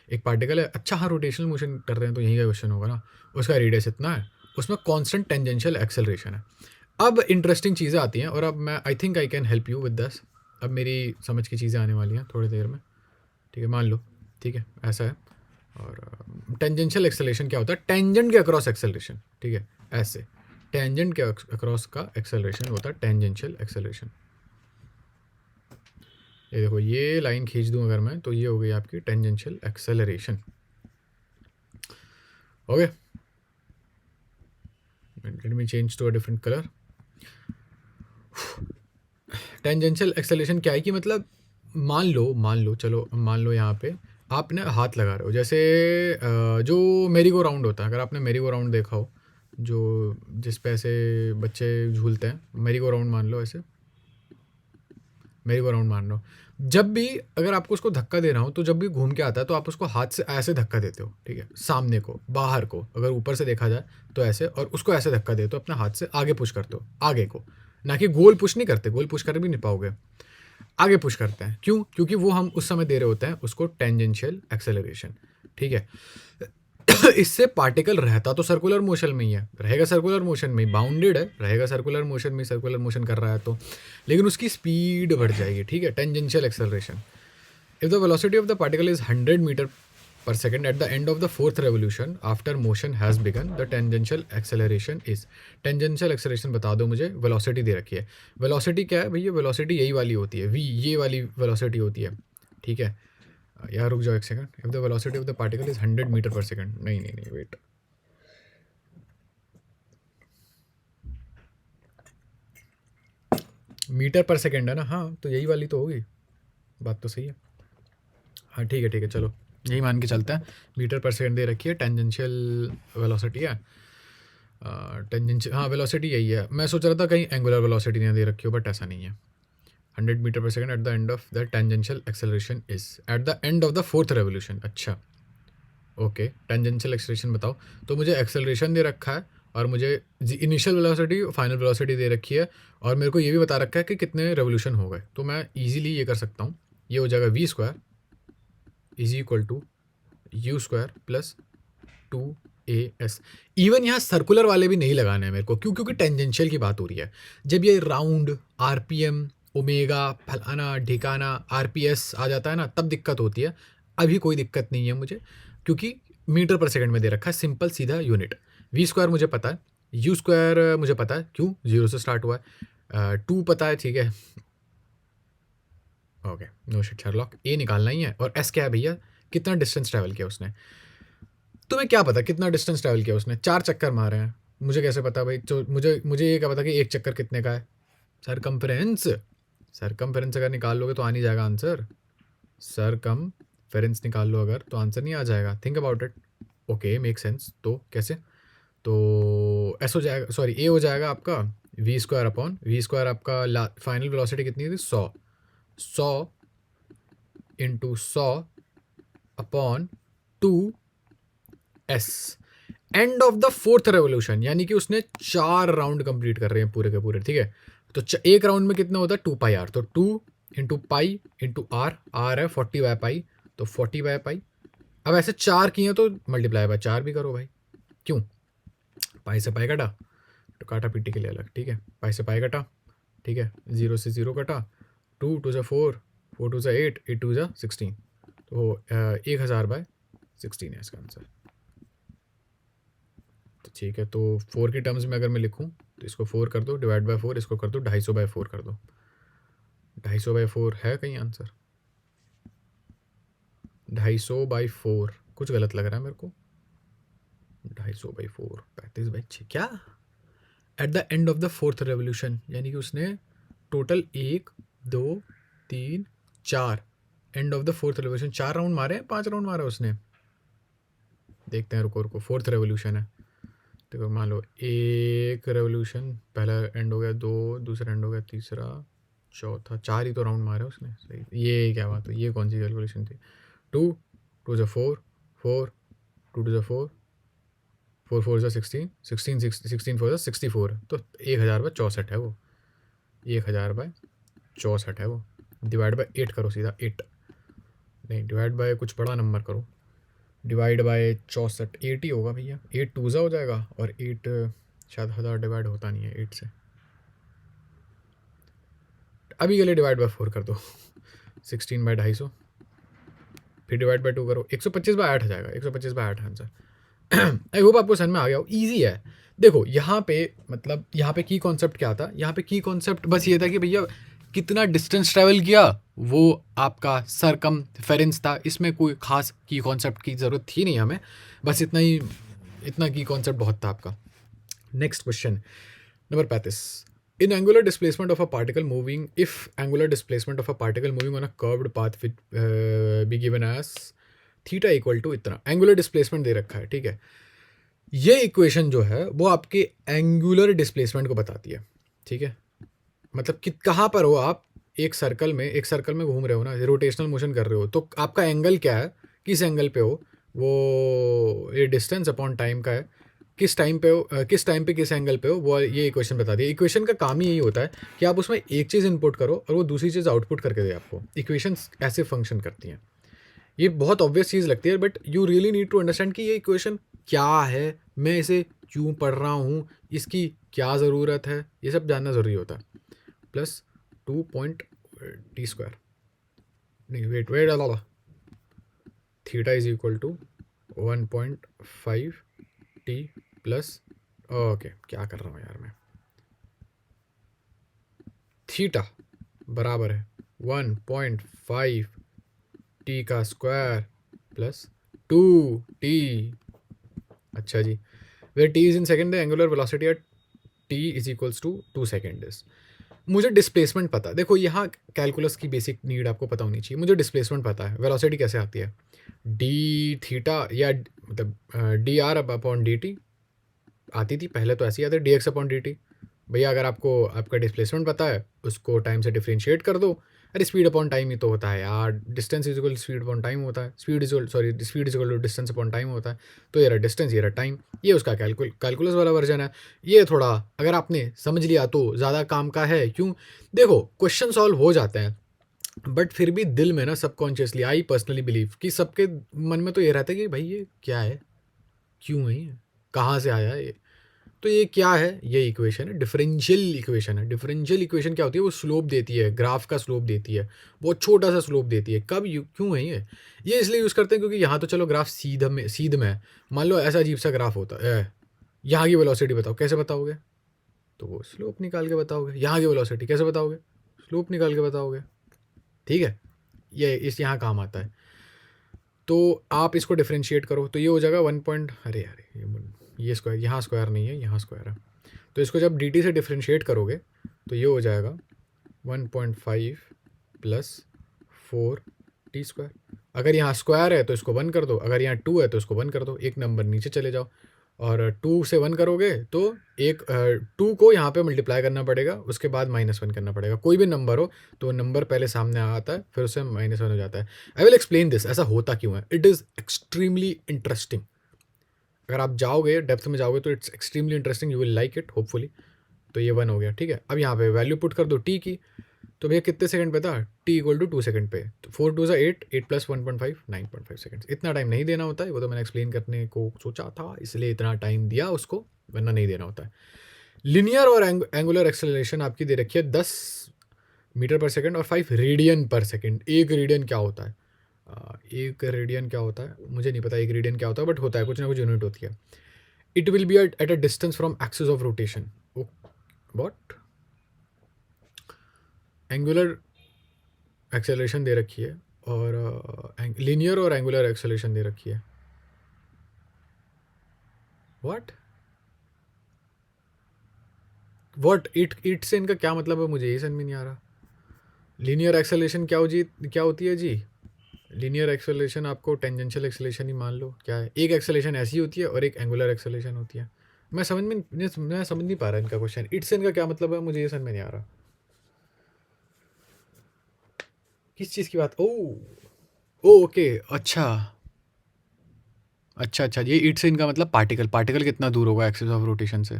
S1: एक पार्टिकल है, अच्छा हाँ, रोटेशनल मोशन कर रहे हैं तो यहीं का क्वेश्चन होगा ना। उसका रेडियस इतना है, उसमें कांस्टेंट टेंजेंशियल एक्सेलरेशन है। अब इंटरेस्टिंग चीज़ें आती हैं, और अब मैं आई think I can help you with this. अब मेरी समझ की चीज़ें आने वाली हैं थोड़ी देर में, ठीक है, मान लो, ठीक है, ऐसा है। और टेंजेंशियल एक्सेलरेशन क्या होता है, टेंजेंट के अक्रॉस एक्सेलरेशन, ठीक है, ऐसे टेंजेंट के अक्रॉस का एक्सेलरेशन होता है टेंजेंशियल एक्सेलरेशन। ये देखो, ये लाइन खींच दूं अगर मैं, तो ये हो गई आपकी tangential acceleration, okay. Let me change to a different colour. Tangential acceleration क्या है कि मतलब मान लो चलो मान लो यहाँ पे आपने हाथ लगा रहे हो, जैसे जो मेरी गो राउंड होता है, अगर आपने मेरी गो राउंड देखा हो, जो जिस पे ऐसे बच्चे झूलते हैं, मेरी गो राउंड मान लो, ऐसे मेरी गो राउंड मान लो। जब भी अगर आपको उसको धक्का देना हो, तो जब भी घूम के आता है तो आप उसको हाथ से ऐसे धक्का देते हो, ठीक है, सामने को, बाहर को, अगर ऊपर से देखा जाए तो ऐसे, और उसको ऐसे धक्का देते हो, अपने हाथ से आगे पुश करते हो, आगे को, ना कि गोल पुश नहीं करते, गोल पुश कर भी नहीं पाओगे, आगे पुश करते हैं। क्यों? क्योंकि वो हम उस समय दे रहे होते हैं उसको टेंजेंशियल एक्सेलरेशन, ठीक है। इससे पार्टिकल रहता तो सर्कुलर मोशन में ही है, रहेगा सर्कुलर मोशन में ही, बाउंडेड है, रहेगा सर्कुलर मोशन में, सर्कुलर मोशन कर रहा है तो, लेकिन उसकी स्पीड बढ़ जाएगी, ठीक है, tangential acceleration. If the velocity of the particle is 100 metre per second at the end of the fourth revolution after motion has begun, the tangential acceleration is, tangential acceleration बता दो मुझे, velocity दे रखी है, velocity क्या है भैया, velocity यही वाली होती है, v, ये वाली velocity होती है, ठीक है। यार रुक जाओ एक second, if the velocity of the particle is 100 metre per second, नहीं नहीं नहीं वेट, मीटर पर सेकंड है ना, हाँ तो यही वाली तो होगी, बात तो सही है, हाँ ठीक है चलो यही मान के चलते हैं, मीटर पर सेकंड दे रखी है, टेंजेंशियल वेलोसिटी है, टेंजेंशियल, हाँ वेलोसिटी यही है। मैं सोच रहा था कहीं एंगुलर वेलोसिटी नहीं दे रखी हो, बट ऐसा नहीं है। 100 metre per second at the end of the tangential acceleration is at the end of the fourth revolution. अच्छा ओके, टेंजेंशियल एक्सेलरेशन बताओ, तो मुझे एक्सेलरेशन दे रखा है, और मुझे इनिशियल वेलोसिटी, फाइनल वेलोसिटी दे रखी है, और मेरे को ये भी बता रखा है कि कितने रेवोल्यूशन हो गए। तो मैं ईजिली ये कर सकता हूँ, ये हो जाएगा v square is equal to u square plus 2as। Even यहाँ सर्कुलर वाले भी नहीं लगाने हैं मेरे को, क्यों? क्योंकि टेंजेंशियल की बात हो रही है। जब ये राउंड, आरपीएम, ओमेगा, फलाना ढिकाना, आरपीएस आ जाता है ना, तब दिक्कत होती है। अभी कोई दिक्कत नहीं है मुझे, क्योंकि मीटर पर सेकंड में दे रखा है, सिंपल सीधा यूनिट। वी स्क्वायर मुझे पता है, यू स्क्वायर मुझे पता है, क्यों? 0 से स्टार्ट हुआ है, 2 पता है, ठीक है, ओके, नो शिट शर्लॉक। ए निकालना ही है, और एस क्या है भैया, कितना डिस्टेंस ट्रैवल किया उसने। तुम्हें क्या पता कितना डिस्टेंस ट्रैवल किया उसने? 4 चक्कर मारे हैं, मुझे कैसे पता भाई? तो मुझे ये क्या पता कि एक चक्कर कितने का है? सरकमफ्रेंस, सरकमफ्रेंस अगर निकाल लोगे तो आ नहीं जाएगा आंसर, सरकमफ्रेंस निकाल लो अगर तो आंसर नहीं आ जाएगा। Think about it, okay make sense. तो कैसे? तो एस हो जाएगा, सॉरी ए हो जाएगा आपका v square upon, v square आपका फाइनल वेलोसिटी कितनी थी? 100 into 100 upon 2s, end of the fourth revolution, यानी कि उसने 4 राउंड कंप्लीट कर रहे हैं पूरे के पूरे, ठीक है। तो एक राउंड में कितना होता है? 2 पाई आर, तो 2 into pi into r, r है 40 बाय पाई, तो 40 बाय पाई। अब ऐसे 4 किए तो मल्टीप्लाई बाय 4 भी करो भाई, क्यों? पाई से पाई कटा तो काटा पीटी के लिए अलग, ठीक है, पाई से पाई कटा, ठीक है, 0 से 0 कटा, 2 2 से 4, 4 2 से 8, 8 2 से 16, तो 1000 बाय 16 है इसका आंसर। तो ठीक है, तो 4 की टर्म्स में अगर मैं लिखूं तो इसको 4 कर दो, डिवाइड बाय 4, इसको कर दो 250 बाय 4 कर दो, 250 बाय 4 है कहीं आंसर? 250 बाई 4 कुछ गलत लग रहा है मेरे को, 250 बाई 4 35 बाई 6 क्या? At the end of the fourth revolution, यानी कि उसने total 1 2 3 4, and of the fourth revolution 4 round मारे हैं, 5 राउंड मारा उसने, देखते हैं, रुको रुको, फोर्थ रेवोल्यूशन है, देखो मान लो एक रेवोल्यूशन, पहला एंड हो गया, 2 दूसरा एंड हो गया, तीसरा चौथा, 4 ही तो राउंड मारे उसने, सही। ये क्या बात है, ये कौन सी कैलकुलेशन थी? 2 2 से 4 4, 2 2 से 4, 4 4 से 16 16 16 4 से 64, तो 1000 बाय 64 है वो, 1000 बाय 64 है वो। डिवाइड बाय 8 करो सीधा, 8 नहीं, डिवाइड बाय कुछ बड़ा नंबर करो, डिवाइड बाय 64, 8 ही होगा भैया, 8 2 हो जाएगा, और 8 शायद 1000 डिवाइड होता नहीं है 8 से, अभी के लिए डिवाइड बाय 4 कर दो, 16 बाय 250, फिर डिवाइड बाय 2 करो, 125 बाय 8 आ जाएगा, 125 बाय 8 आंसर। आई होप आपको समझ में आ गया हो, ईजी है। देखो यहाँ पे मतलब यहाँ पे की कॉन्सेप्ट क्या था, यहाँ पे की कॉन्सेप्ट बस ये था कि भैया कितना डिस्टेंस ट्रैवल किया, वो आपका सरकमफेरेंस था, इसमें कोई खास की कॉन्सेप्ट की ज़रूरत थी नहीं हमें, बस इतना ही, इतना की कॉन्सेप्ट बहुत था आपका। Next question number 35, in angular displacement of a particle moving, if angular displacement of a particle moving on a curved path with be given as theta equal to इतना, एंगुलर डिस्प्लेसमेंट दे रखा है, ठीक है। ये इक्वेशन जो है वो आपके एंगुलर डिस्प्लेसमेंट को बताती है, ठीक है। मतलब कि कहाँ पर हो आप, एक सर्कल में घूम रहे हो ना, रोटेशनल मोशन कर रहे हो, तो आपका एंगल क्या है, किस एंगल पे हो, वो ये डिस्टेंस अपॉन टाइम का है, किस टाइम पे हो, किस टाइम पे किस एंगल पे हो, वो ये इक्वेशन बता दी। इक्वेशन का काम ही यही होता है कि आप उसमें एक चीज़ इनपुट करो और वो दूसरी चीज़ आउटपुट करके दे आपको। इक्वेशंस ऐसे फंक्शन करती हैं। ये बहुत ऑब्वियस चीज़ लगती है, but you really need to understand कि ये इक्वेशन क्या है, मैं इसे क्यों पढ़ रहा हूँ, इसकी क्या ज़रूरत है, ये सब जानना ज़रूरी होता है। प्लस 2.t², नहीं वेट डाला, theta is equal to 1.5t plus, okay क्या कर रहा हूँ यार मैं, थीटा बराबर है 1.5t का स्क्वायर प्लस 2t। अच्छा जी, where t is in second, the angular velocity at t is equals to 2 second is. मुझे डिस्प्लेसमेंट पता है, देखो यहाँ कैलकुलस की बेसिक नीड आपको पता होनी चाहिए। मुझे डिस्प्लेसमेंट पता है, वेलोसिटी कैसे आती है, डी थीटा या मतलब D R upon D T आती थी पहले, तो ऐसी आती है D x upon D T. भैया अगर आपको आपका डिस्प्लेसमेंट पता है, उसको टाइम से डिफ्रेंशिएट कर दो। अरे स्पीड अपॉन टाइम ही तो होता है यार, distance is equal speed upon time होता है, speed is equal to distance upon time होता है। तो ये रहा डिस्टेंस, ये रहा टाइम, ये उसका कैलकुलस वाला वर्जन है। ये थोड़ा अगर आपने समझ लिया तो ज़्यादा काम का है, क्यों, देखो क्वेश्चन सॉल्व हो जाते हैं, बट फिर भी दिल में ना सबकॉन्शियसली आई पर्सनली बिलीव कि सबके मन में तो ये रहता है कि भाई ये क्या है, क्यों है ये, कहाँ से आया ये। तो ये क्या है, ये इक्वेशन है, डिफरेंशियल इक्वेशन है। डिफरेंशियल इक्वेशन क्या होती है, वो स्लोप देती है, ग्राफ का स्लोप देती है, बहुत छोटा सा स्लोप देती है। कब क्यों है ये इसलिए यूज़ करते हैं क्योंकि यहाँ तो चलो ग्राफ सीध में है, मान लो ऐसा अजीब सा ग्राफ होता है, यहाँ की वेलोसिटी बताओ, कैसे बताओगे, तो वो स्लोप निकाल के बताओगे। यहाँ की वेलोसिटी कैसे बताओगे, स्लोप निकाल के बताओगे, ठीक है। ये इस यहाँ काम आता है। तो आप इसको डिफ्रेंशिएट करो तो ये हो जाएगा 1 पॉइंट, अरे यार ये स्क्वायर, यहाँ स्क्वायर नहीं है, यहाँ स्क्वायर है। तो इसको जब डी टी से डिफ्रेंशिएट करोगे तो ये हो जाएगा 1.5 प्लस 4t²। अगर यहाँ स्क्वायर है तो इसको 1 कर दो, अगर यहाँ 2 है तो इसको 1 कर दो, एक नंबर नीचे चले जाओ, और 2 से 1 करोगे तो एक 2 को यहाँ पे मल्टीप्लाई करना पड़ेगा, उसके बाद -1 करना पड़ेगा। कोई भी नंबर हो तो नंबर पहले सामने आता है, फिर उससे -1 हो जाता है। आई विल एक्सप्लेन दिस, ऐसा होता क्यों है, इट इज़ एक्सट्रीमली इंटरेस्टिंग। अगर आप जाओगे डेप्थ में जाओगे तो it's extremely interesting, you will like it hopefully. तो ये 1 हो गया, ठीक है। अब यहाँ पे वैल्यू पुट कर दो टी की, तो भैया कितने सेकंड पे था, टी इक्वल टू 2 सेकंड पे, तो 4 2 8, 8 प्लस 1.5 9.5 सेकंड्स। इतना टाइम नहीं देना होता है, वो तो मैंने एक्सप्लेन करने को सोचा था इसलिए इतना टाइम दिया उसको, वरना नहीं देना होता है। लिनियर और एंगुलर एक्सेलरेशन आपकी दे रखी है 10 मीटर पर सेकंड और 5 रेडियन पर सेकंड। एक रेडियन क्या होता है, एक रेडियन क्या होता है मुझे नहीं पता, एक रेडियन क्या होता है, बट होता है, कुछ ना कुछ यूनिट होती है। It will be at a distance from axis of rotation. What, angular acceleration दे रखी है और लीनियर और एंगुलर एक्सेलरेशन दे रखी है। व्हाट व्हाट इट से इनका क्या मतलब है, मुझे ये समझ में नहीं आ रहा। लीनियर एक्सेलरेशन क्या होती है जी, लीनियर एक्सेलरेशन आपको टेंजेंशियल एक्सेलरेशन ही मान लो, क्या है, एक एक्सेलरेशन ऐसी होती है और एक एंगुलर एक्सेलरेशन होती है। मैं समझ नहीं पा रहा इनका क्वेश्चन, इट से इनका क्या मतलब है, मुझे ये समझ में नहीं आ रहा किस चीज़ की बात। ओ ओके, अच्छा अच्छा अच्छा, ये इट से इनका मतलब पार्टिकल, पार्टिकल कितना दूर होगा एक्सिस ऑफ रोटेशन से।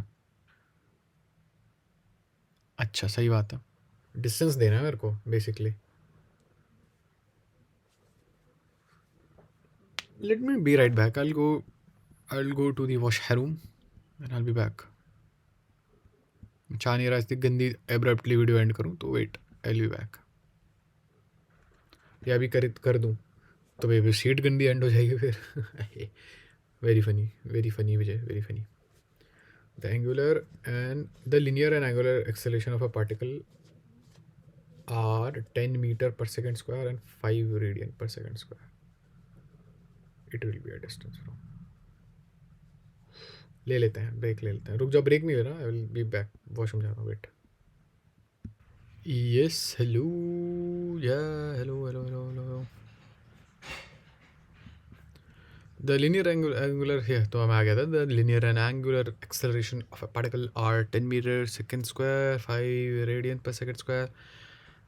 S1: अच्छा सही बात है, डिस्टेंस देना है मेरे को basically. Let me be right back, I'll go to the washroom and I'll be back. चाह नहीं रहा इतनी गंदी एब्रप्टली वीडियो एंड करूँ, तो वेट, I'll be back। या भी कर दूँ तो भाई सीट गंदी एंड हो जाएगी फिर। Very funny Vijay, very funny. The angular and the linear and angular acceleration of a particle are 10 metre per second square and 5 radian per second square. It will be a distance from, ले लेते हैं break, ले लेते हैं, रुक जाओ, break नहीं ले रहा, I will be back, washroom जा रहा हूँ, wait. Yes hello, yeah hello hello hello hello, the linear angular है तो मैं आ गया था. The linear and angular acceleration of a particle are 10 metre second square 5 radian per second square.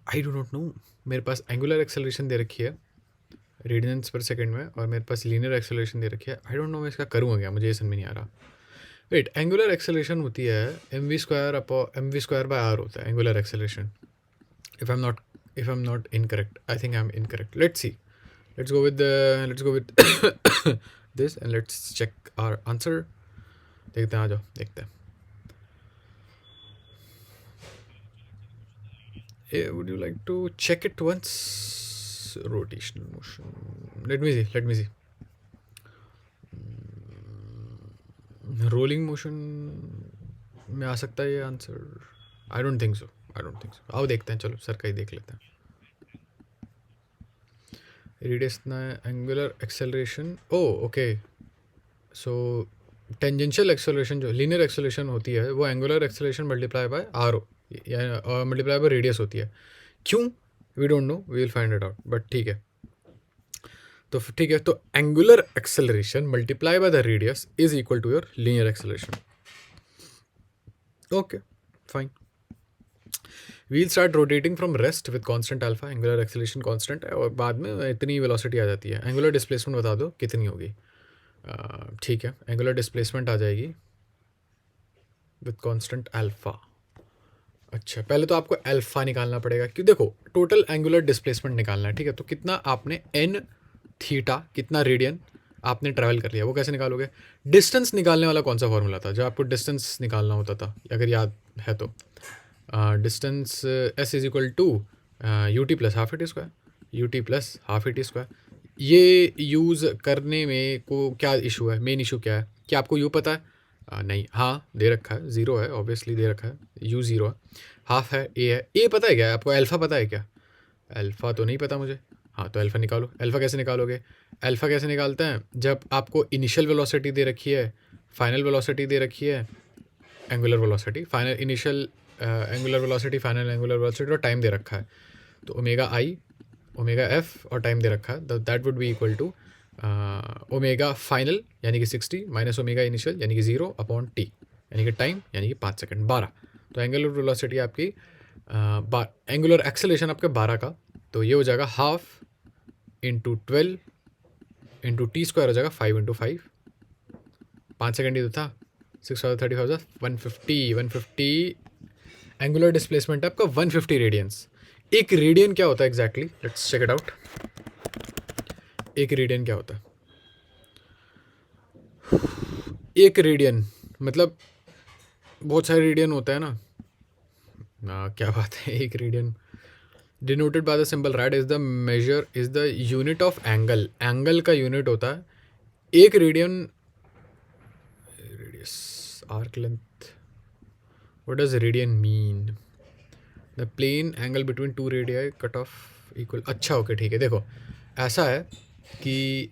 S1: I do not know. मेरे पास angular acceleration दे रखी है रेडियंस पर सेकेंड में और मेरे पास लीनियर एक्सेलरेशन दे रखी है. आई डोंट नो मैं इसका करूँगा क्या, मुझे ये समझ में नहीं आ रहा. वेट, एंगुलर एक्सेलरेशन होती है mv² बाय आर होता है angular acceleration. if i'm not if I'm not incorrect, I think I'm incorrect. Let's see. Let's go with this and let's check our answer. देखते हैं, आ जाओ देखते हैं. Would you like to check it once? Rotational motion. Let me see. Rolling motion में आ सकता है ये answer. I don't think सो. आओ देखते हैं, चलो सर का ही देख लेते हैं. रेडियस इतना है. Angular acceleration, okay. So tangential acceleration जो लीनियर एक्सेलरेशन होती है वो angular acceleration multiply by R या मल्टीप्लाई बाय रेडियस होती है. क्यों? We don't know, we will find it out. But ठीक है, तो ठीक है. तो angular acceleration multiply by the radius is equal to your linear acceleration. Okay fine. Wheel start rotating from rest with constant alpha. Angular acceleration constant है और बाद में इतनी वेलोसिटी आ जाती है. एंगुलर डिस्प्लेसमेंट बता दो कितनी होगी. ठीक है, एंगुलर डिस्प्लेसमेंट आ जाएगी विद कांस्टेंट अल्फा. अच्छा, पहले तो आपको अल्फा निकालना पड़ेगा क्यों. देखो, टोटल एंगुलर डिस्प्लेसमेंट निकालना है. ठीक है, तो कितना आपने एन थीटा कितना रेडियन आपने ट्रैवल कर लिया, वो कैसे निकालोगे. डिस्टेंस निकालने वाला कौन सा फॉर्मूला था जब आपको डिस्टेंस निकालना होता था, अगर याद है तो. Distance s is equal to u t plus half a t square. ये यूज़ करने में को क्या इशू है, मेन इशू क्या है कि आपको यू पता है. नहीं, हाँ दे रखा है, ज़ीरो है ऑब्वियसली दे रखा है, यू ज़ीरो है, हाफ है, ए है. ए पता है क्या आपको, अल्फ़ा पता है क्या. अल्फ़ा तो नहीं पता मुझे. हाँ, तो अल्फ़ा निकालो. अल्फ़ा कैसे निकालोगे. अल्फ़ा कैसे निकालते हैं, जब आपको इनिशियल वेलोसिटी दे रखी है, फाइनल वेलोसिटी दे रखी है, angular velocity, final initial angular velocity, final angular velocity और टाइम दे रखा है. तो ओमेगा आई, ओमेगा एफ और टाइम दे रखा है. That would be equal to omega final यानी कि 60 माइनस ओमेगा इनिशियल यानी कि 0 अपॉन टी यानी कि टाइम यानी कि 5 सेकंड 12. तो एंगुलर वेलोसिटी आपकी एंगुलर एक्सेलरेशन आपके 12 का, तो ये हो जाएगा half into 12 into T square हो जाएगा 5 इंटू 5. 5 सेकंड ही तो था. 635 150 एंगुलर डिस्प्लेसमेंट है आपका 150 रेडियंस. एक रेडियन क्या होता है exactly, let's check it out. एक रेडियन क्या होता है. एक रेडियन मतलब बहुत सारे रेडियन होता है ना. क्या बात है. एक radian denoted by the symbol rad is the measure is the unit of angle. Angle का यूनिट होता है एक radian. Radius, arc length, what does radian mean. The plane angle between two radii cut off equal. अच्छा okay ठीक है. देखो ऐसा है कि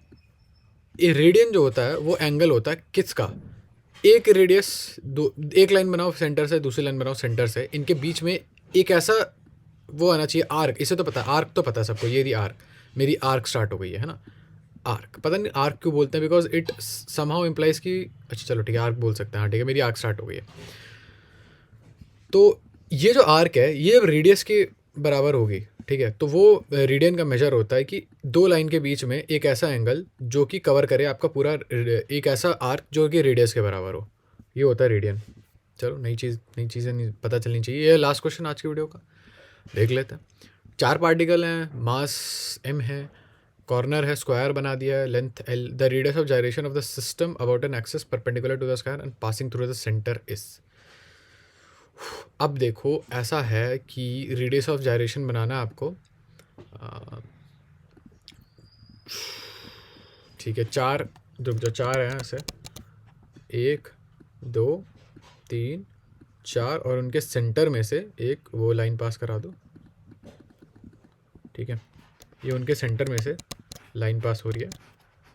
S1: ये रेडियन जो होता है वो एंगल होता है किसका. एक रेडियस दो, एक लाइन बनाओ सेंटर से, दूसरी लाइन बनाओ सेंटर से, इनके बीच में एक ऐसा वो आना चाहिए आर्क. इसे तो पता है, आर्क तो पता है सबको. ये रही आर्क, मेरी आर्क स्टार्ट हो गई है ना. आर्क पता नहीं आर्क क्यों बोलते हैं, बिकॉज इट समहाउ इम्प्लाइज कि अच्छा चलो ठीक है आर्क बोल सकते हैं. हाँ ठीक है, मेरी आर्क स्टार्ट हो गई है. तो ये जो आर्क है ये अब रेडियस के बराबर होगी. ठीक है, तो वो रेडियन का मेजर होता है कि दो लाइन के बीच में एक ऐसा एंगल जो कि कवर करे आपका पूरा, एक ऐसा आर्क जो कि रेडियस के बराबर हो. ये होता है रेडियन. चलो नई चीज़ें पता चलनी चाहिए. ये लास्ट क्वेश्चन आज की वीडियो का देख लेते हैं. 4 पार्टिकल हैं, मास m है, कॉर्नर है, स्क्वायर बना दिया है, length l. The radius of gyration of the system about an axis perpendicular to the square and passing through the centre is. अब देखो ऐसा है कि रेडियस ऑफ जायरेशन बनाना है आपको. ठीक है, 4 जो 4 हैं ऐसे 1 2 3 4 और उनके सेंटर में से एक वो लाइन पास करा दो. ठीक है, ये उनके सेंटर में से लाइन पास हो रही है,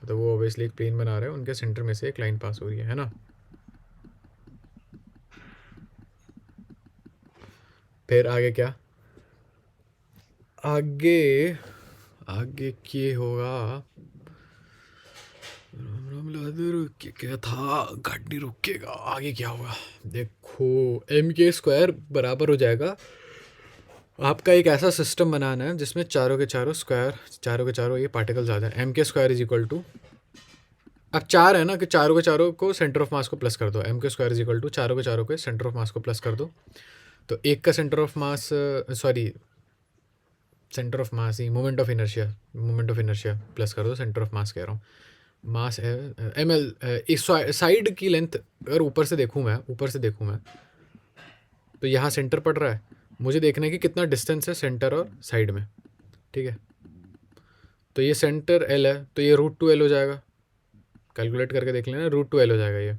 S1: तो वो ऑब्वियसली एक प्लेन बना रहे हैं, उनके सेंटर में से एक लाइन पास हो रही है ना. फिर आगे क्या, आगे क्या होगा. क्या था, गाड़ी रुकेगा, आगे क्या होगा। देखो एम के स्क्वायर बराबर हो जाएगा, आपका एक ऐसा सिस्टम बनाना है जिसमें चारों के चारों ये पार्टिकल्स आ जाए। एम के स्क्वायर इज इक्वल टू, अब चार है ना कि चारों के चारों को सेंटर ऑफ मास को प्लस कर दो। एम के स्क्वायर इज इक्वल टू चारों के चारों को सेंटर ऑफ मास को प्लस कर दो। तो एक का centre of mass, sorry centre of mass he moment of inertia plus कर दो, सेंटर ऑफ मास कह रहा हूँ, मास है एम एल। इस साइड की लेंथ अगर ऊपर से देखूँ मैं तो यहाँ सेंटर पड़ रहा है, मुझे देखना है कि कितना डिस्टेंस है सेंटर और साइड में, ठीक है। तो ये सेंटर एल है, तो ये √2L हो जाएगा, कैलकुलेट करके देख लेना, √2L हो जाएगा ये।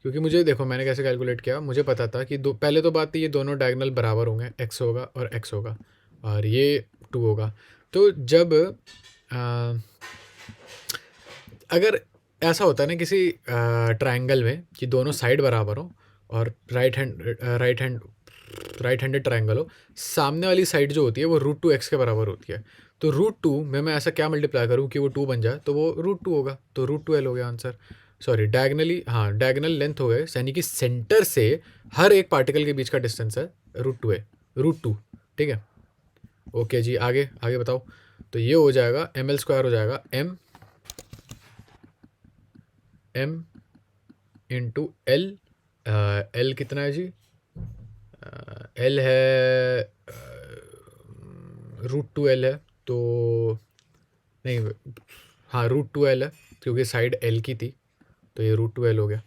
S1: क्योंकि मुझे देखो मैंने कैसे कैलकुलेट किया, मुझे पता था कि पहले तो बात ये दोनों डायगोनल बराबर होंगे, एक्स होगा और एक्स होगा और ये 2 होगा। तो जब अगर ऐसा होता है ना किसी ट्रायंगल में कि दोनों साइड बराबर हो और राइट हैंडेड ट्रायंगल हो, सामने वाली साइड जो होती है वो √2x के बराबर होती है। तो √2 में मैं ऐसा क्या मल्टीप्लाई करूँ कि वो 2 बन जाए, तो वो √2 होगा, तो √2L हो गया आंसर। सॉरी डायगनली, हाँ डायगनल लेंथ हो गए, यानी कि सेंटर से हर एक पार्टिकल के बीच का डिस्टेंस है √2, ठीक है। ओके जी, आगे आगे बताओ। तो ये हो जाएगा ml स्क्वायर हो जाएगा m इंटू एल। एल कितना है जी, एल है √2L है, तो नहीं, हाँ √2L है क्योंकि साइड एल की थी, तो ये √2L हो गया।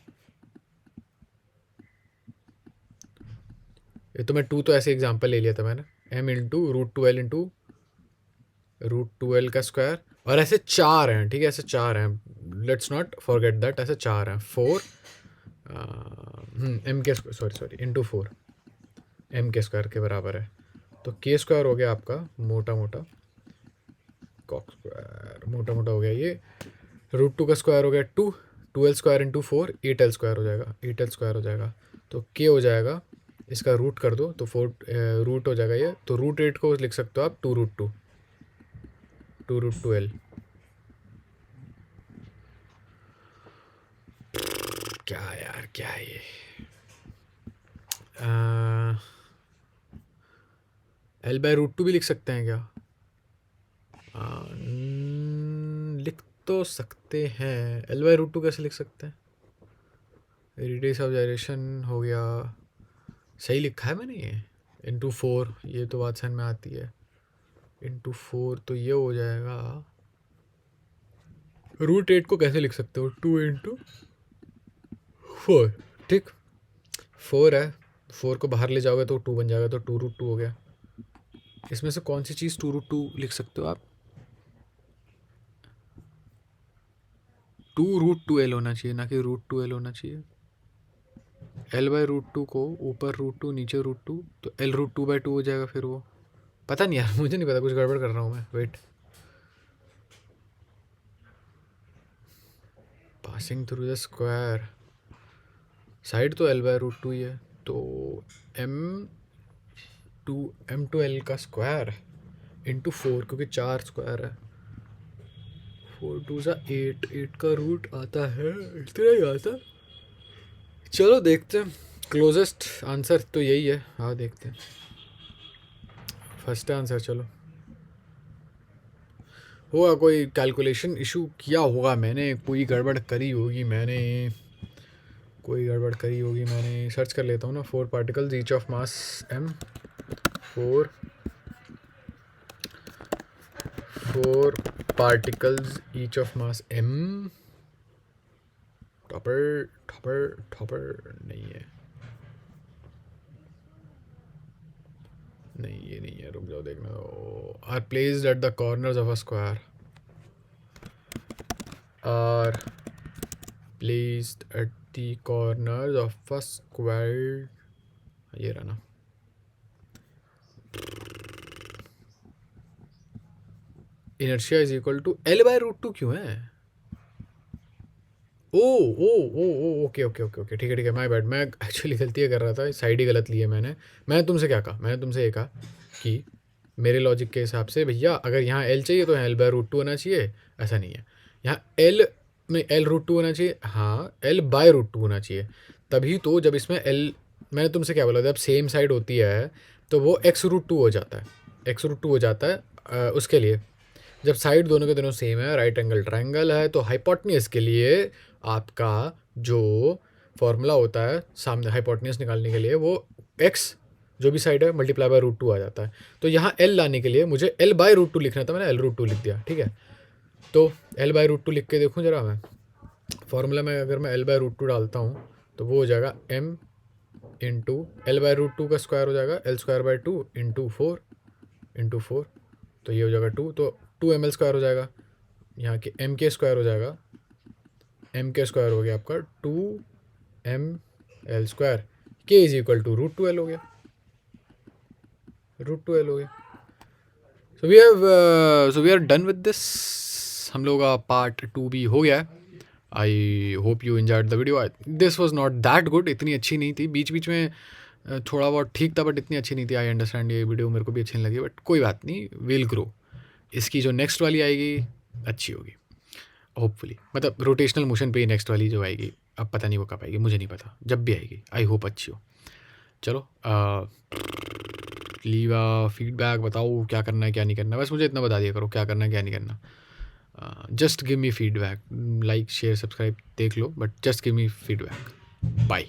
S1: ये तो मैं 2 तो ऐसे एग्जांपल ले लिया था मैंने, m इंटू √2L का स्क्वायर, और ऐसे 4 हैं, ठीक है, ऐसे 4 हैं, लेट्स नॉट फॉरगेट दैट, ऐसे 4 हैं, 4 एम के सॉरी इंटू 4 एम के स्क्वायर के बराबर है। तो के स्क्वायर हो गया आपका मोटा मोटा, कॉक स्क्वायर मोटा मोटा हो गया, ये √2 का स्क्वायर हो गया 2L square into 4 8L square हो जाएगा, 8L स्क्वायर हो जाएगा। तो के हो जाएगा, इसका रूट कर दो तो 4 रूट हो जाएगा ये, तो √8 को लिख सकते हो आप 2√2L। क्या यार क्या है ये, L/√2 भी लिख सकते हैं क्या? लिख तो सकते हैं, L/√2 कैसे लिख सकते हैं? रेडियस ऑफ जाइरेशन हो गया, सही लिखा है मैंने ये, इंटू 4, ये तो बात समझ में आती है, इंटू 4, तो ये हो जाएगा √8 को कैसे लिख सकते हो, 2 इंटू 4, ठीक, 4 है, 4 को बाहर ले जाओगे तो 2 बन जाएगा, तो 2√2 हो गया। इसमें से कौन सी चीज़ 2√2 लिख सकते हो आप? 2√2L होना चाहिए, ना कि √2L होना चाहिए। L/√2 को ऊपर √2 नीचे √2, तो L√2/2 हो जाएगा फिर वो, पता नहीं यार, मुझे नहीं पता, कुछ गड़बड़ कर रहा हूँ मैं, wait. Passing through the square, side तो L/√2 ही है, तो m2L का स्क्वायर इंटू 4, क्योंकि 4 स्क्वायर है, 4 2 8, 8 का रूट आता है, इतना ही आता। चलो देखते हैं, क्लोजेस्ट आंसर तो यही है, हाँ देखते हैं, फर्स्ट आंसर। चलो, होगा कोई कैलकुलेशन इशू किया होगा मैंने, कोई गड़बड़ करी होगी मैंने, सर्च कर लेता हूँ ना। 4 particles each of mass m, 4 particles each of mass m, topper नहीं है, नहीं ये नहीं है, रुक जाओ देखना दो। Are placed at the corners of a square, are placed at the corners of a square, ये रहा ना। Inertia is equal to L/√2 क्यों है? ओ ओके ओके ओके ओके, ठीक है माय बैड, मैं एक्चुअली गलती कर रहा था, साइड ही गलत ली है मैंने। मैंने तुमसे क्या कहा, मैंने तुमसे ये कहा कि मेरे लॉजिक के हिसाब से भैया, अगर यहाँ L चाहिए तो यहाँ L/√2 होना चाहिए, ऐसा नहीं है। यहाँ L नहीं, एल रूट टू होना चाहिए, हाँ एल बाय रूट टू होना चाहिए। तभी तो जब इसमें एल, मैंने तुमसे क्या बोला, जब सेम साइड होती है तो वो एक्स रूट टू हो जाता है, एक्स रूट टू हो जाता है उसके लिए। जब साइड दोनों के दोनों सेम है, राइट एंगल ट्रायंगल है, तो हाइपोटेन्यूज के लिए आपका जो फॉर्मूला होता है सामने हाइपोटेन्यूज निकालने के लिए, वो एक्स जो भी साइड है मल्टीप्लाई बाय रूट टू आ जाता है। तो यहाँ एल लाने के लिए मुझे एल बाय रूट टू लिखना था, मैंने एल रूट टू लिख दिया, ठीक है। तो एल बाय रूट टू लिख के देखूँ जरा मैं, फॉर्मूला में अगर मैं एल बाय रूट टू डालता हूँ तो वो हो जाएगा m into l by root two का स्क्वायर हो जाएगा l square by two into four, तो ये हो जाएगा टू, तो टू एम एल स्क्वायर हो जाएगा, यहाँ के एम के स्क्वायर हो जाएगा, एम के स्क्वायर हो गया आपका two m l square, k is equal to root two l हो गया, रूट टू एल हो गया। So we are done with this, हम लोग का पार्ट 2 भी हो गया है। I hope you enjoyed the video. This was not that good, इतनी अच्छी नहीं थी, बीच बीच में थोड़ा बहुत ठीक था बट इतनी अच्छी नहीं थी। आई अंडरस्टैंड, ये वीडियो मेरे को भी अच्छी नहीं लगी बट कोई बात नहीं, विल ग्रो। इसकी जो नेक्स्ट वाली आएगी अच्छी होगी होपफुली, मतलब रोटेशनल मोशन पे ही नेक्स्ट वाली जो आएगी, अब पता नहीं वो कब आएगी, मुझे नहीं पता, जब भी आएगी आई होप अच्छी हो। चलो लीव फीडबैक, बताओ क्या करना है क्या नहीं करना है, बस मुझे इतना बता दिया करो क्या करना है क्या नहीं करना। Just give me feedback, like share subscribe देख लो but just give me feedback. Bye.